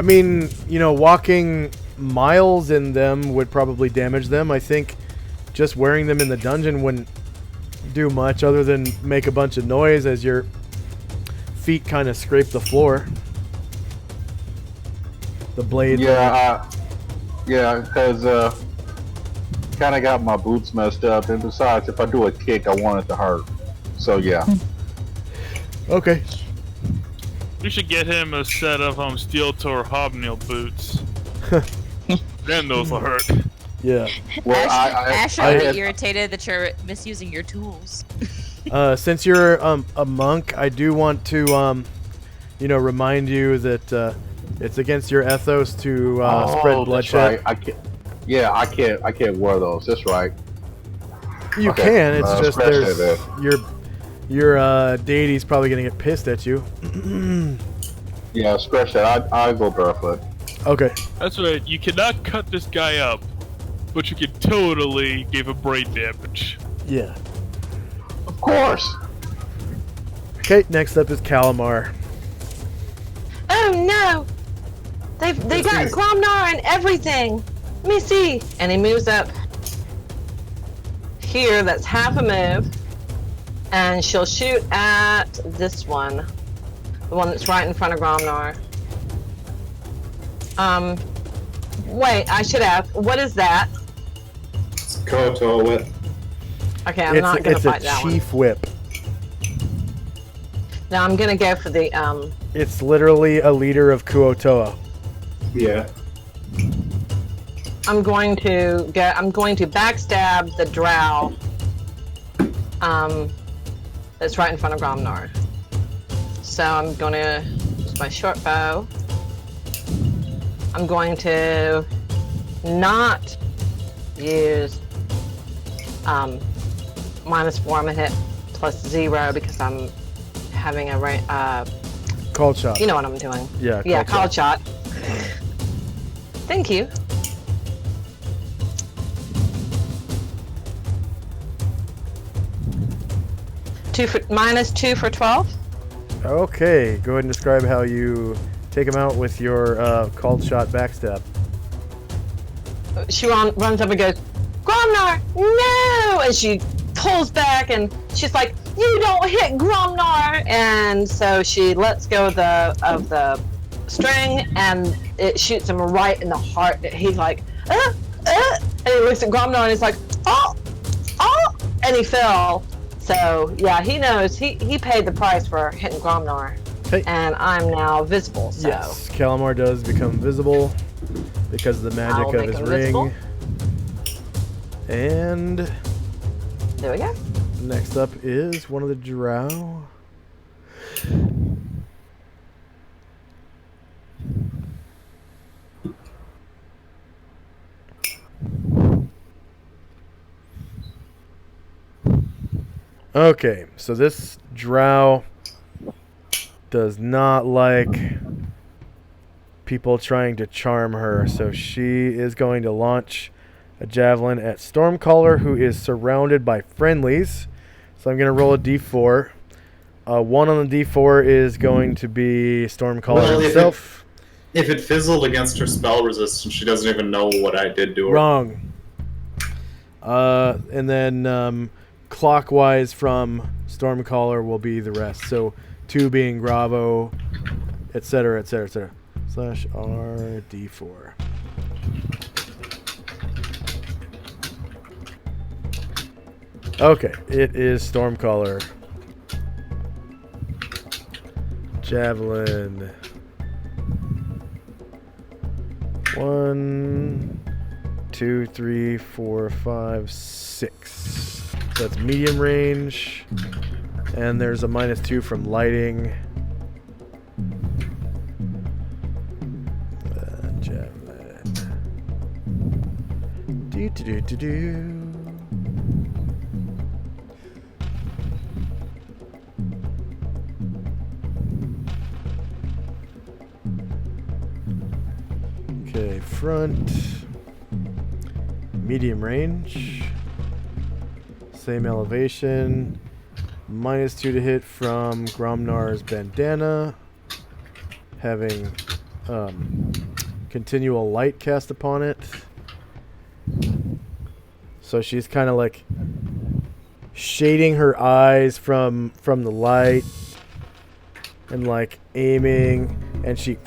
mean, walking miles in them would probably damage them. I think just wearing them in the dungeon wouldn't do much other than make a bunch of noise as your feet kind of scrape the floor. The blades. Yeah, because kind of got my boots messed up, and besides, if I do a kick, I want it to hurt. So yeah. Okay. We should get him a set of steel toe or hobnail boots. Then those will hurt. Yeah. Well, Ash I would had- be irritated that you're misusing your tools. Since you're a monk, I do want to remind you that it's against your ethos to spread bloodshed. That's right. I can't wear those. That's right. You Okay, can. It's just scratch there's that your deity's probably gonna get pissed at you. Yeah, scratch that. I go barefoot. Okay. That's right. You cannot cut this guy up, but you could totally give a brain damage. Yeah. Of course. Okay, next up is Calamar. Oh no! They got Gromnar and everything. Let me see. And he moves up here. That's half a move, and she'll shoot at this one, the one that's right in front of Gromnar. Wait, I should ask. What is that? It's Koto Whip. Okay, I'm not gonna fight that one. It's a chief whip. No, I'm gonna go for the It's literally a leader of Kuotoa. Yeah. I'm going to backstab the drow. That's right in front of Gromnar. So I'm gonna use my short bow. I'm going to not use -4. I'm gonna hit +0 because I'm having a Called shot. you know what I'm doing. Yeah, Called shot. Thank you. -2 for 12. Okay, go ahead and describe how you take him out with your called shot backstab. She runs up and goes, Gromnar, no! And she pulls back and she's like, you don't hit Gromnar! And so she lets go of the string and it shoots him right in the heart. He's like, and he looks at Gromnar and he's like, oh! And he fell. So yeah, he knows he paid the price for hitting Gromnar. Hey. And I'm now visible, so. Yes, Calamar does become visible because of the magic of his ring. And there we go. next up is one of the drow. Okay, so this drow does not like people trying to charm her, so she is going to launch a javelin at Stormcaller, who is surrounded by friendlies. So I'm going to roll a d4. 1 on the d4 is going to be Stormcaller himself. If it fizzled against her spell resistance, she doesn't even know what I did to her. Wrong. And then clockwise from Stormcaller will be the rest. So 2 being Gravo, etc., etc., etc. /R d4. Okay, it is Stormcaller. Javelin. 1, 2, 3, 4, 5, 6. So that's medium range. And there's a -2 from lighting. Javelin. Do. Okay, front. Medium range. Same elevation. -2 to hit from Gromnar's bandana. Having continual light cast upon it. So she's kind of like shading her eyes from the light and like aiming, and she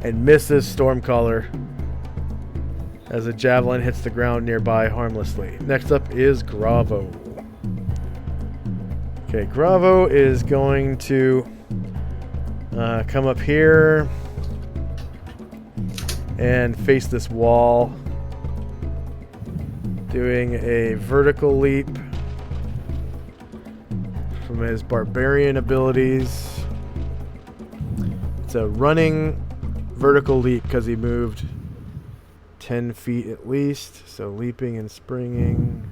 and misses Stormcaller as a javelin hits the ground nearby harmlessly. Next up is Gravo. Okay, Gravo is going to come up here and face this wall, doing a vertical leap from his barbarian abilities. It's a running vertical leap because he moved 10 feet at least, so leaping and springing.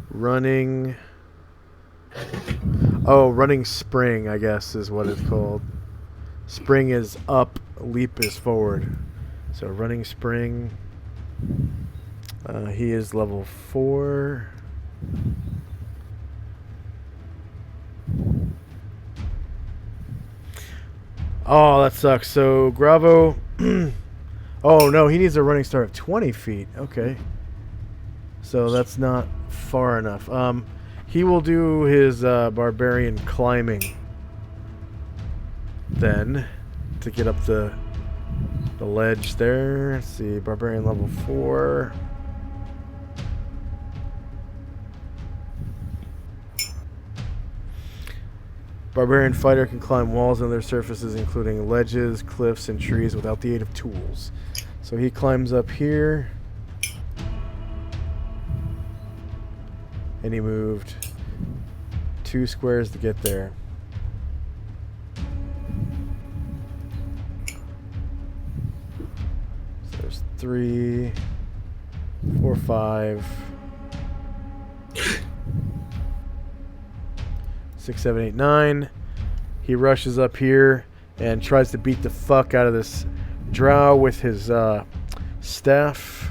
Running. Oh, running spring, I guess, is what it's called. Spring is up, leap is forward. So running spring. He is level 4. Oh, that sucks. So Gravo. Oh no, he needs a running start of 20 feet. Okay. So that's not far enough. He will do his barbarian climbing then to get up the ledge there. Let's see, barbarian level 4. Barbarian fighter can climb walls and other surfaces, including ledges, cliffs, and trees without the aid of tools. So he climbs up here. And he moved 2 squares to get there. So there's 3, 4, 5, 6, 7, 8, 9. He rushes up here and tries to beat the fuck out of this drow with his staff.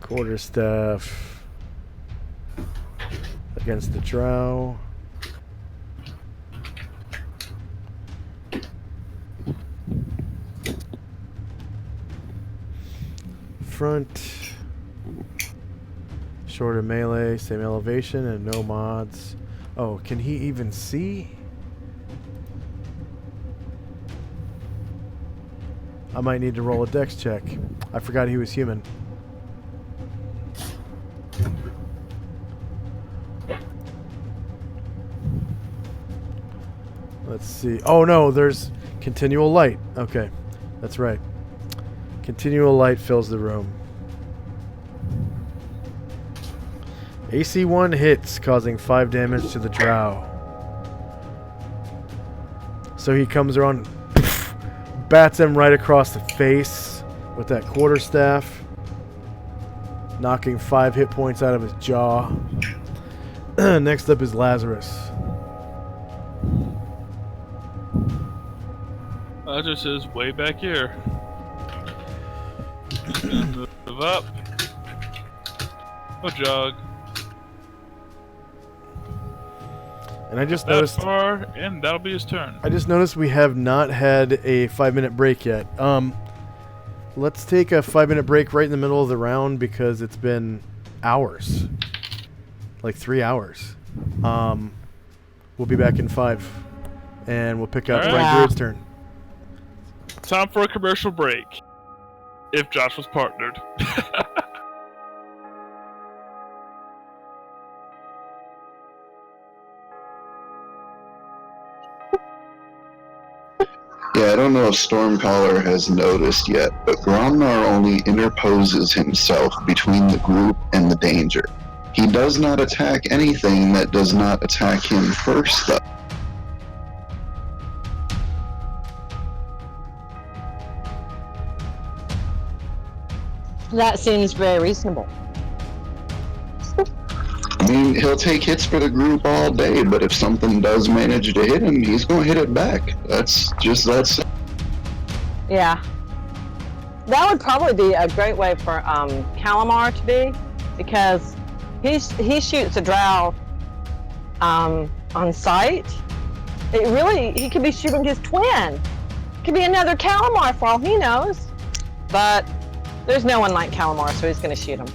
Quarterstaff against the drow. Front. Shorter melee, same elevation, and no mods. Oh, can he even see? I might need to roll a dex check. I forgot he was human. Let's see. Oh no, there's continual light. Okay, that's right. Continual light fills the room. AC 1 hits, causing 5 damage to the drow. So he comes around, bats him right across the face with that quarterstaff, knocking 5 hit points out of his jaw. Next up is Lazarus. Lazarus is way back here. Move up. Go jog. And I just That noticed. far, and that'll be his turn. I just noticed we have not had a 5-minute break yet. Let's take a 5-minute break right in the middle of the round because it's been hours, like 3 hours. We'll be back in 5, and we'll pick up All right. Brian Druid's turn. Time for a commercial break. If Josh was partnered. Yeah, I don't know if Stormcaller has noticed yet, but Gromnar only interposes himself between the group and the danger. He does not attack anything that does not attack him first, though. That seems very reasonable. I mean, he'll take hits for the group all day, but if something does manage to hit him, he's going to hit it back. That's just that simple. Yeah. That would probably be a great way for Calamar to be, because he shoots a drow on sight. He could be shooting his twin. It could be another Calamar for all he knows. But there's no one like Calamar, so he's going to shoot him.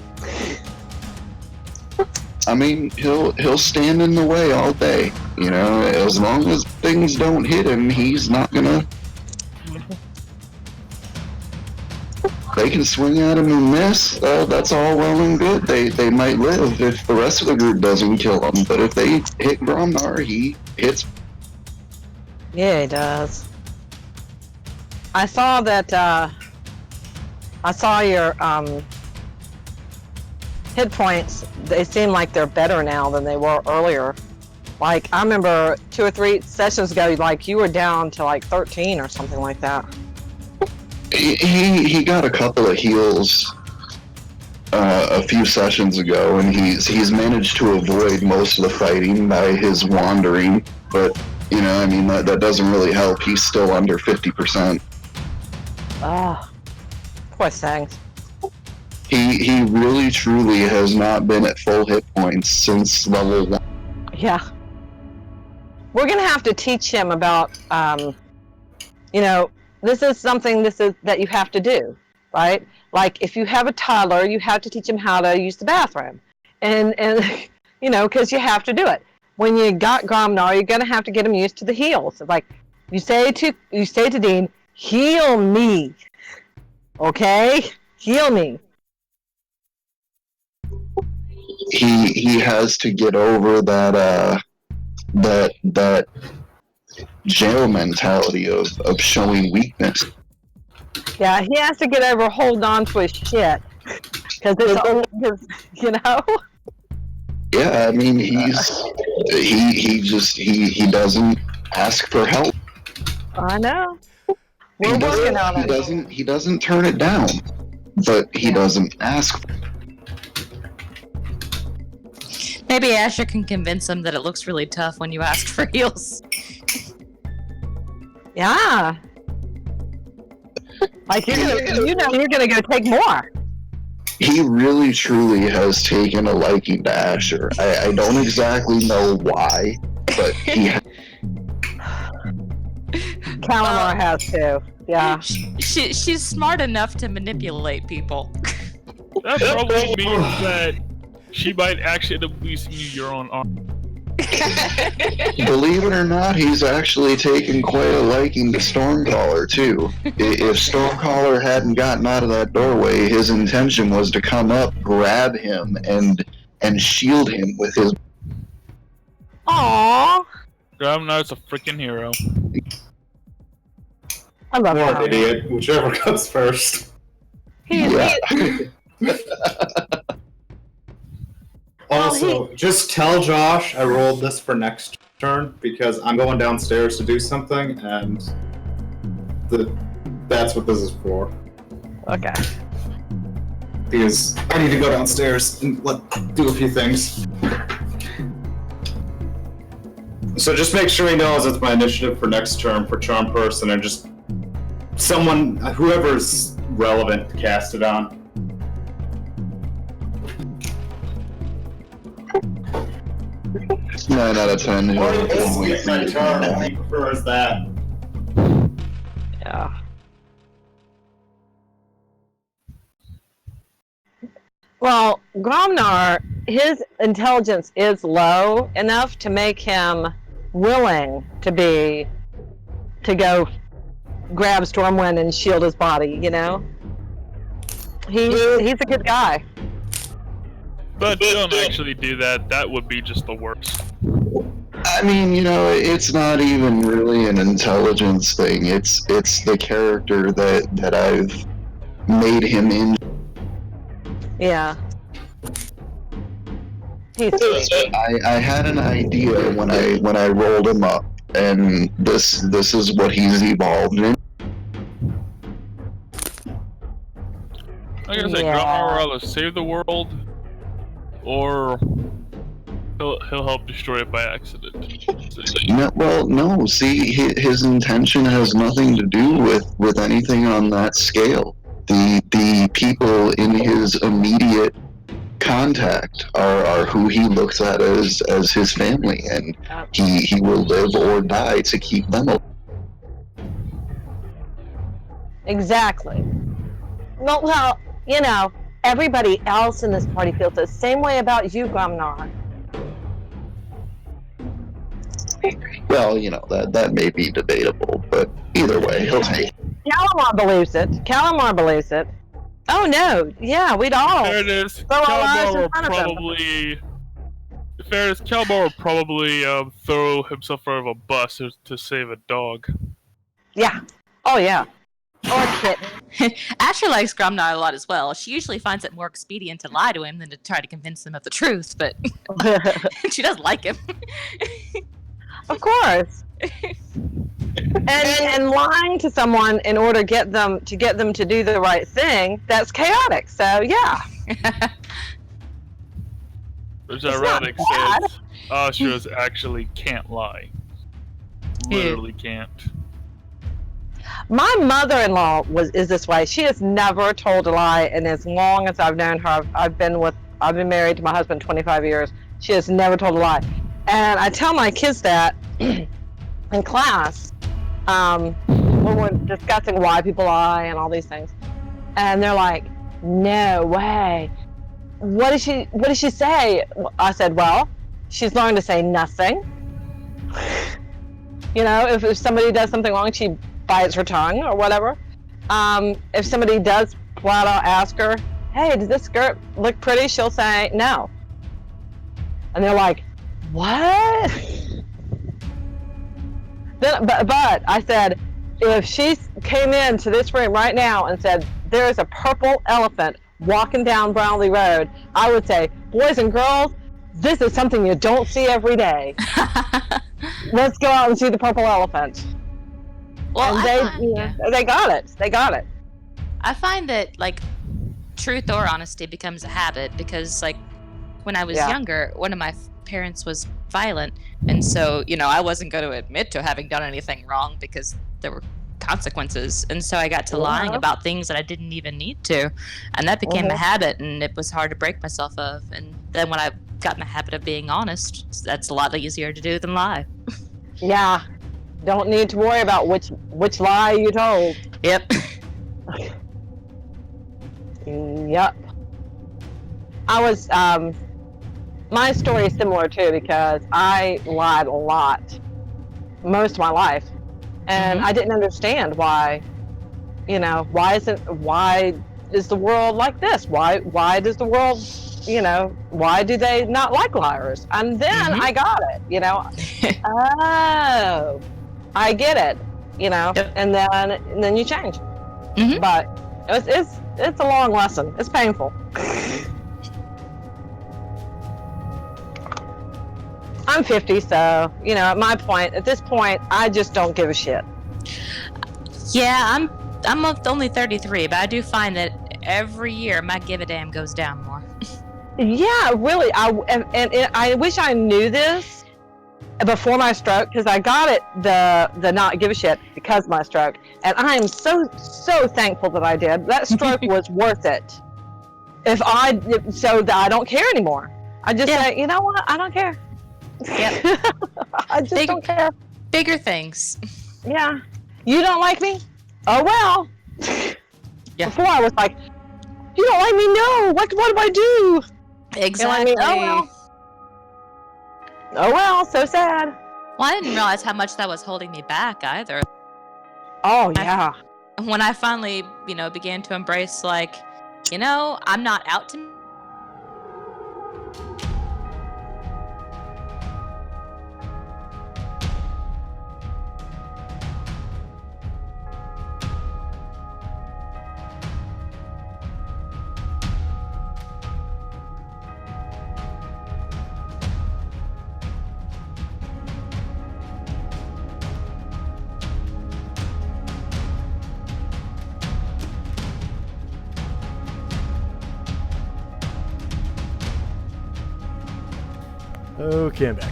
I mean, he'll stand in the way all day. You know, as long as things don't hit him, he's not gonna. They can swing at him and miss. That's all well and good. They might live if the rest of the group doesn't kill them. But if they hit Gromnar, he hits. Yeah, he does. I saw that. I saw your hit points. They seem like they're better now than they were earlier. Like, I remember 2 or 3 sessions ago, like, you were down to like 13 or something like that. He got a couple of heals a few sessions ago, and he's managed to avoid most of the fighting by his wandering. But I mean that doesn't really help. He's still under 50%. Ah, poor things. He really truly has not been at full hit points since level 1. Yeah. We're gonna have to teach him about, this is something that you have to do, right? Like if you have a toddler, you have to teach him how to use the bathroom, and because you have to do it. When you got Gromnar, you're gonna have to get him used to the heals. Like you say to Dean, heal me, okay? Heal me. He has to get over that jail mentality of showing weakness. Yeah, he has to get over holding on to his shit because Yeah, I mean he doesn't ask for help. I know. We're working on it. He doesn't turn it down, but he doesn't ask. Maybe Asher can convince him that it looks really tough when you ask for heals. Yeah. Like you're gonna go take more. He really truly has taken a liking to Asher. I don't exactly know why, but he Calamar has to. Yeah. She's smart enough to manipulate people. That probably means that she might actually end up losing you your own arm. Believe it or not, he's actually taken quite a liking to Stormcaller, too. If Stormcaller hadn't gotten out of that doorway, his intention was to come up, grab him, and shield him with his... Aww. Gromnar's a freaking hero. I love Or him. idiot, whichever comes first. Yeah. Also, just tell Josh I rolled this for next turn because I'm going downstairs to do something, and that's what this is for. Okay. Because I need to go downstairs and do a few things. So just make sure he knows it's my initiative for next turn for Charm Person, and just someone, whoever's relevant, to cast it on. Nine out of 10. He prefers that. Yeah. Well, Gromnar, his intelligence is low enough to make him willing to go grab Stormwind and shield his body, He's a good guy. But don't actually do that. That would be just the worst. I mean, it's not even really an intelligence thing. It's the character that I've made him in. Yeah. He's sweet. I had an idea when I rolled him up, and this is what he's evolved in. Like I said, Yeah. Gromnar will either save the world, or he'll help destroy it by accident. No. See, his intention has nothing to do with anything on that scale. The people in his immediate contact are who he looks at as his family, and he will live or die to keep them alive. Exactly. Well, everybody else in this party feels the same way about you, Gromnar. Well, that may be debatable, but either way, he'll take it. Calamar believes it. Oh no, yeah, we'd all. Fairness, throw our lives in Calamar front of him. Calamar will probably throw himself out of a bus to save a dog. Yeah. Oh yeah. Or kitten. Asher likes Gromnar a lot as well. She usually finds it more expedient to lie to him than to try to convince him of the truth, but she does like him. Of course. And lying to someone in order to get them to do the right thing, that's chaotic. So yeah. There's It's not Erratic bad. says Astros actually can't lie. Literally can't. My mother-in-law is this way. She has never told a lie, and as long as I've known her, I've been married to my husband 25 years. She has never told a lie, and I tell my kids that in class when we're discussing why people lie and all these things, and they're like, "No way! What did she say?" I said, "Well, she's learned to say nothing. You know, if somebody does something wrong, she bites her tongue or whatever. If somebody does flat out ask her, hey, does this skirt look pretty? She'll say no. And they're like, what? But I said, if she came into this room right now and said, there's a purple elephant walking down Brownlee Road, I would say, boys and girls, this is something you don't see every day. Let's go out and see the purple elephant. Well, And they got it. They got it. I find that like truth or honesty becomes a habit because like when I was younger, one of my parents was violent, and so I wasn't going to admit to having done anything wrong because there were consequences, and so I got to lying about things that I didn't even need to, and that became a habit, and it was hard to break myself of. And then when I got in the habit of being honest, that's a lot easier to do than lie. Yeah. Don't need to worry about which lie you told. Yep. Yep. I was my story is similar too because I lied a lot most of my life, and I didn't understand why. Why is the world like this? Why does the world, why do they not like liars? And then I got it. Oh, I get it. And then you change. But it's a long lesson. It's painful. I'm 50, so at this point, I just don't give a shit. Yeah, I'm only 33, but I do find that every year my give a damn goes down more. Yeah, really. I wish I knew this before my stroke, because I got it the not give a shit because of my stroke, and I am so thankful that I did. That stroke was worth it. So that I don't care anymore. I just say, you know what? I don't care. Yep. I just don't care. Bigger things. Yeah. You don't like me? Oh well. Yeah. Before I was like, you don't like me? No. What do I do? Exactly. You know what I mean? Oh well. Oh well. So sad. Well, I didn't realize how much that was holding me back either. Oh yeah. When I finally, began to embrace like, I'm not out to. Okay, I'm back.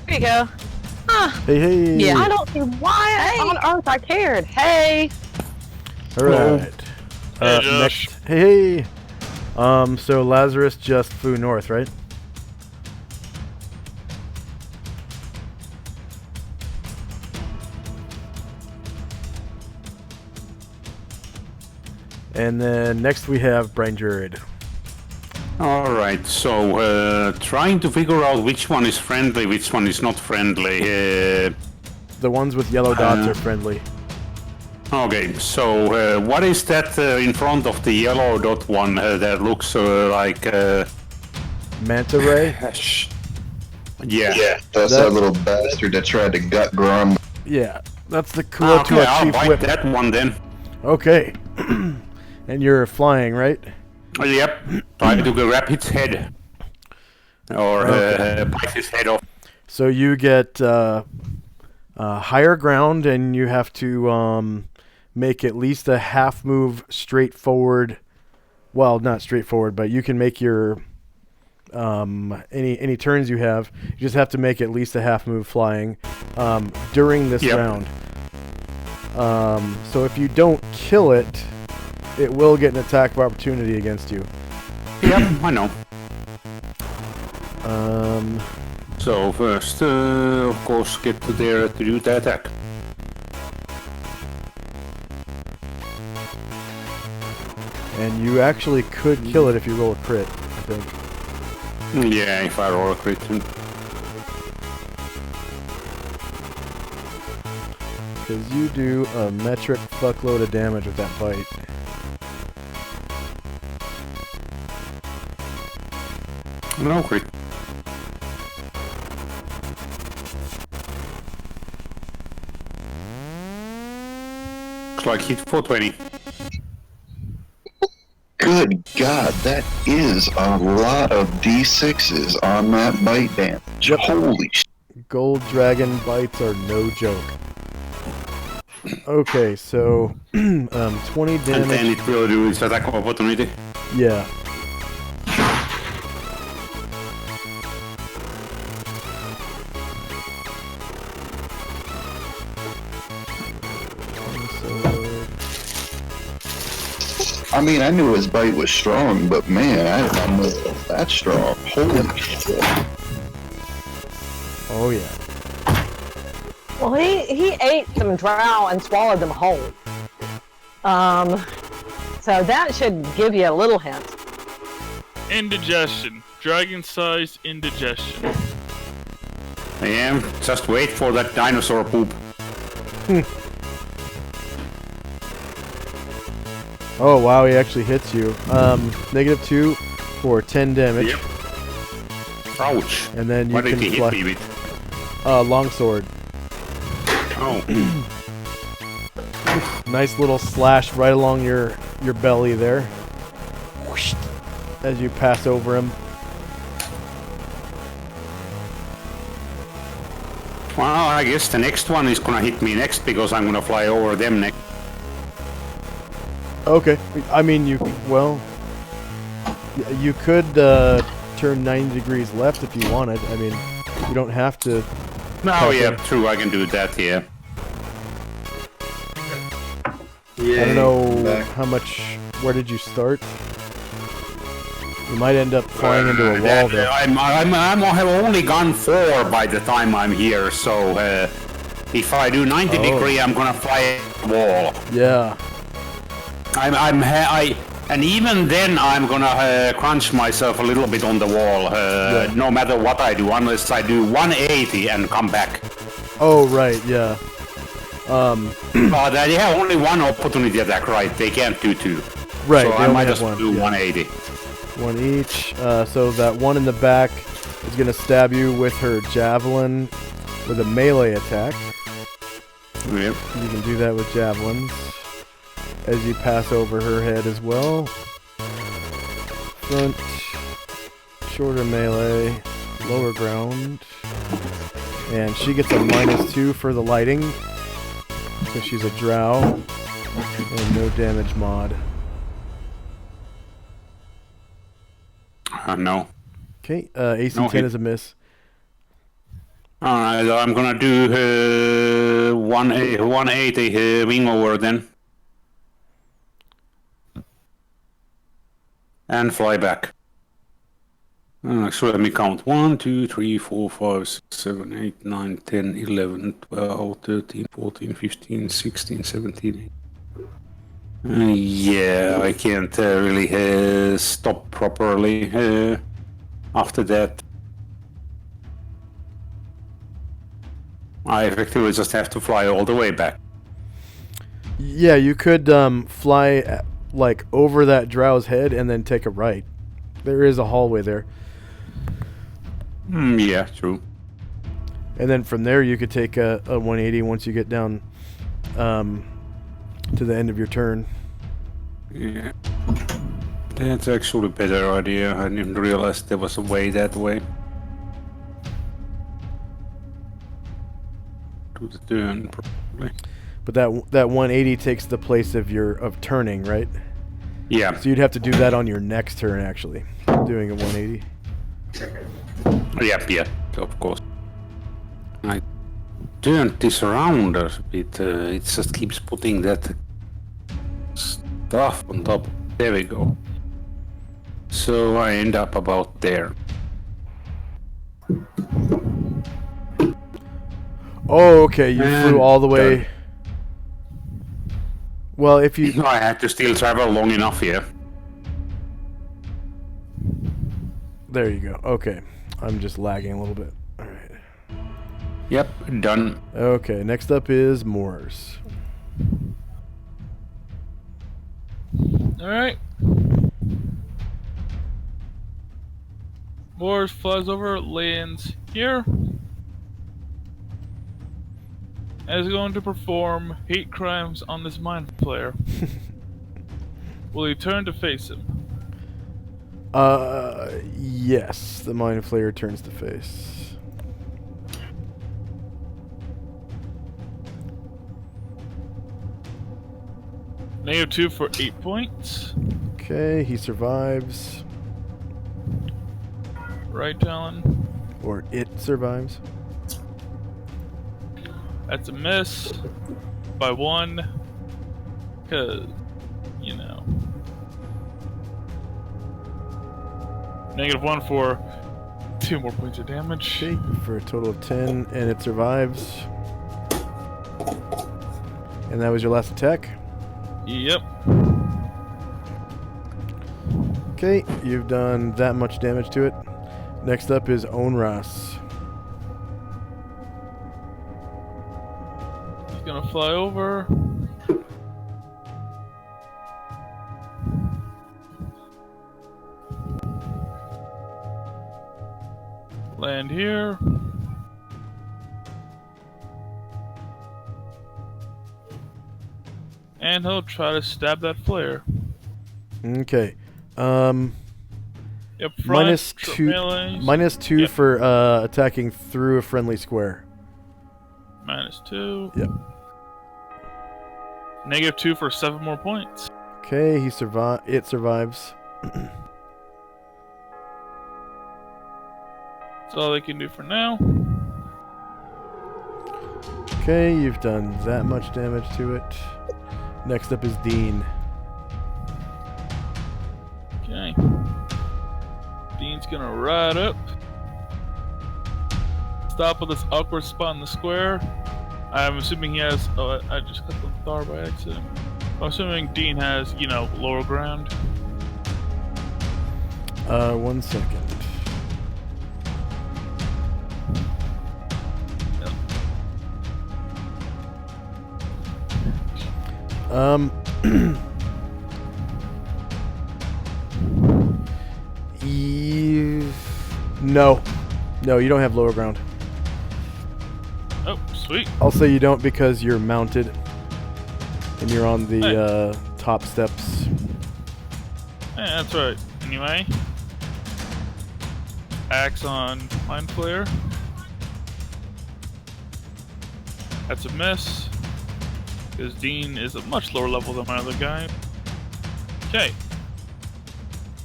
There you go. Hey. Yeah. I don't see why on earth I cared. Hey. All right. Hey, Josh. Next. Hey. So Lazarus just flew north, right? And then next we have Brain Druid. Alright, so trying to figure out which one is friendly, which one is not friendly. The ones with yellow dots are friendly. Okay, so what is that in front of the yellow dot one that looks like... Manta ray? Yeah. Yeah, that's that little bastard that tried to gut Grom. Yeah, that's the Kuatua I'll Chief bite Whip. that one then. Okay. And you're flying, right? Yep. Try to grab its head. Or bite his head off. So you get higher ground, and you have to make at least a half move straight forward. Well, not straight forward, but you can make your any turns you have. You just have to make at least a half move flying during this round. So if you don't kill it, it will get an attack of opportunity against you. Yep, I know. Um. So first, of course, get to there to do the attack. And you actually could kill it if you roll a crit, I think. Yeah, if I roll a crit. Because you do a metric fuckload of damage with that bite. No crit. Looks like hit 420. Good God, that is a lot of D6s on that bite damage. Yep. Holy shit. Gold dragon bites are no joke. Okay, so 20 damage. And then it will do its attack of opportunity. Yeah. I mean, I knew his bite was strong, but man, I didn't know it was that strong. Holy shit. Oh yeah. Well, he ate some drow and swallowed them whole. So that should give you a little hint. Indigestion. Dragon-sized indigestion. I am. Just wait for that dinosaur poop. Oh wow, he actually hits you. -2 for 10 damage. Yep. Ouch. And then you What can did he hit me with? longsword. Oh. Nice little slash right along your belly there. Whoosh, as you pass over him. Well, I guess the next one is gonna hit me next because I'm gonna fly over them next. Okay. I mean, you could turn 90 degrees left if you wanted. I mean, you don't have to. No, yeah, true. I can do that. Yeah. I don't know how much. Where did you start? You might end up flying into a wall there. I have only gone 4 by the time I'm here, so if I do 90 degree, I'm gonna fly a wall. Yeah. And even then, I'm gonna crunch myself a little bit on the wall, no matter what I do, unless I do 180 and come back. Oh right, yeah. But they have only one opportunity attack, right? They can't do 2. Right. So I might just do 180. One each. So that one in the back is gonna stab you with her javelin with a melee attack. Yep. You can do that with javelins. As you pass over her head as well. Front, shorter melee, lower ground. And she gets a -2 for the lighting. Because she's a drow. And no damage mod. No. Okay, AC No 10 hit. is a miss. Alright, I'm gonna do 180 wing over then. And fly back. So let me count. 1, 2, 3, 4, 5, 6, 7, 8, 9, 10, 11, 12, 13, 14, 15, 16, 17. Yeah, I can't really stop properly after that. I effectively just have to fly all the way back. Yeah, you could fly like over that drow's head and then take a right. There is a hallway there. Yeah, true. And then from there you could take a 180 once you get down to the end of your turn. Yeah. That's actually a better idea. I didn't realize there was a way that way. To the turn, probably. But that 180 takes the place of turning, right? Yeah. So you'd have to do that on your next turn, actually, doing a 180. Yeah, of course. I turned this around a bit. It just keeps putting that stuff on top. There we go. So I end up about there. Oh, okay. You And flew all the way. done. Well, if you... I had to still travel long enough here. There you go. Okay. I'm just lagging a little bit. All right. Yep, done. Okay, next up is Moors. Alright. Moors flies over, lands here. And is going to perform hate crimes on this mind player. Will he turn to face him? Yes. The Mind Flayer turns to face. -2 for 8 points. Okay, he survives. Right, Talon. Or it survives. That's a miss by 1. Cause, you know. -1 for 2 more points of damage. Okay, for a total of 10, and it survives. And that was your last attack? Yep. Okay, you've done that much damage to it. Next up is Onras. He's gonna fly over. Land here. And he'll try to stab that flare. Okay. Yep, front, -2 melees. Yep. for attacking through a friendly square. -2. Yep. -2 for 7 more points. Okay, it survives. That's all they can do for now. Okay, you've done that much damage to it. Next up is Dean. Okay. Dean's gonna ride up. Stop at this awkward spot in the square. I'm assuming he has... Oh, I just clicked on Thar by accident. I'm assuming Dean has, you know, lower ground. 1 second. No, you don't have lower ground. Oh, sweet. I'll say you don't because you're mounted and you're on the top steps. Yeah, that's right. Anyway, axe on Mind Flayer. That's a miss. Because Dean is a much lower level than my other guy. Okay.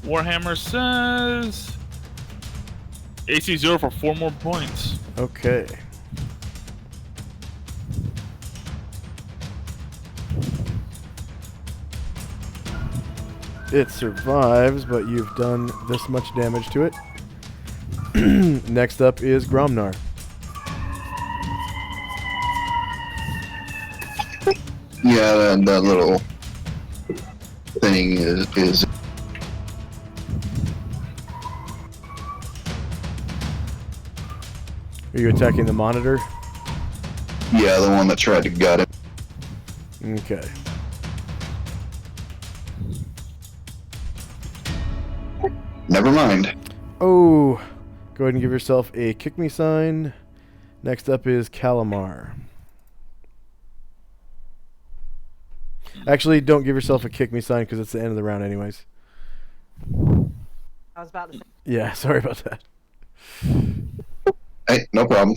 Warhammer says AC 0 for 4 more points. Okay. It survives, but you've done this much damage to it. Next up is Gromnar. Yeah, that little thing is Are you attacking the monitor? yeah, the one that tried to gut it. Okay. Never mind. Oh, go ahead and give yourself a kick me sign. Next up is Calamar. Actually, don't give yourself a kick me sign because it's the end of the round anyways. I was about to say. Yeah, sorry about that. Hey, no problem.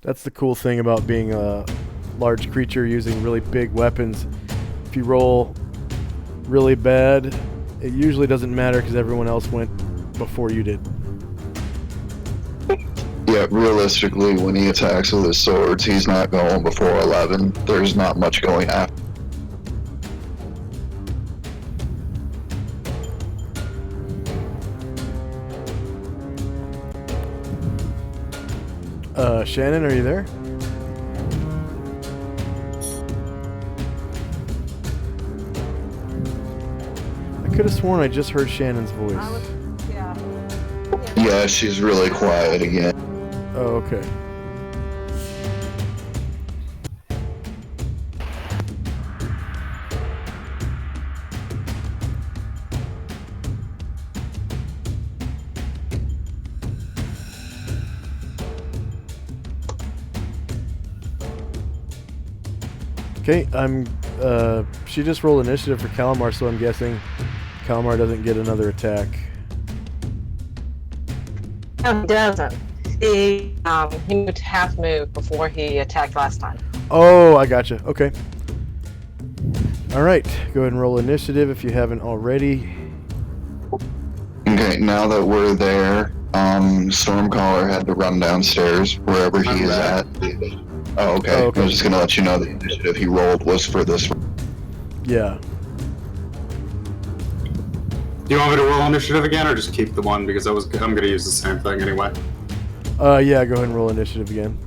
That's the cool thing about being a large creature using really big weapons. If you roll really bad, it usually doesn't matter because everyone else went before you did. Yeah, realistically, when he attacks with his swords, he's not going before 11. There's not much going after. Shannon, are you there? I could have sworn I just heard Shannon's voice. Yeah. Yeah, she's really quiet again. Oh, okay. Okay, she just rolled initiative for Calamar, so I'm guessing Calamar doesn't get another attack. No, he doesn't. He moved half move before he attacked last time. Oh, I gotcha. Okay. Alright, go ahead and roll initiative if you haven't already. Okay, now that we're there, Stormcaller had to run downstairs wherever he is at. Oh, okay. Oh, okay. I was just gonna let you know the initiative he rolled was for this. Yeah. Do you want me to roll initiative again, or just keep the one because I'm gonna use the same thing anyway? Yeah, go ahead and roll initiative again.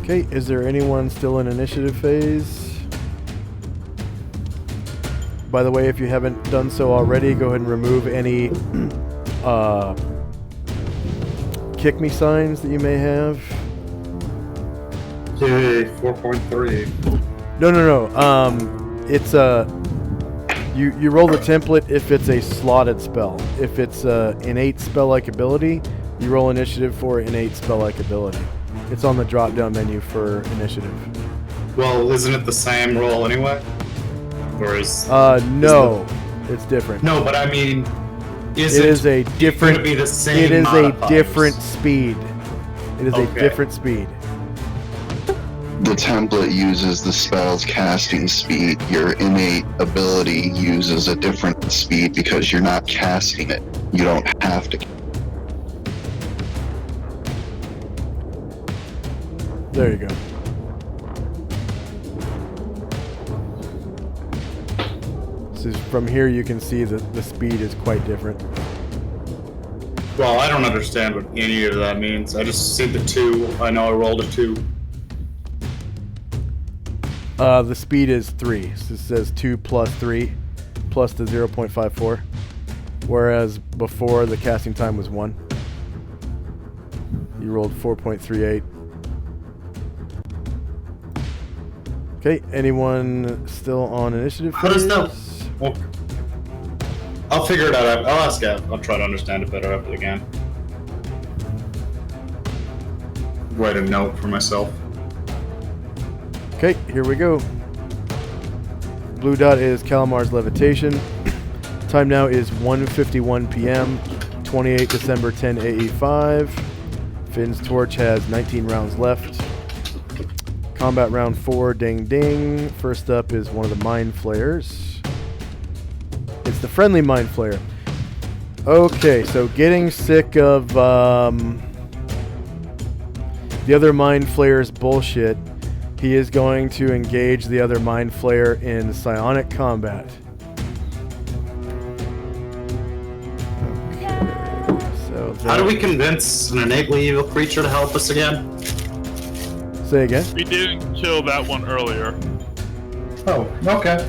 Okay, is there anyone still in initiative phase? By the way, if you haven't done so already, go ahead and remove any kick me signs that you may have. Yay, 4.3. No. It's you roll the template if it's a slotted spell. If it's innate spell-like ability, you roll initiative for innate spell-like ability. It's on the drop-down menu for initiative. Well, isn't it the same roll anyway? Or is no, it's different. No, but I mean, It is a different. Gonna be the same It is modifiers? a different speed. It is a Okay. different speed. The template uses the spell's casting speed. Your innate ability uses a different speed because you're not casting it. You don't have to. There you go. So from here you can see that the speed is quite different. Well, I don't understand what any of that means. I just see the 2. I know I rolled a 2. The speed is 3. So it says 2 plus 3 plus the 0.54. Whereas before the casting time was 1. You rolled 4.38. Okay, anyone still on initiative? What is that? phase? Well, I'll figure it out. I'll ask Gav. I'll try to understand it better after the game. Write a note for myself. Okay, here we go. Blue dot is Calamar's levitation. Time now is 1:51 p.m. 28 December 10 AE5. Finn's torch has 19 rounds left. Combat round 4, ding ding. First up is one of the mind flayers. It's the friendly mind flayer. Okay, so getting sick of the other mind flayer's bullshit, He is going to engage the other Mind Flayer in psionic combat. Okay, so How do we convince an innately evil creature to help us again? Say again? We didn't kill that one earlier. Oh, okay.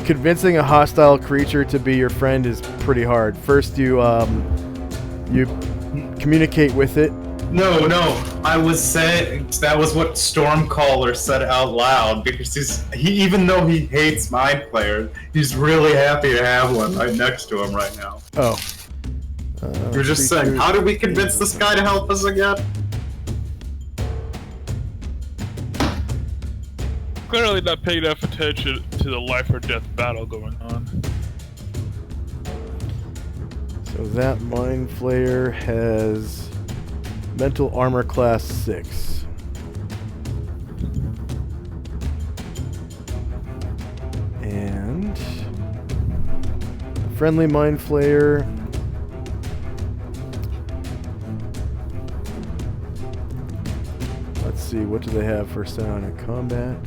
Convincing a hostile creature to be your friend is pretty hard. First, you communicate with it. No, I was saying that was what Stormcaller said out loud because even though he hates Mind Flayers, he's really happy to have one right next to him right now. Oh. You're just saying, how do we convince this guy to help us again? Clearly not paying enough attention to the life or death battle going on. So that Mind Flayer has mental armor class 6. And friendly Mind Flayer let's see, what do they have for psionic combat?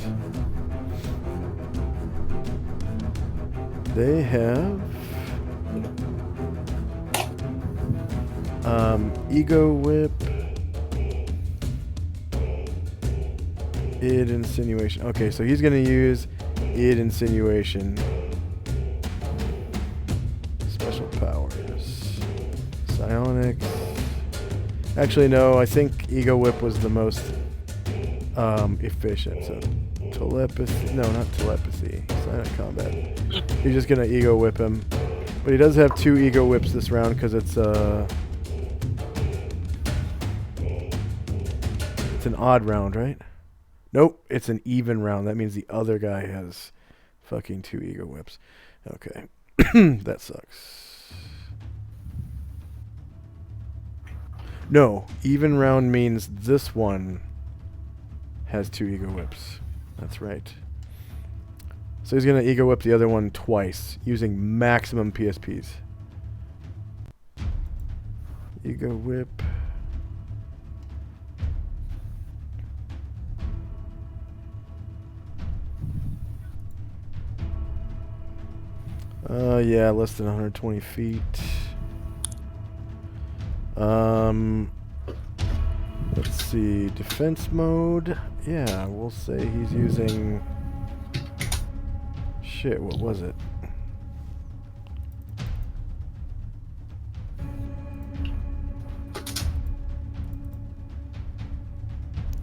They have Ego Whip, Id Insinuation. Okay, so he's going to use Id Insinuation. Special powers. Psionics. Actually, no, I think Ego Whip was the most efficient. So telepathy. No, not telepathy. Silent combat. He's just going to Ego Whip him. But he does have 2 Ego Whips this round because it's an odd round, right? Nope, it's an even round. That means the other guy has fucking 2 Ego Whips. Okay. That sucks. No, even round means this one has 2 Ego Whips. That's right. So he's going to Ego Whip the other one twice, using maximum PSPs. Ego Whip. Yeah, less than 120 feet. Let's see, defense mode. Yeah, we'll say he's using... Shit, what was it?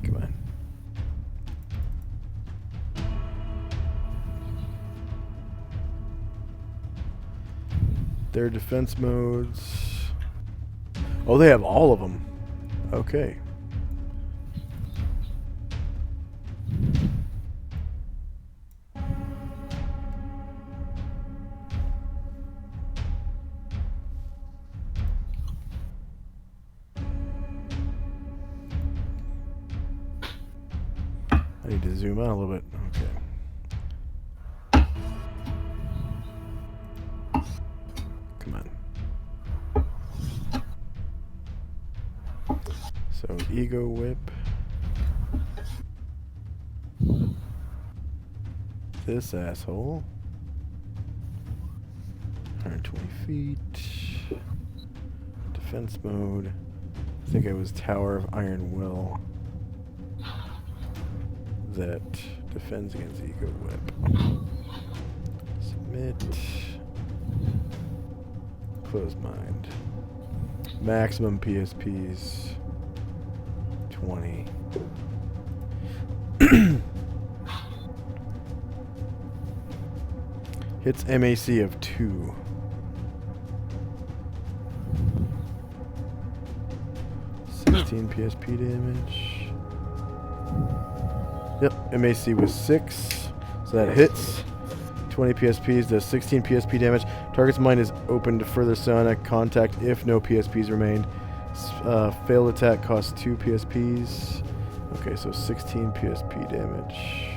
Come on. Their defense modes. Oh, they have all of them. Okay. I need to zoom out a little bit. Okay. Come on. So, Ego Whip. This asshole. 120 feet. Defense mode. I think it was Tower of Iron Will that defends against Ego Whip. Submit. Close mind. Maximum PSPs 20. Hits MAC of 2. PSP damage. Yep, MAC was 6, so that hits. 20 PSPs does 16 PSP damage. Target's mind is open to further psionic contact if no PSPs remain. Failed attack costs 2 PSPs. Okay, so 16 PSP damage.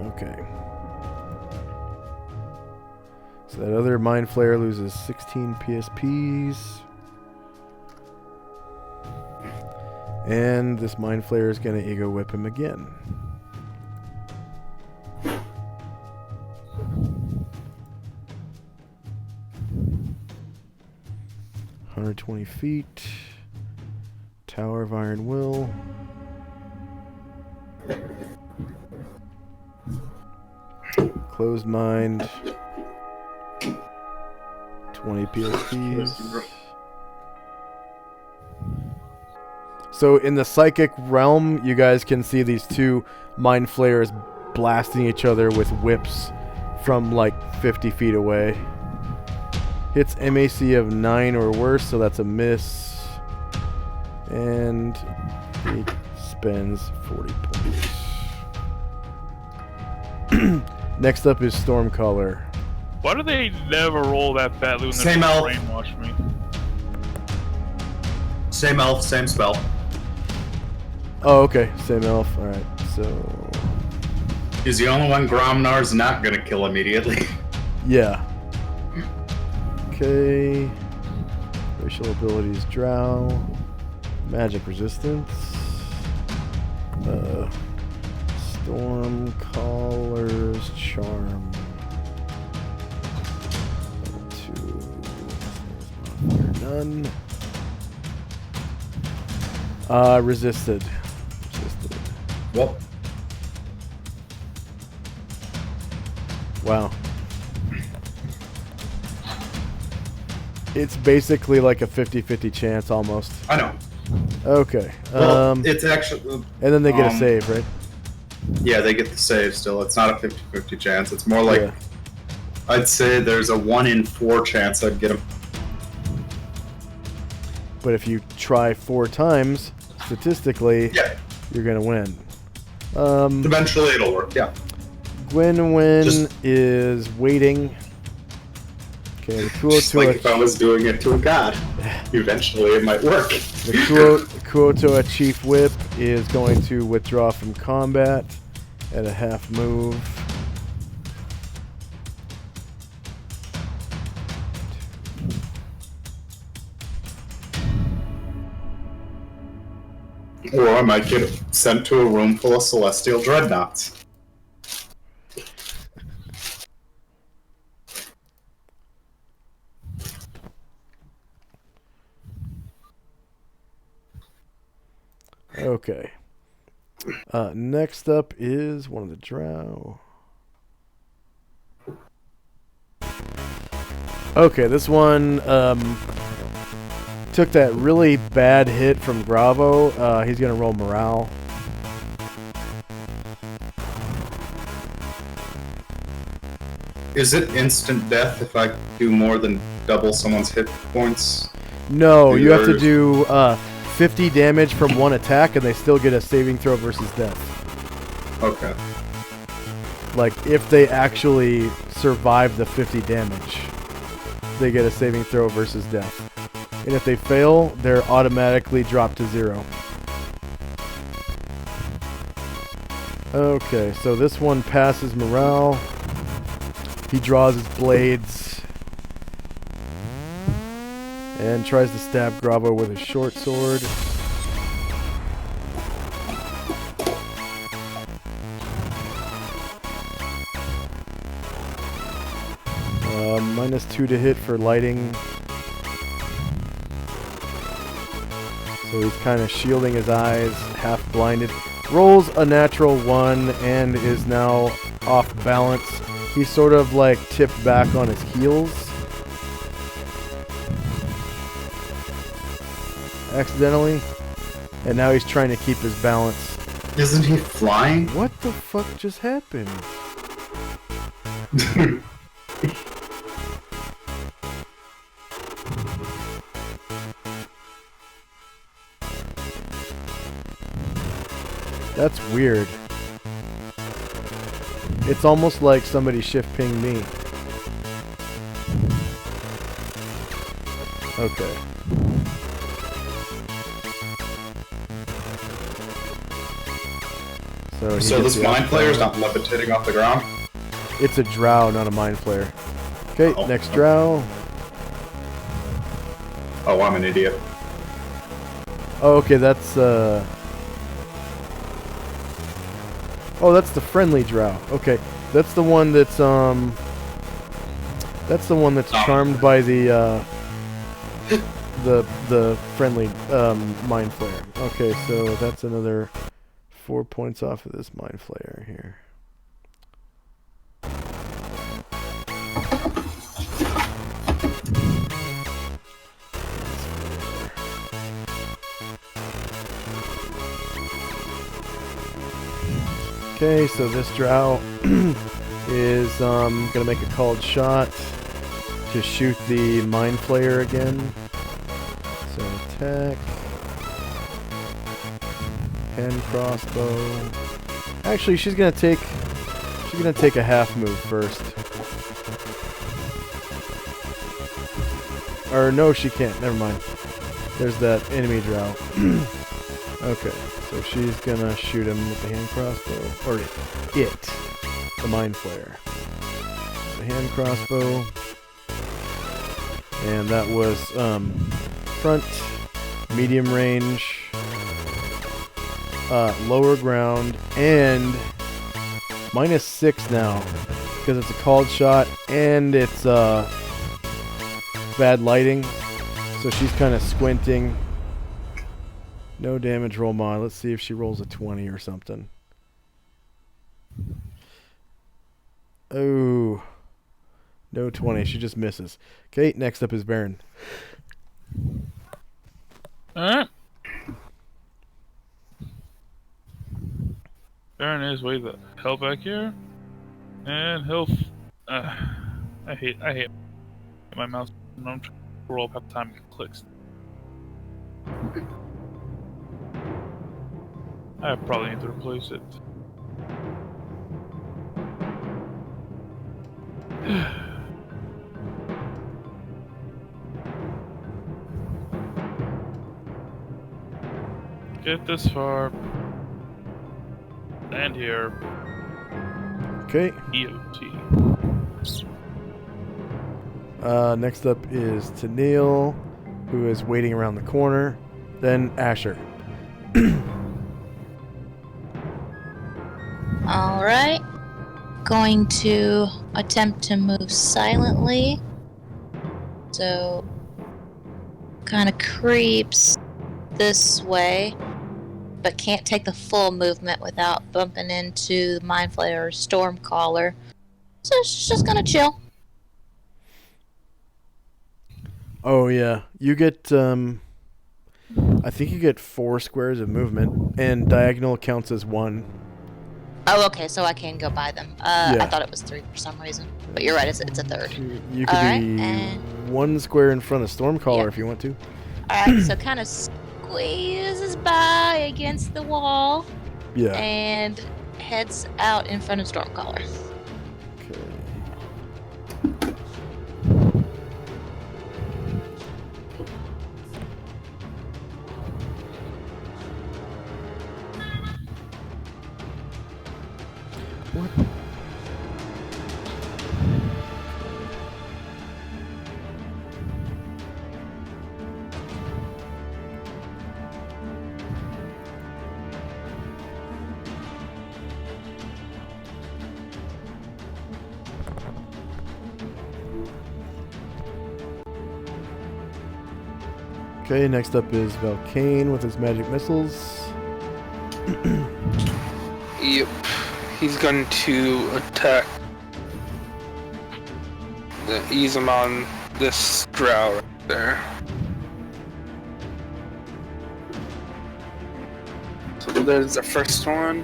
Okay. So that other Mind Flayer loses 16 PSPs. And this Mind Flayer is going to Ego Whip him again. ...120 feet. Tower of Iron Will. Closed Mind. 20 PSPs. So in the psychic realm, you guys can see these two Mind Flayers blasting each other with whips from like 50 feet away. Hits MAC of 9 or worse, so that's a miss. And he spends 40 points. Next up is Stormcaller. Why do they never roll that badly when Same they elf. brainwash me? Same elf, same spell. Oh, okay. Same elf. Alright, so... He's the only one Gromnar's not gonna kill immediately. Yeah. Okay. Racial abilities, Drow. Magic resistance. Stormcaller's Charm. Level 2. None. Resisted. Well, wow. It's basically like a 50-50 chance almost. I know. Okay. Well, it's actually... and then they get a save, right? Yeah, they get the save still. It's not a 50-50 chance. It's more like... Yeah. I'd say there's a 1 in 4 chance I'd get him. But if you try 4 times, statistically, Yeah. you're going to win. Eventually it'll work, yeah. Gwynwyn is waiting. Okay, the Just like if I was doing it to a god. Eventually it might work. The Kuotoa Chief Whip is going to withdraw from combat at a half move. Or I might get sent to a room full of celestial dreadnoughts. Okay. Next up is one of the Drow. Okay, this one took that really bad hit from Gravo. He's going to roll morale. Is it instant death if I do more than double someone's hit points? No, you have to do 50 damage from one attack, and they still get a saving throw versus death. Okay. Like, if they actually survive the 50 damage, they get a saving throw versus death. And if they fail, they're automatically dropped to 0. Okay, so this one passes morale. He draws his blades and tries to stab Gravo with his short sword. -2 to hit for lighting. So he's kind of shielding his eyes, half blinded. Rolls a natural 1 and is now off balance. He's sort of like tipped back on his heels. Accidentally. And now he's trying to keep his balance. Isn't he flying? What the fuck just happened? That's weird. It's almost like somebody shift pinged me. Okay. So this Mind Flayer's not levitating off the ground? It's a Drow, not a Mind Flayer. Okay, next Drow. Oh, I'm an idiot. Oh, okay, that's oh, that's the friendly drow. Okay, that's the one that's charmed by the friendly mind flayer. Okay, so that's another 4 points off of this mind flayer here. Okay, so this drow is gonna make a called shot to shoot the mind flayer again. So attack, hand crossbow. Actually, she's gonna take a half move first. Or no, she can't. Never mind. There's that enemy drow. Okay, so she's gonna shoot him with the hand crossbow, or the mind flayer. The hand crossbow, and that was front, medium range, lower ground, and -6 now because it's a called shot and it's bad lighting, so she's kind of squinting. No damage roll mod. Let's see if she rolls a 20 or something. Oh. No 20. She just misses. Okay, next up is Baron. Alright. Baron is way the hell back here. And he'll... I hate my mouse. I'm trying to roll up half the time it clicks. I probably need to replace it. Get this far. Land here. Okay. EOT. Next up is Tennille, who is waiting around the corner. Then Asher. Alright. Going to attempt to move silently. So, kind of creeps this way, but can't take the full movement without bumping into the Mind Flayer or Stormcaller. So she's just gonna chill. Oh yeah, you get I think you get 4 squares of movement, and diagonal counts as 1. Oh, okay, so I can go by them. Yeah. I thought it was 3 for some reason, but you're right. It's a third. You could Alright, be and 1 square in front of Stormcaller Yeah. if you want to. all right, so kind of squeezes by against the wall Yeah. and heads out in front of Stormcaller. Okay. What? Okay, next up is Valkane with his magic missiles. Yep. He's going to attack. Ease him on this drow right there. So there's the first one.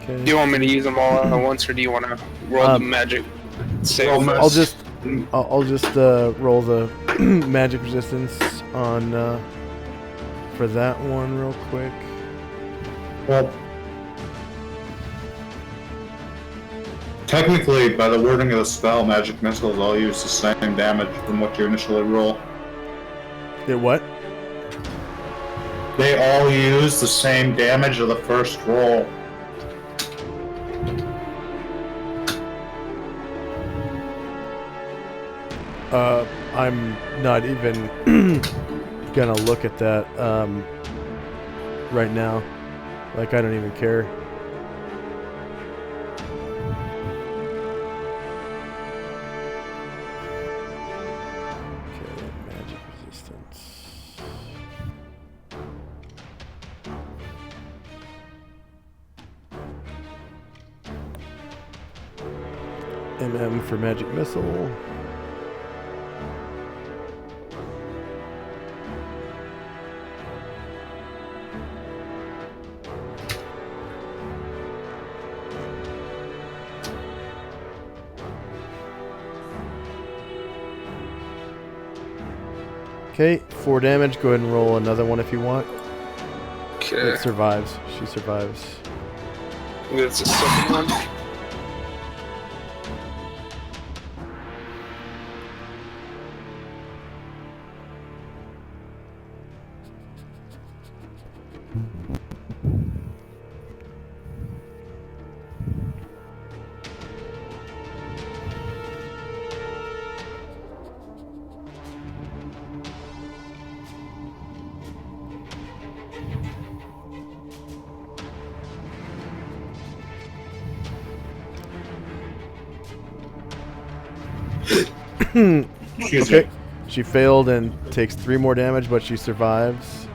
Okay. Do you want me to use them all at once, or do you want to roll the magic save? I'll just roll the magic resistance on for that one real quick. Well, technically, by the wording of the spell, magic missiles all use the same damage from what you initially roll. Did what? They all use the same damage of the first roll. I'm not even gonna look at that right now. Like, I don't even care. Okay, magic resistance. MM for magic missile. Okay, 4 damage. Go ahead and roll another one if you want. Okay. It survives. She survives. That's the second one. Okay. She failed and takes 3 more damage, but she survives.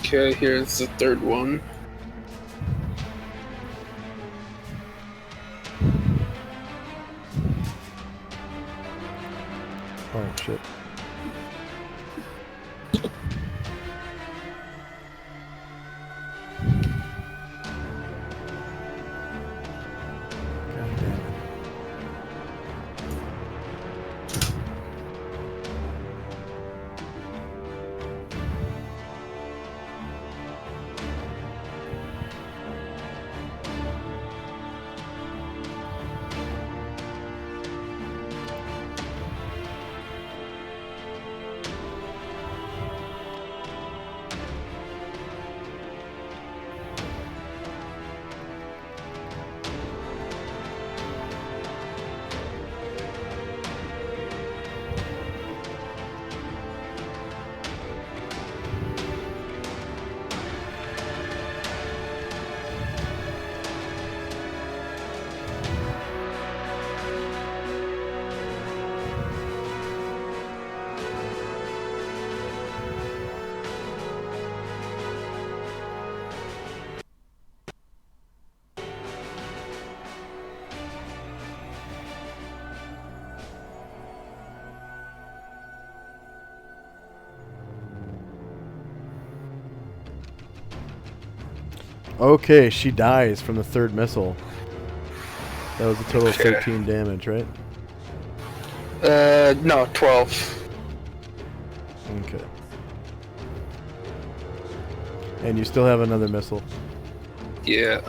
Okay, here's the third one. Oh, shit. God damn it. Okay, she dies from the 3rd missile. That was a total of 13 damage, right? No, 12. Okay. And you still have another missile. Yeah,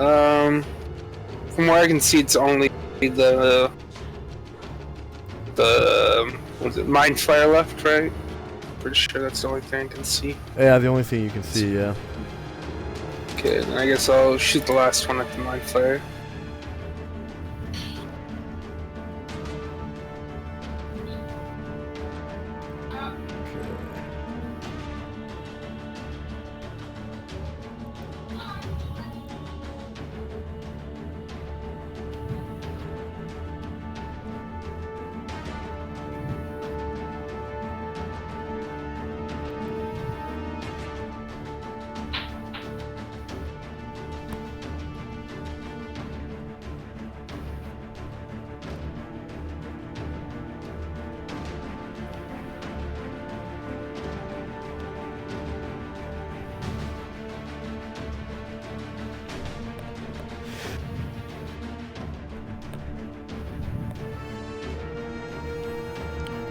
from where I can see, it's only the was it Mind Flare left, right? Pretty sure that's the only thing I can see. Yeah, the only thing you can see, yeah. Okay, then I guess I'll shoot the last one at the Mind Flare.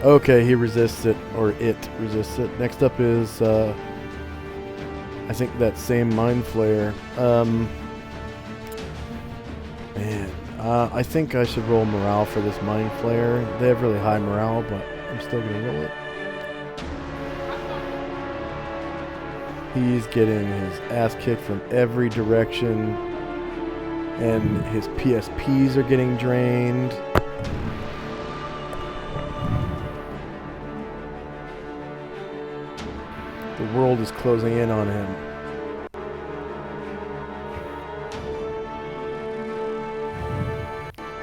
Okay, he resists it, or it resists it. Next up is, I think that same Mind Flare. Man, I think I should roll morale for this Mind Flare. They have really high morale, but I'm still gonna roll it. He's getting his ass kicked from every direction, and his PSPs are getting drained. The world is closing in on him.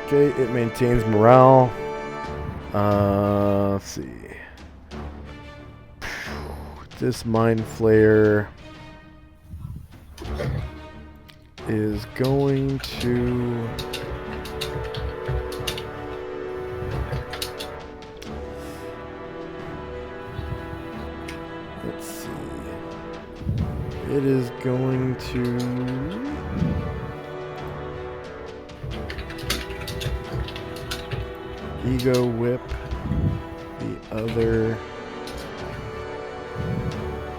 Okay, it maintains morale. Let's see. This Mind Flayer is going to... Let's see. It is going to... Ego Whip the other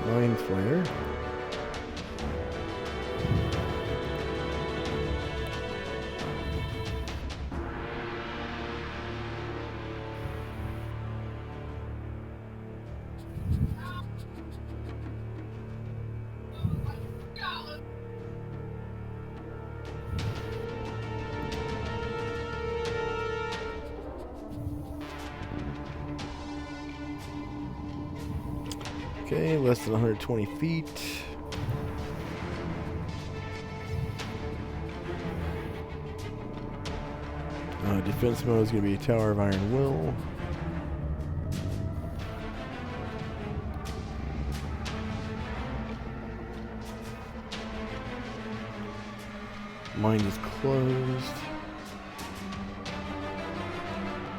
Mind Flayer. Okay, less than 120 feet. Defense mode is going to be Tower of Iron Will. Mind is closed.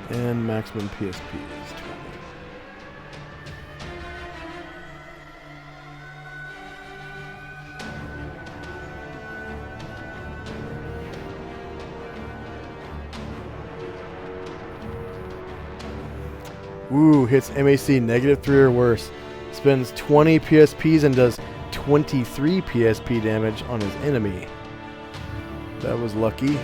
And maximum PSP is 20. Woo, hits MAC -3 or worse. Spends 20 PSPs and does 23 PSP damage on his enemy. That was lucky.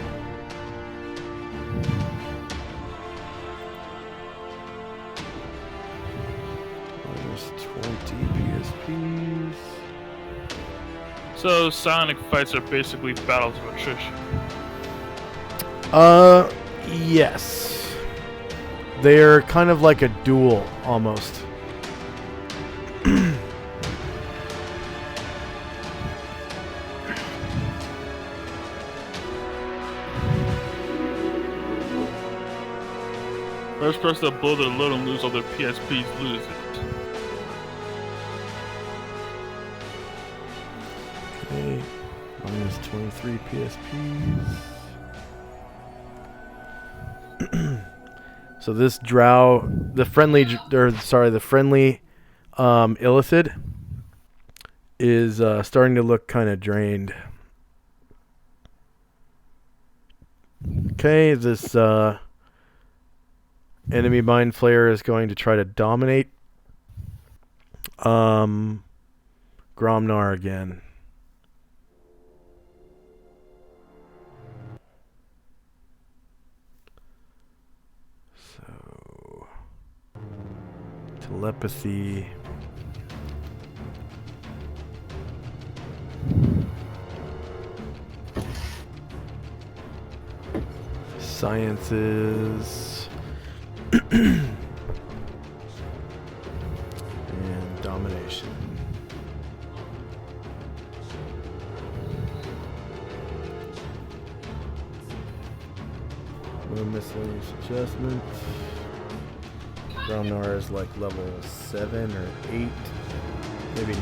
Minus 20 PSPs. So Sonic fights are basically battles of attrition. Yes. They're kind of like a duel, almost. First person to blow their load and lose all their PSPs loses. Okay. Minus 23 PSPs. So this drow, the friendly Illithid is starting to look kind of drained. Okay, this enemy Mind Flayer is going to try to dominate Gromnar again. Telepathy. Sciences. And domination. No miscellaneous adjustments. Gromnar is like level 7 or 8, maybe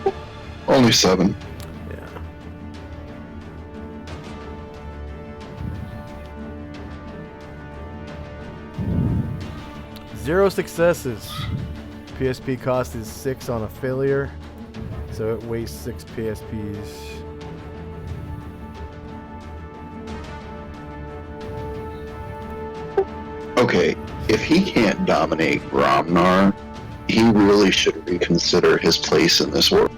9. Only 7. Yeah. Zero successes. PSP cost is 6 on a failure, so it wastes 6 PSPs. Okay, if he can't dominate Gromnar, he really should reconsider his place in this world.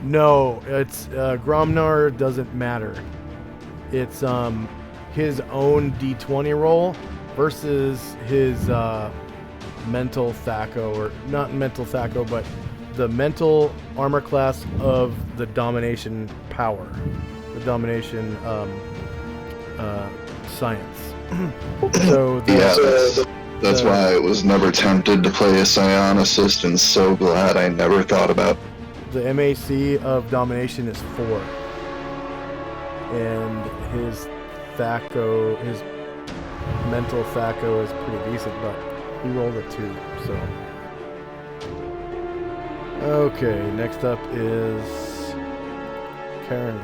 No, it's Gromnar doesn't matter. It's his own D20 roll versus his mental Thaco, or not mental Thaco, but the mental armor class of the domination power, the domination science. So That's why I was never tempted to play a psionicist, and so glad I never thought about. The MAC of domination is 4, and his mental THAC0 is pretty decent, but he rolled a 2, so. Okay, next up is Karen.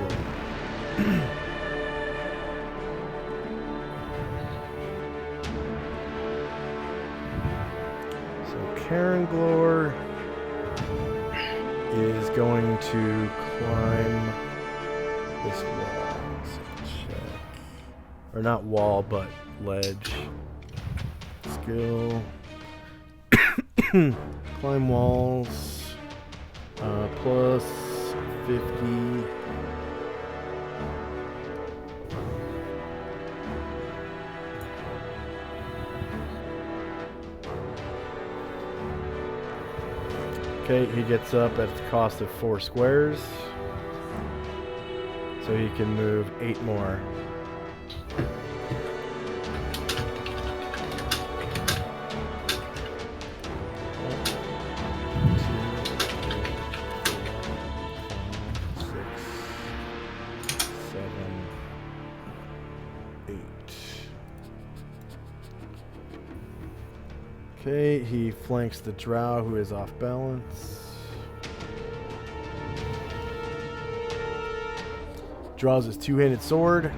Karen Glore is going to climb this wall. Check. Or not wall, but ledge. Skill. Climb walls. Plus 50. Okay, he gets up at the cost of 4 squares. So he can move 8 more. Okay, he flanks the drow who is off balance. Draws his 2-handed sword.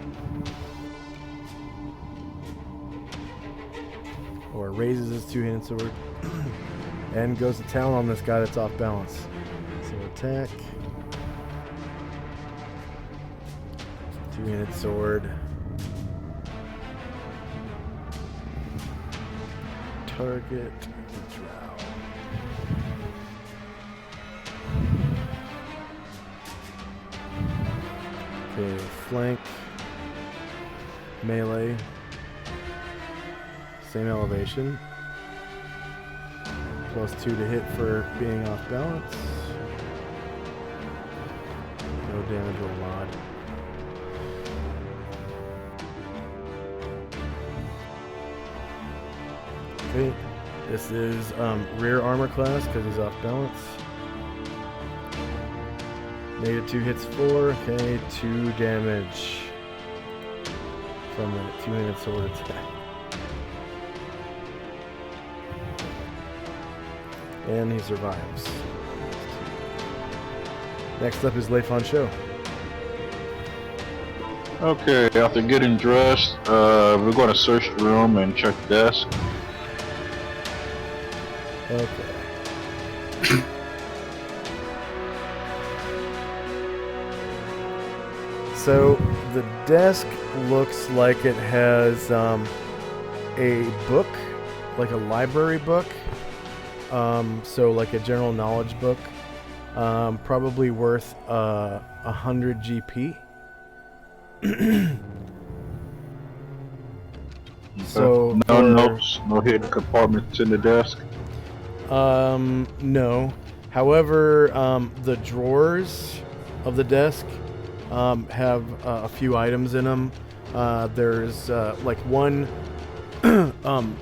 Or raises his 2-handed sword. And goes to town on this guy that's off balance. So attack. 2-handed sword. Target the drow. Okay, flank, melee, same elevation, plus 2 to hit for being off balance. No damage or mod. Okay, this is rear armor class because he's off balance. -2 hits 4. Okay, 2 damage from the 2-handed sword attack. And he survives. Next up is Leifon Show. Okay, after getting dressed, we're going to search the room and check the desk. Okay. So the desk looks like it has a book, like a library book. So like a general knowledge book, probably worth 100 GP. So no notes, no hidden compartments in the desk. No. However, the drawers of the desk have a few items in them. There's like one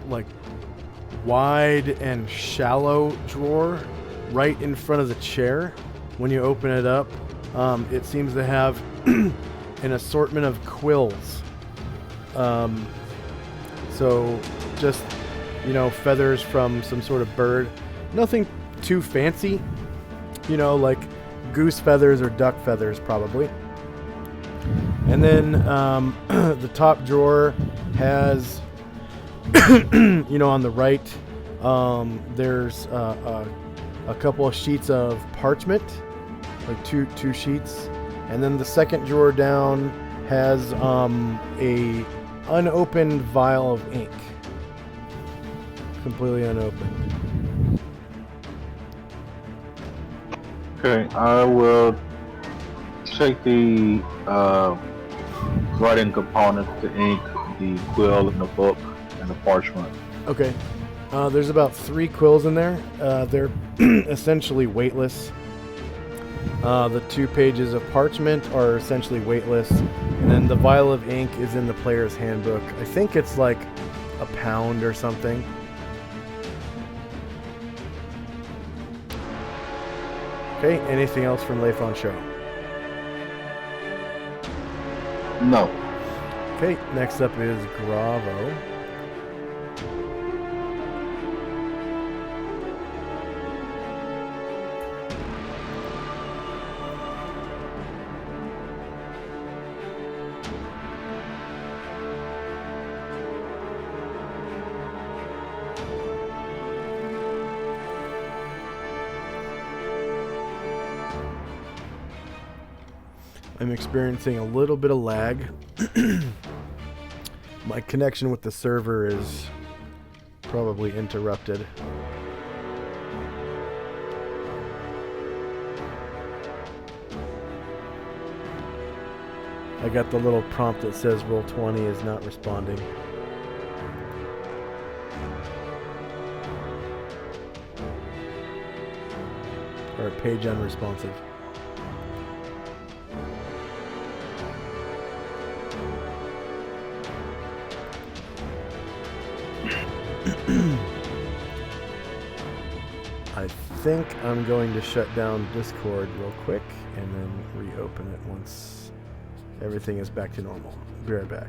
like wide and shallow drawer right in front of the chair. When you open it up, it seems to have an assortment of quills. So just, you know, feathers from some sort of bird. Nothing too fancy, you know, like goose feathers or duck feathers probably. And then the top drawer has, you know, on the right, there's a couple of sheets of parchment, like two sheets. And then the second drawer down has a unopened vial of ink, completely unopened. Okay, I will take the writing components, the ink, the quill, and the book, and the parchment. Okay. There's about 3 quills in there. They're essentially weightless. The 2 pages of parchment are essentially weightless. And then the vial of ink is in the player's handbook. I think it's like £1 or something. Okay, anything else from Leifon Show? No. Okay, next up is Gravo. I'm experiencing a little bit of lag. My connection with the server is probably interrupted. I got the little prompt that says roll 20 is not responding. Or page unresponsive. I think I'm going to shut down Discord real quick and then reopen it once everything is back to normal. Be right back.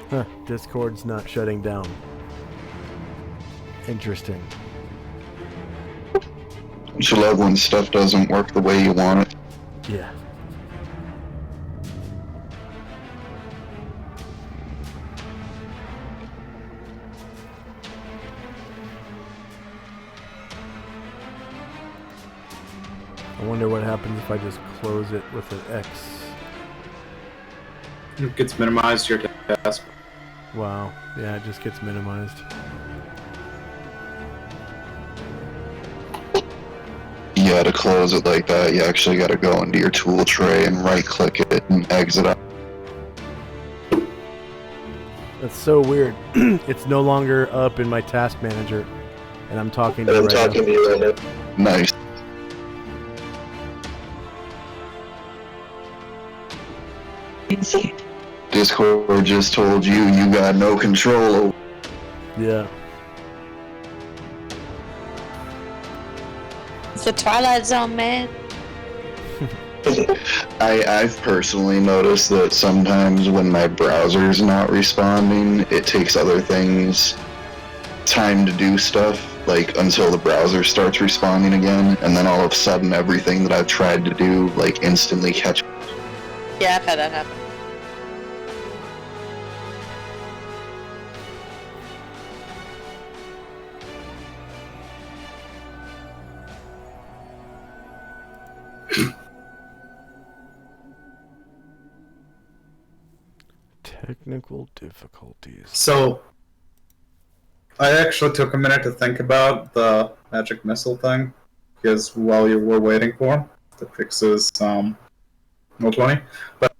Huh, Discord's not shutting down. Interesting. Don't you love when stuff doesn't work the way you want it? Yeah. I wonder what happens if I just close it with an X. It gets minimized your task. Wow. Yeah, it just gets minimized. Yeah, to close it like that, you actually got to go into your tool tray and right-click it and exit out. That's so weird. It's no longer up in my task manager, and I'm talking to you right now. Nice. Discord just told you you got no control over. Yeah. It's the Twilight Zone, man. I've personally noticed that sometimes when my browser's not responding, it takes other things time to do stuff, like until the browser starts responding again, and then all of a sudden everything that I've tried to do, like, instantly catches. Yeah, I've had that happen. Technical difficulties. So, I actually took a minute to think about the magic missile thing, because while you were waiting for the fixes, roll 20, but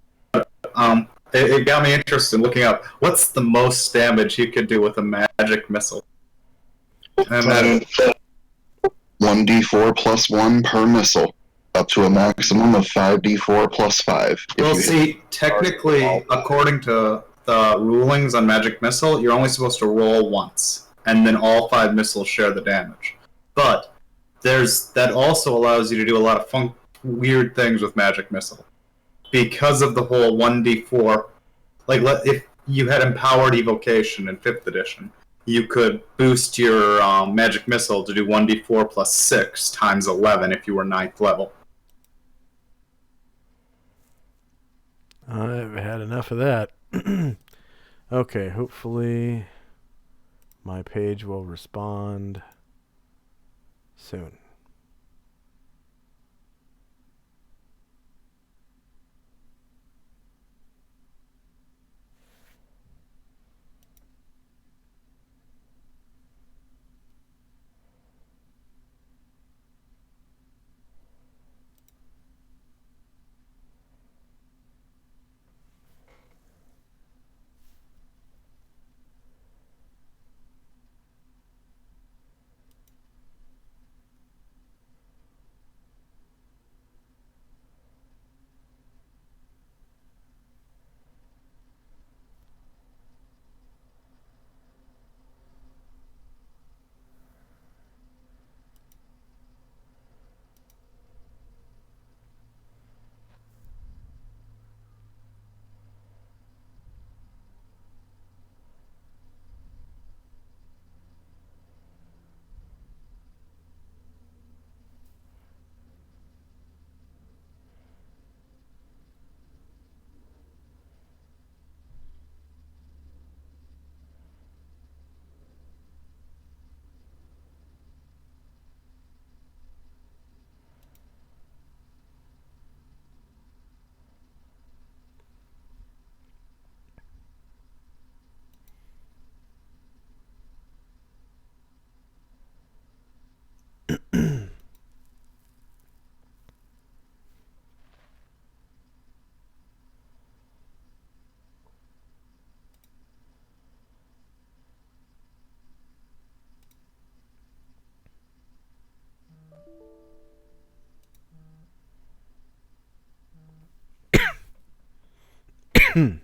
it got me interested in looking up what's the most damage you could do with a magic missile. And 1d4 plus 1 per missile, up to a maximum of 5d4 plus 5. well, see, technically, according to the rulings on magic missile, you're only supposed to roll once, and then all 5 missiles share the damage. But that also allows you to do a lot of weird things with magic missile. Because of the whole 1d4, like if you had empowered evocation in 5th edition, you could boost your magic missile to do 1d4 plus 6 times 11 if you were 9th level. I've had enough of that. Okay, hopefully my page will respond soon. Hmm.